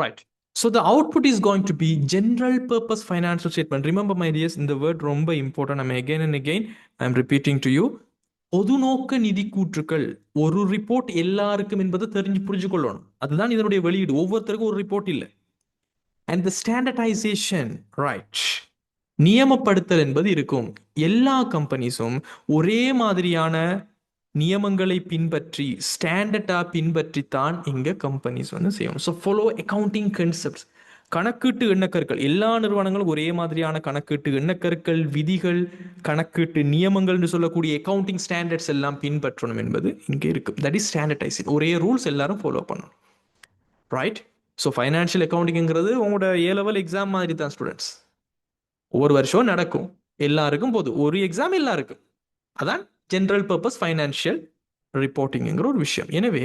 Right. So the output is going to be general purpose financial statement. Remember, my dears, in the word romba important. I'm again and again, I'm repeating to you. பொதுநோக்க நிதி கூற்றுக்கள். ஒரு report எல்லாருக்கும் என்பதை தெரிஞ்சு புரிஞ்சு கொள்ளணும். அதுதான் இதனுடைய வெளியீடு. ஒவ்வொருத்தருக்கும் ஒரு ரிப்போர்ட் இல்லை. அண்ட் த ஸ்டாண்டர்டைசேஷன், ரைட், நியமப்படுத்தல் என்பது இருக்கும். எல்லா கம்பெனிஸும் ஒரே மாதிரியான நியமங்களை பின்பற்றி ஸ்டாண்டர்டா பின்பற்றித்தான் இங்க கம்பெனிஸ் வந்து செய்யணும். So follow accounting concepts. கணக்கீட்டு எண்ணக்கற்கள். எல்லா நிறுவனங்களும் ஒரே மாதிரியான கணக்கீட்டு எண்ணக்கற்கள், விதிகள், கணக்கீட்டு நியமங்கள்னு சொல்லக்கூடிய அக்கவுண்டிங் ஸ்டாண்டர்ட்ஸ் எல்லாம் பின்பற்றணும் என்பது இங்கே இருக்கு. That is standardising. ஒரே ரூல்ஸ் எல்லாரும் ஃபாலோ பண்ணணும். ரைட். ஸோ ஃபைனான்ஷியல் அக்கவுண்டிங்கிறது உங்களோட A-level எக்ஸாம் மாதிரி தான் ஸ்டூடெண்ட்ஸ். ஒவ்வொரு வருஷம் நடக்கும், எல்லாருக்கும் போது ஒரு எக்ஸாம் எல்லாருக்கும். அதான் ஜென்ரல் பர்பஸ் ஃபைனான்ஷியல் ரிப்போர்ட்டிங்கிற ஒரு விஷயம். எனவே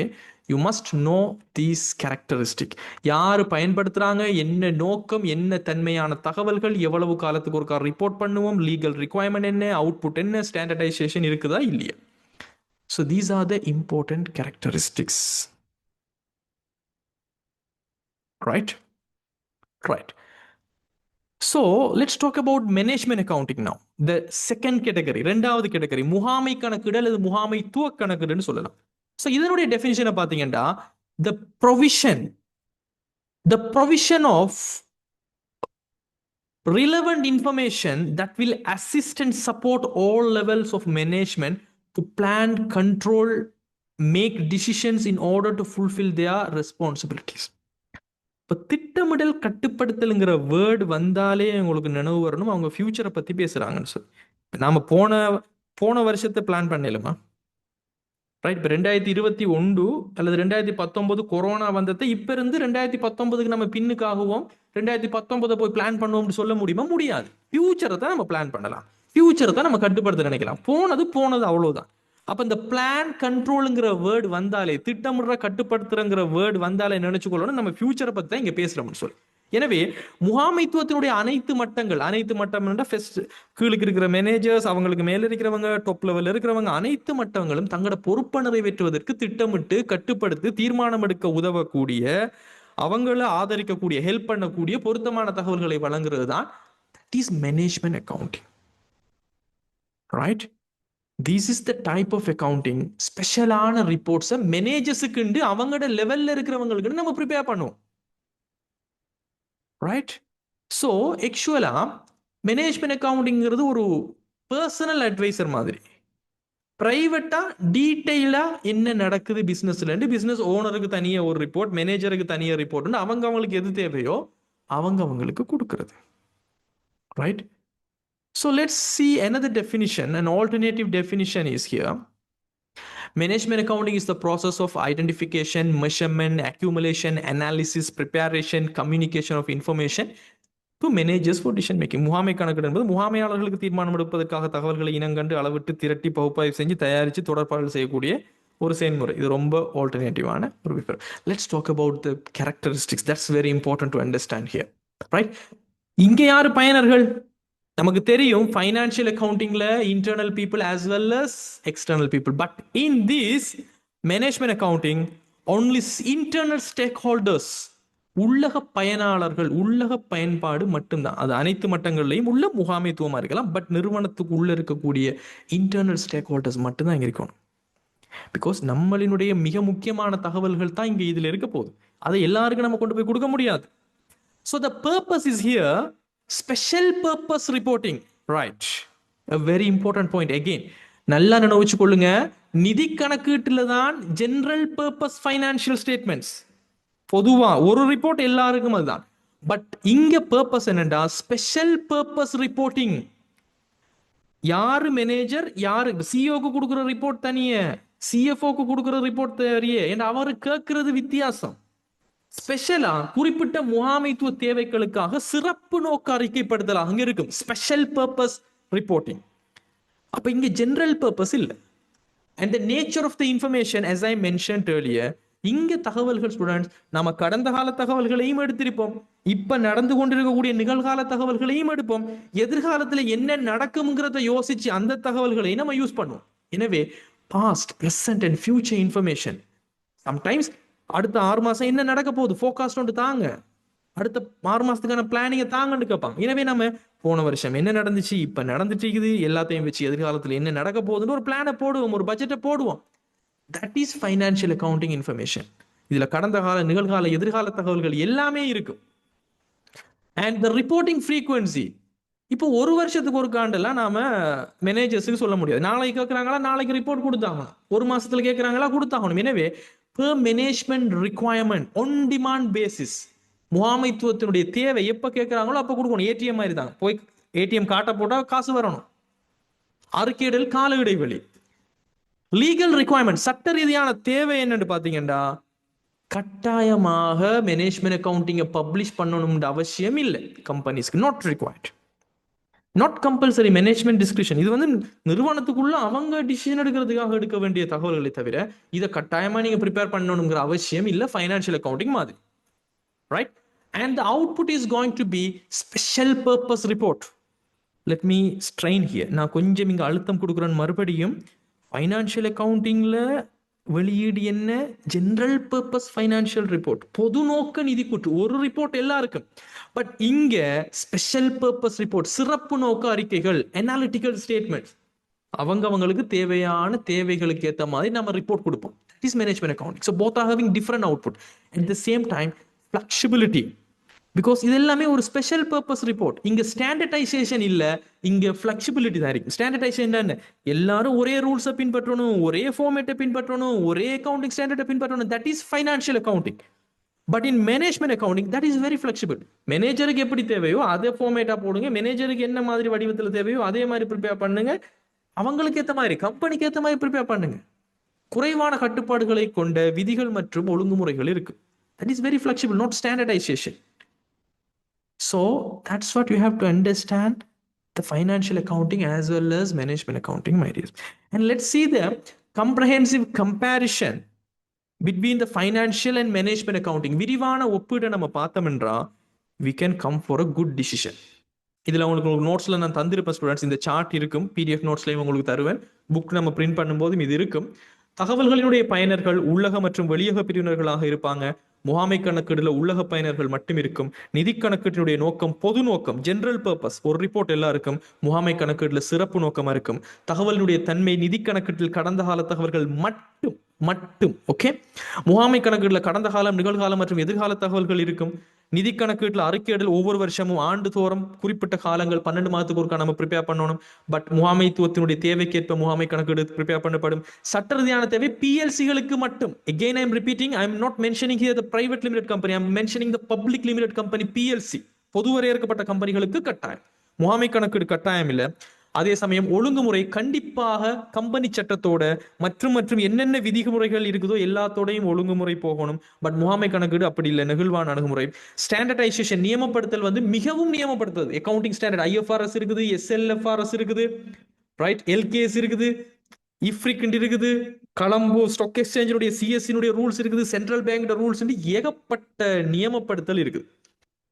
you must know these characteristic. யார் பயன்படுத்துகிறாங்க, என்ன நோக்கம், என்ன தன்மையான தகவல்கள், எவ்வளவு காலத்துக்கு ஒரு ரிப்போர்ட் பண்ணுவோம், லீகல் ரிக்வயர்மெண்ட் என்ன, அவுட்புட் என்ன, ஸ்டாண்டர்டைசேஷன் இருக்குதா இல்லையா. So these R the important characteristics. Right. Right. So let's talk about management accounting now. The second category, ரெண்டாவது கேட்டகரி, முகாமை கணக்கீடு அல்லது முகாமைத்துவ கணக்கீடுன்னு சொல்லலாம். ஸோ இதனுடைய டெஃபினிஷனை பார்த்தீங்கன்னா, the provision of relevant information that will assist and support all levels of management to plan, control, make decisions in order to fulfill their responsibilities. இப்போ திட்டமிடல் கட்டுப்படுத்தலுங்கிற வேர்டு வந்தாலே உங்களுக்கு நினைவு வரணும், அவங்க ஃபியூச்சரை பற்றி பேசுகிறாங்கன்னு சொல்லி. நாம் போன வருஷத்தை பிளான் பண்ணலுமா? ரைட். இப்போ 2021 அல்லது 2019 கொரோனா வந்ததை இப்போ இருந்து 2019க்கு நம்ம பின்னுக்காகவும் 2019 போய் பிளான் பண்ணுவோம்னு சொல்ல முடியுமா? முடியாது. ஃபியூச்சரை தான் நம்ம பிளான் பண்ணலாம், ஃபியூச்சரை தான் நம்ம கட்டுப்படுத்த நினைக்கலாம். போனது அவ்வளோதான். அப்போ இந்த பிளான் கண்ட்ரோலுங்கிற வேர்டு வந்தாலே, திட்டமிடுற கட்டுப்படுத்துறங்கிற வேர்டு வந்தாலே நினைச்சுக்கொள்ளணும் நம்ம ஃபியூச்சரை பற்றி தான் இங்கே பேசுகிறோம்னு சொல்லி. எனவே முகாமைத்துவத்தினுடைய அனைத்து மட்டம் ஃபர்ஸ்ட் கீழுக்கு இருக்கிற மேனேஜர்ஸ், அவங்களுக்கு மேல இருக்கிறவங்க, டாப் லெவலில் இருக்கிறவங்க, அனைத்து மட்டங்களும் தங்களோட பொறுப்பை நிறைவேற்றுவதற்கு திட்டமிட்டு கட்டுப்படுத்தி தீர்மானம் எடுக்க உதவக்கூடிய, அவங்கள ஆதரிக்கக்கூடிய, ஹெல்ப் பண்ணக்கூடிய பொருத்தமான தகவல்களை வழங்குறது தான் that is management accounting. Right. This is the type of accounting. ஸ்பெஷலான ரிப்போர்ட்ஸை மேனேஜர்ஸுக்கு அவங்களோட லெவல்ல இருக்கிறவங்களுக்கு நம்ம ப்ரிப்பேர் பண்ணுவோம். ரைட். ஸோ ஆக்சுவலாக மேனேஜ்மெண்ட் அக்கவுண்டிங்கிறது ஒரு பர்சனல் அட்வைசர் மாதிரி. ப்ரைவேட்டாக டீட்டெயிலாக என்ன நடக்குது பிஸ்னஸ்லேருந்து, பிஸ்னஸ் ஓனருக்கு தனியாக ஒரு ரிப்போர்ட், மேனேஜருக்கு தனியாக ரிப்போர்ட்னு அவங்களுக்கு எது தேவையோ அவங்களுக்கு கொடுக்கறது. Right. So let's see another definition. An alternative definition is here. Management accounting is the process of identification, measurement, accumulation, analysis, preparation, communication of information to managers for decision making. முகாமை கணக்கீடு என்பது முகாமையாளர்களுக்கு தீர்மானம் எடுப்பதற்காக தகவல்களை இனங்கண்டு அளவிட்டு திரட்டி பகுப்பாய்வு செஞ்சு தயாரித்து தொடர்பாடல் செய்யக்கூடிய ஒரு செயல்முறை. இது ரொம்ப ஆல்டர்னேட்டிவான ஒரு விஷயம். Let's talk about the characteristics. That's very important to understand here. Right. இங்கே யார் பயனர்கள்? நமக்கு தெரியும் ஃபைனான்ஷியல் அக்கவுண்டிங்ல internal people as well as external people. But in this management accounting only internal stakeholders, உள்ளக பயனாளர்கள், உள்ளக பயன்பாடு மட்டும்தான். அது அனைத்து மட்டங்கள்லையும் உள்ள முகாமைத்துவமாக இருக்கலாம். பட் நிறுவனத்துக்கு உள்ள இருக்கக்கூடிய இன்டர்னல் ஸ்டேக் ஹோல்டர்ஸ் மட்டும்தான் இங்கே இருக்கணும். பிகாஸ் நம்மளினுடைய மிக முக்கியமான தகவல்கள் தான் இங்கே இதில் இருக்க போகுது. அதை எல்லாருக்கும் நம்ம கொண்டு போய் கொடுக்க முடியாது. So the purpose is here special purpose reporting. Right. a very important point again. நல்லா நினைச்சு கொள்ளுங்க, நிதி கணக்கீட்டுல தான் ஜெனரல் பர்பஸ் ஃபைனான்சியல் ஸ்டேட்மெண்ட்ஸ். பொதுவா ஒரு ரிப்போர்ட் எல்லாருக்கும் அதுதான். பட் இங்க பர்பஸ் என்னண்டா ஸ்பெஷல் பர்பஸ் ரிப்போர்ட்டிங். யாரு மேனேஜர், யாரு சிஓக்கு கொடுக்குற ரிப்போர்ட் தனியே, சிஎஃப்ஓக்கு கொடுக்குற ரிப்போர்ட் தனியே, அவரு கேட்கறது வித்தியாசம். ஸ்பெஷலா குறிப்பிட்ட முகாமைத்துவ தேவைகளுக்காக சிறப்பு நோக்க அறிக்கைப்படுத்தல் அங்க இருக்கும் ஸ்பெஷல் பர்பஸ் ரிப்போர்ட்டிங். அப்ப இங்க ஜெனரல் பர்பஸ் இல்லை. And the nature of the information as I mentioned earlier, இங்க தகவல்கள் ஸ்டூடெண்ட்ஸ் நம்ம கடந்த கால தகவல்களையும் எடுத்திருப்போம், இப்ப நடந்து கொண்டிருக்கக்கூடிய நிகழ்கால தகவல்களையும் எடுப்போம், எதிர்காலத்துல என்ன நடக்கும்ங்கிறத யோசிச்சு அந்த தகவல்களையும் நம்ம யூஸ் பண்ணுவோம். எனவே past, present and future information. Sometimes அடுத்த 6 மாசம் என்ன நடக்க போகுது ஃபோகாஸ்ட் ஒன்று தாங்க, அடுத்த 6 மாசத்துக்கான பிளானிங்கை தாங்கன்னு கேட்பாங்க. எனவே நம்ம போன வருஷம் என்ன நடந்துச்சு, இப்ப நடந்துட்டு இருக்குது, எல்லாத்தையும் வச்சு எதிர்காலத்தில் என்ன நடக்க போகுதுன்னு ஒரு பிளானை போடுவோம், ஒரு பட்ஜெட்டை போடுவோம். That is financial accounting information. இதுல கடந்த கால, நிகழ்கால, எதிர்கால தகவல்கள் எல்லாமே இருக்கும். அண்ட் த ரிப்போர்ட்டிங் ஃப்ரீக்வன்சி, இப்போ ஒரு வருஷத்துக்கு ஒரு காண்டெல்லாம் நாம மேனேஜர்ஸுக்கு சொல்ல முடியாது. நாளைக்கு கேட்குறாங்களா, நாளைக்கு ரிப்போர்ட் கொடுத்தாகணும். ஒரு மாசத்துல கேட்குறாங்களா, கொடுத்தாகணும். எனவே per management requirement on demand basis, முகாமைத்துவத்தினுடைய தேவை எப்போ கேட்குறாங்களோ அப்போ கொடுக்கணும். ஏடிஎம் மாதிரி தான், போய் ஏடிஎம் காட்ட போட்டால் காசு வரணும். அறிக்கையிடல் கால இடைவெளி. லீகல் ரிக்வயர்மெண்ட், சட்ட ரீதியான தேவை என்னன்னு பார்த்தீங்கன்னா, கட்டாயமாக மேனேஜ்மெண்ட் அக்கவுண்டிங்கை பப்ளிஷ் பண்ணணும்ன்ற அவசியம் இல்லை கம்பெனிஸ்க்கு. Not required, not compulsory. Management description, இது வந்து நிறுவனத்துக்குள்ள அவங்க டிசிஷன் எடுக்கிறதுக்காக எடுக்க வேண்டிய தகவல்களை தவிர இதை கட்டாயமா நீங்க ப்ரிப்பேர் பண்ணணுங்கிற அவசியம் இல்லை ஃபைனான்சியல் அக்கவுண்டிங் மாதிரி. Right? And the output is going to B special purpose report. Let me strain here. நான் கொஞ்சம் இங்கே அழுத்தம் கொடுக்குறேன் மறுபடியும். ஃபைனான்சியல் அக்கவுண்டிங்ல வெளியீடு என்ன? ஜெனரல் பர்பஸ் ஃபைனான்சியல் ரிப்போர்ட், பொது நோக்க நிதி கூற்று, ஒரு ரிப்போர்ட் எல்லாருக்கும். பட் இங்க ஸ்பெஷல் பர்பஸ் ரிப்போர்ட், சிறப்பு நோக்க அறிக்கைகள், அனாலிட்டிக்கல் ஸ்டேட்மெண்ட்ஸ், அவங்களுக்கு தேவையான தேவைகளுக்கு ஏற்ற மாதிரி நம்ம ரிப்போர்ட் கொடுப்போம். That is management accounting. So both are having different output. At the same time flexibility, because இது எல்லாமே ஒரு ஸ்பெஷல் பர்பஸ் ரிப்போர்ட். இங்க ஸ்டாண்டர்டைசேஷன் இல்ல, இங்க ஃபிளெக்சிபிலிட்டி தான் இருக்கு. ஸ்டாண்டர்டைசேஷன் என்ன? எல்லாரும் ஒரே ரூல்ஸை பின்பற்றணும், ஒரே ஃபார்மேட்டை பின்பற்றணும், ஒரே அக்கவுண்டிங் ஸ்டாண்டர்டை பின்பற்றணும். That is financial accounting. But in management accounting that is very flexible. மேனேஜருக்கு எப்படி தேவையோ அதே ஃபார்மேட்டா போடுங்க, மேனேஜருக்கு என்ன மாதிரி வடிவத்தில் தேவையோ அதே மாதிரி ப்ரிப்பேர் பண்ணுங்க, அவங்களுக்கு ஏற்ற மாதிரி, கம்பெனிக்கு ஏற்ற மாதிரி ப்ரிப்பேர் பண்ணுங்க. குறைவான கட்டுப்பாடுகளை கொண்ட விதிகள் மற்றும் ஒழுங்குமுறைகள் இருக்கு. That is very flexible, not standardisation. So that's what you have to understand the financial accounting as well as management accounting, my dears. And let's see the comprehensive comparison between the financial and management accounting. விரிவான ஒப்பீடை நம்ம பார்த்தோம்ன்றா we can come for a good decision. இதில் உங்களுக்கு நோட்ஸில் நான் தந்திருப்பேன் students. இந்த chart இருக்கும், PDF நோட்ஸ்லையும் உங்களுக்கு தருவேன். Book நம்ம பிரிண்ட் பண்ணும்போதும் இது இருக்கும். தகவல்களினுடைய பயனர்கள் உள்ளக மற்றும் வெளியக பிரிவினர்களாக இருப்பாங்க. முகாமை கணக்கீடுல உள்ளக பயனர்கள் மட்டும் இருக்கும். நிதி கணக்கீட்டினுடைய நோக்கம் பொது நோக்கம், ஜெனரல் பர்பஸ், ஒரு ரிப்போர்ட் எல்லாருக்கும். முகாமை கணக்கீடுல சிறப்பு நோக்கமா இருக்கும். தகவலினுடைய தன்மை நிதி கணக்கீட்டில் கடந்த கால தகவல்கள் மட்டும். ஓகே. முகாமை கணக்கீடுல கடந்த காலம், நிகழ்காலம் மற்றும் எதிர்கால தகவல்கள் இருக்கும். நிதி கணக்கீட்டில் அறிக்கையிடல் ஒவ்வொரு வருஷமும் ஆண்டுதோறும் குறிப்பிட்ட காலங்கள் 12 மாதத்துக்கு ஒருக்கா நம்ம ப்ரிப்பேர் பண்ணணும். பட் முகாமைத்துவத்தினுடைய தேவைக்கேற்ப முகாமை கணக்கீடு ப்ரிப்பேர் பண்ணப்படும். சட்ட ரீதியான தேவை பிஎல்சிகளுக்கு மட்டும். Again I am repeating, I am not mentioning here the private limited company, I am mentioning the public limited company PLC. பொது வரையறுக்கப்பட்ட கம்பெனிகளுக்கு கட்டாயம் முகாமை கணக்கீடு கட்டாயம் இல்லை. அதே சமயம் ஒழுங்குமுறை கண்டிப்பாக கம்பெனி சட்டத்தோட மற்றும் என்னென்ன விதிமுறைகள் இருக்குதோ எல்லாத்தோடையும் ஒழுங்குமுறை போகணும். பட் முகாமை கணக்கீடு அப்படி இல்லை, நெகிழ்வான அணுகுமுறை. ஸ்டாண்டர்டைசேஷன், நியமப்படுத்தல் வந்து மிகவும் நியமப்படுத்துறது. அக்கவுண்டிங் ஸ்டாண்டர்ட் IFRS இருக்குது, SLFRS இருக்குது, ரைட், LKS இருக்குது, இஃப்ரிக் இருக்குது, கலம்போ ஸ்டாக் எக்ஸ்சேஞ்சினுடைய CSC ரூல்ஸ் இருக்குது, சென்ட்ரல் பேங்கோட ரூல்ஸ், ஏகப்பட்ட நியமப்படுத்தல் இருக்குது.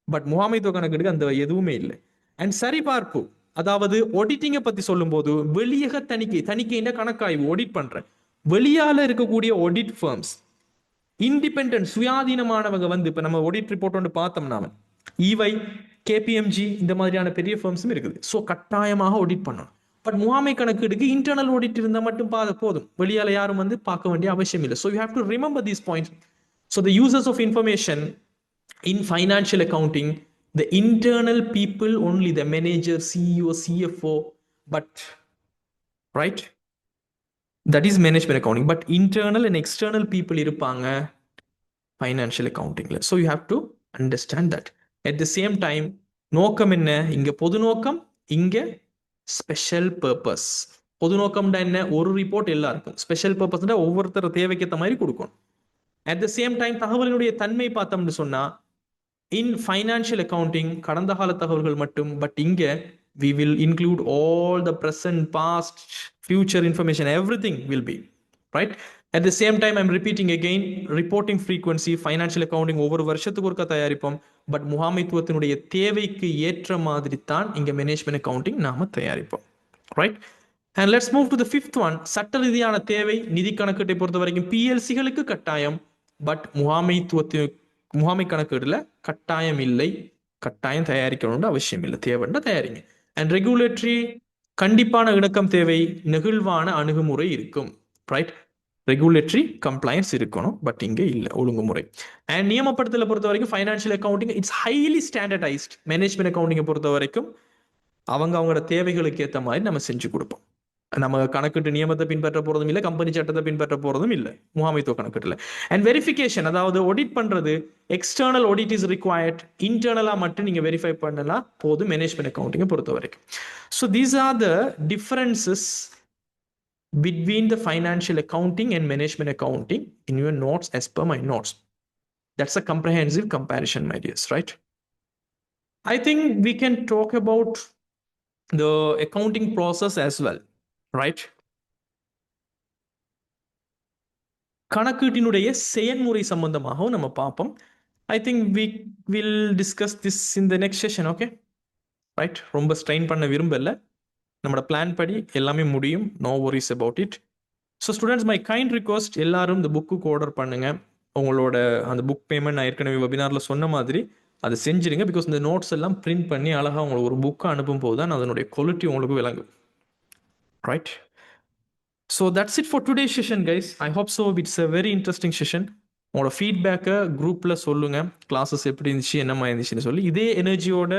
பட் முகாமைத்துவ கணக்கீடுக்கு அந்த எதுவுமே இல்லை. அண்ட் சரிபார்ப்பு, அதாவது ஆடிட்டிங்கை பத்தி சொல்லும் போது வெளியக தணிக்கைன்ற கணக்காய்வு, ஆடிட் பண்றேன். வெளியால இருக்கக்கூடிய ஆடிட் ஃபர்ம்ஸ் இண்டிபெண்டன்ட், சுயாதீனமானவங்க வந்து இப்ப நம்ம ஆடிட் ரிப்போர்ட் ஒன்று பார்த்தோம்னா EY, KPMG இந்த மாதிரியான பெரிய ஃபர்ம்ஸும் இருக்குது. ஸோ கட்டாயமாக ஆடிட் பண்ணணும். பட் முகாமை கணக்கீடுக்கு இன்டர்னல் ஆடிட் இருந்தால் மட்டும் போதும், வெளியால யாரும் வந்து பார்க்க வேண்டிய அவசியம் இல்லை. So you have to remember these points. So the users of information in financial accounting, the internal people only, the manager, CEO, CFO, but right, that is management accounting. But internal and external people irupanga financial accounting la. So you have to understand that. At the same time, நோக்கம் என்ன? இங்க பொது நோக்கம், இங்க special purpose. பொது நோக்கம்டா என்ன? ஒரு report எல்லாருக்கும். ஸ்பெஷல் பர்பஸ்னா ஒவ்வொருத்தர் தேவைக்கு ஏற்ற மாதிரி கொடுக்கணும். At the same time தகவலினுடைய தன்மை பார்த்தோம்னு சொன்னா in financial accounting கடந்த கால தகவல்கள் மட்டும். பட் இங்க we will include all the present, past, future information, everything will be right. At the same time I'm repeating again, reporting frequency, financial accounting ஒவ்வொரு வருஷத்துக்கு ஒருக்கா தயாரிப்போம். பட் முகாமைத்துவத்தினுடைய தேவைக்கு ஏற்ற மாதிரி தான் இங்க மேனேஜ்மெண்ட் அக்கவுண்டிங் நாம தயாரிப்போம். Right. And let's move to the fifth one. சட்ட ரீதியான தேவை நிதி கணக்கீட்டை பொறுத்த வரைக்கும் PLCகளுக்கு கட்டாயம். பட் முகாமை கணக்கீடுல கட்டாயம் இல்லை. கட்டாயம் தயாரிக்கணும்னு அவசியம் இல்லை, தேவைன்னா தயாரிங்க. அண்ட் ரெகுலேட்டரி கண்டிப்பான இணக்கம் தேவை, நெகிழ்வான அணுகுமுறை இருக்கும். ரைட், ரெகுலேட்டரி கம்ப்ளைன்ஸ் இருக்கணும், பட் இங்கே இல்லை ஒழுங்குமுறை. அண்ட் நியமப்படுத்தலை பொறுத்த வரைக்கும் financial accounting it's highly standardised. Management அக்கௌண்டிங்கை பொறுத்த வரைக்கும் அவங்களோட தேவைகளுக்கு ஏற்ற மாதிரி நம்ம செஞ்சு கொடுப்போம். நம்ம கணக்கிட்டு நியமத்தை பின்பற்ற போறதும் இல்லை, கம்பெனி சட்டத்தை பின்பற்ற போறதும் இல்லை முகாமைத்துவ கணக்கிட்டுல. அண்ட் வெரிஃபிகேஷன், அதாவது ஆடிட் பண்றது, எக்ஸ்டர்னல் ஆடிட் இஸ் ரிக்வயர்ட், இன்டர்னலா மட்டும் நீங்க வெரிஃபை பண்ணலாம் போதும் மேனேஜ்மெண்ட் அக்கௌண்டிங்கை பொறுத்த வரைக்கும். So these R the differences between the financial accounting and management accounting in your notes as per my notes. That's a comprehensive comparison, my dears, right? I think we can talk about the accounting process as well, right? கணக்கீட்டினுடைய செயல்முறை சம்பந்தமாகவும் நம்ம பார்ப்போம். I think we will discuss this in the next session. Okay right, ரொம்ப strain பண்ண விரும்பல, நம்மளோட plan படி எல்லாமே முடியும், no worries about it. So students, my kind request, எல்லாரும் இந்த புக்கு ஆர்டர் பண்ணுங்க. உங்களோட அந்த புக் பேமெண்ட் நான் ஏற்கனவே வெபினாரில் சொன்ன மாதிரி அதை செஞ்சிருங்க. பிகாஸ் இந்த நோட்ஸ் எல்லாம் பிரிண்ட் பண்ணி அழகாக உங்களுக்கு ஒரு புக்கை அனுப்பும் போது தான் அதனுடைய குவாலிட்டி உங்களுக்கு விளங்கும். Right, so that's it for today's session, guys. I hope so. It's a very interesting session. உங்களோட ஃபீட்பேக்கை குரூப்பில் சொல்லுங்கள், கிளாஸஸ் எப்படி இருந்துச்சு என்னமா இருந்துச்சுன்னு சொல்லி. இதே எனர்ஜியோட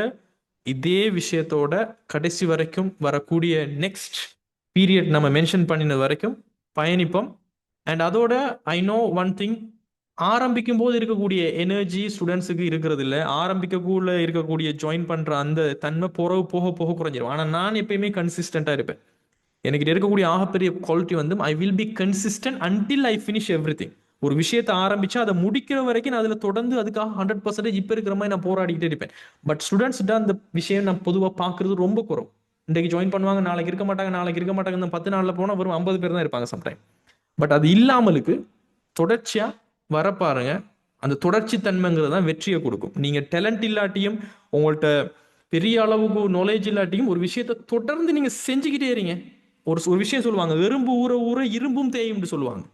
இதே விஷயத்தோட கடைசி வரைக்கும் வரக்கூடிய நெக்ஸ்ட் பீரியட் நம்ம மென்ஷன் பண்ணினது வரைக்கும் பயணிப்போம். அண்ட் அதோட ஐ நோ ஒன் திங், ஆரம்பிக்கும் போது இருக்கக்கூடிய எனர்ஜி ஸ்டூடெண்ட்ஸுக்கு இருக்கிறது இல்லை, ஆரம்பிக்கக்குள்ள இருக்கக்கூடிய ஜாயின் பண்ணுற அந்த தன்மை போக போக குறைஞ்சிடும். ஆனால் நான் எப்பயுமே கன்சிஸ்டண்ட்டாக இருப்பேன். எனக்கு இருக்கக்கூடிய ஆகப்பெரிய குவாலிட்டி வந்து I will be consistent until I finish every thing. ஒரு விஷயத்தை ஆரம்பிச்சா அதை முடிக்கிற வரைக்கும் நான் அதில் தொடர்ந்து அதுக்காக 100% இப்போ இருக்கிற மாதிரி நான் போராடிக்கிட்டே இருப்பேன். பட் ஸ்டூடெண்ட்ஸ்கிட்ட அந்த விஷயம் நான் பொதுவாக பார்க்குறது ரொம்ப குறவு. இன்றைக்கு ஜாயின் பண்ணுவாங்க, நாளைக்கு இருக்க மாட்டாங்க, இந்த 10 நாளில் போனால் வெறும் 50 பேர் தான் இருப்பாங்க சம்டைம். பட் அது இல்லாமலுக்கு தொடர்ச்சியாக வர பாருங்க, அந்த தொடர்ச்சி தன்மைங்கிறது தான் வெற்றியை கொடுக்கும். நீங்கள் டேலண்ட் இல்லாட்டியும் உங்கள்கிட்ட பெரிய அளவுக்கு நாலேஜ் இல்லாட்டியும் ஒரு விஷயத்தை தொடர்ந்து நீங்கள் செஞ்சுக்கிட்டே இருங்க. ஒரு விஷயம் சொல்லுவாங்க, எறும்பு ஊற ஊற இரும்பும் தேயும்னு சொல்லுவாங்க.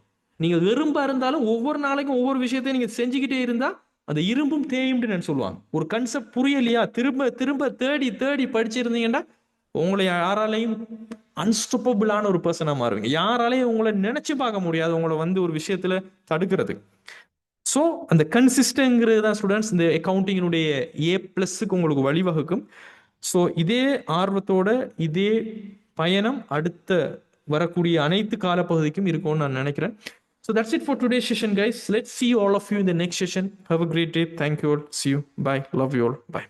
நீங்க எறும்பா இருந்தாலும் ஒவ்வொரு நாளைக்கும் ஒவ்வொரு விஷயத்தையும் நீங்க செஞ்சுக்கிட்டே இருந்தா அந்த இரும்பும் தேயும்னு சொல்லுவாங்க. ஒரு கன்செப்ட் புரியலையா, திரும்ப திரும்ப தேடி தேடி படிச்சிருந்தீங்கன்னா உங்களை யாராலையும் அன்ஸ்டாப்பபிளான ஒரு பர்சனா மாறுவீங்க. யாராலையும் உங்களை நினைச்சு பார்க்க முடியாது உங்களை வந்து ஒரு விஷயத்துல தடுக்கிறது. ஸோ அந்த கன்சிஸ்டன்ங்கிறது தான் ஸ்டூடெண்ட்ஸ் இந்த அக்கௌண்டிங்கினுடைய A+க்கு உங்களுக்கு வழிவகுக்கும். ஸோ இதே ஆர்வத்தோட இதே பயணம் அடுத்த வரக்கூடிய அனைத்து காலப்பகுதிக்கும் இருக்கும்னு நான் நினைக்கிறேன். So that's it for today's session, guys. Let's see all of you in the next session. Have a great day. Thank you all. See you. Bye. Love you all. Bye.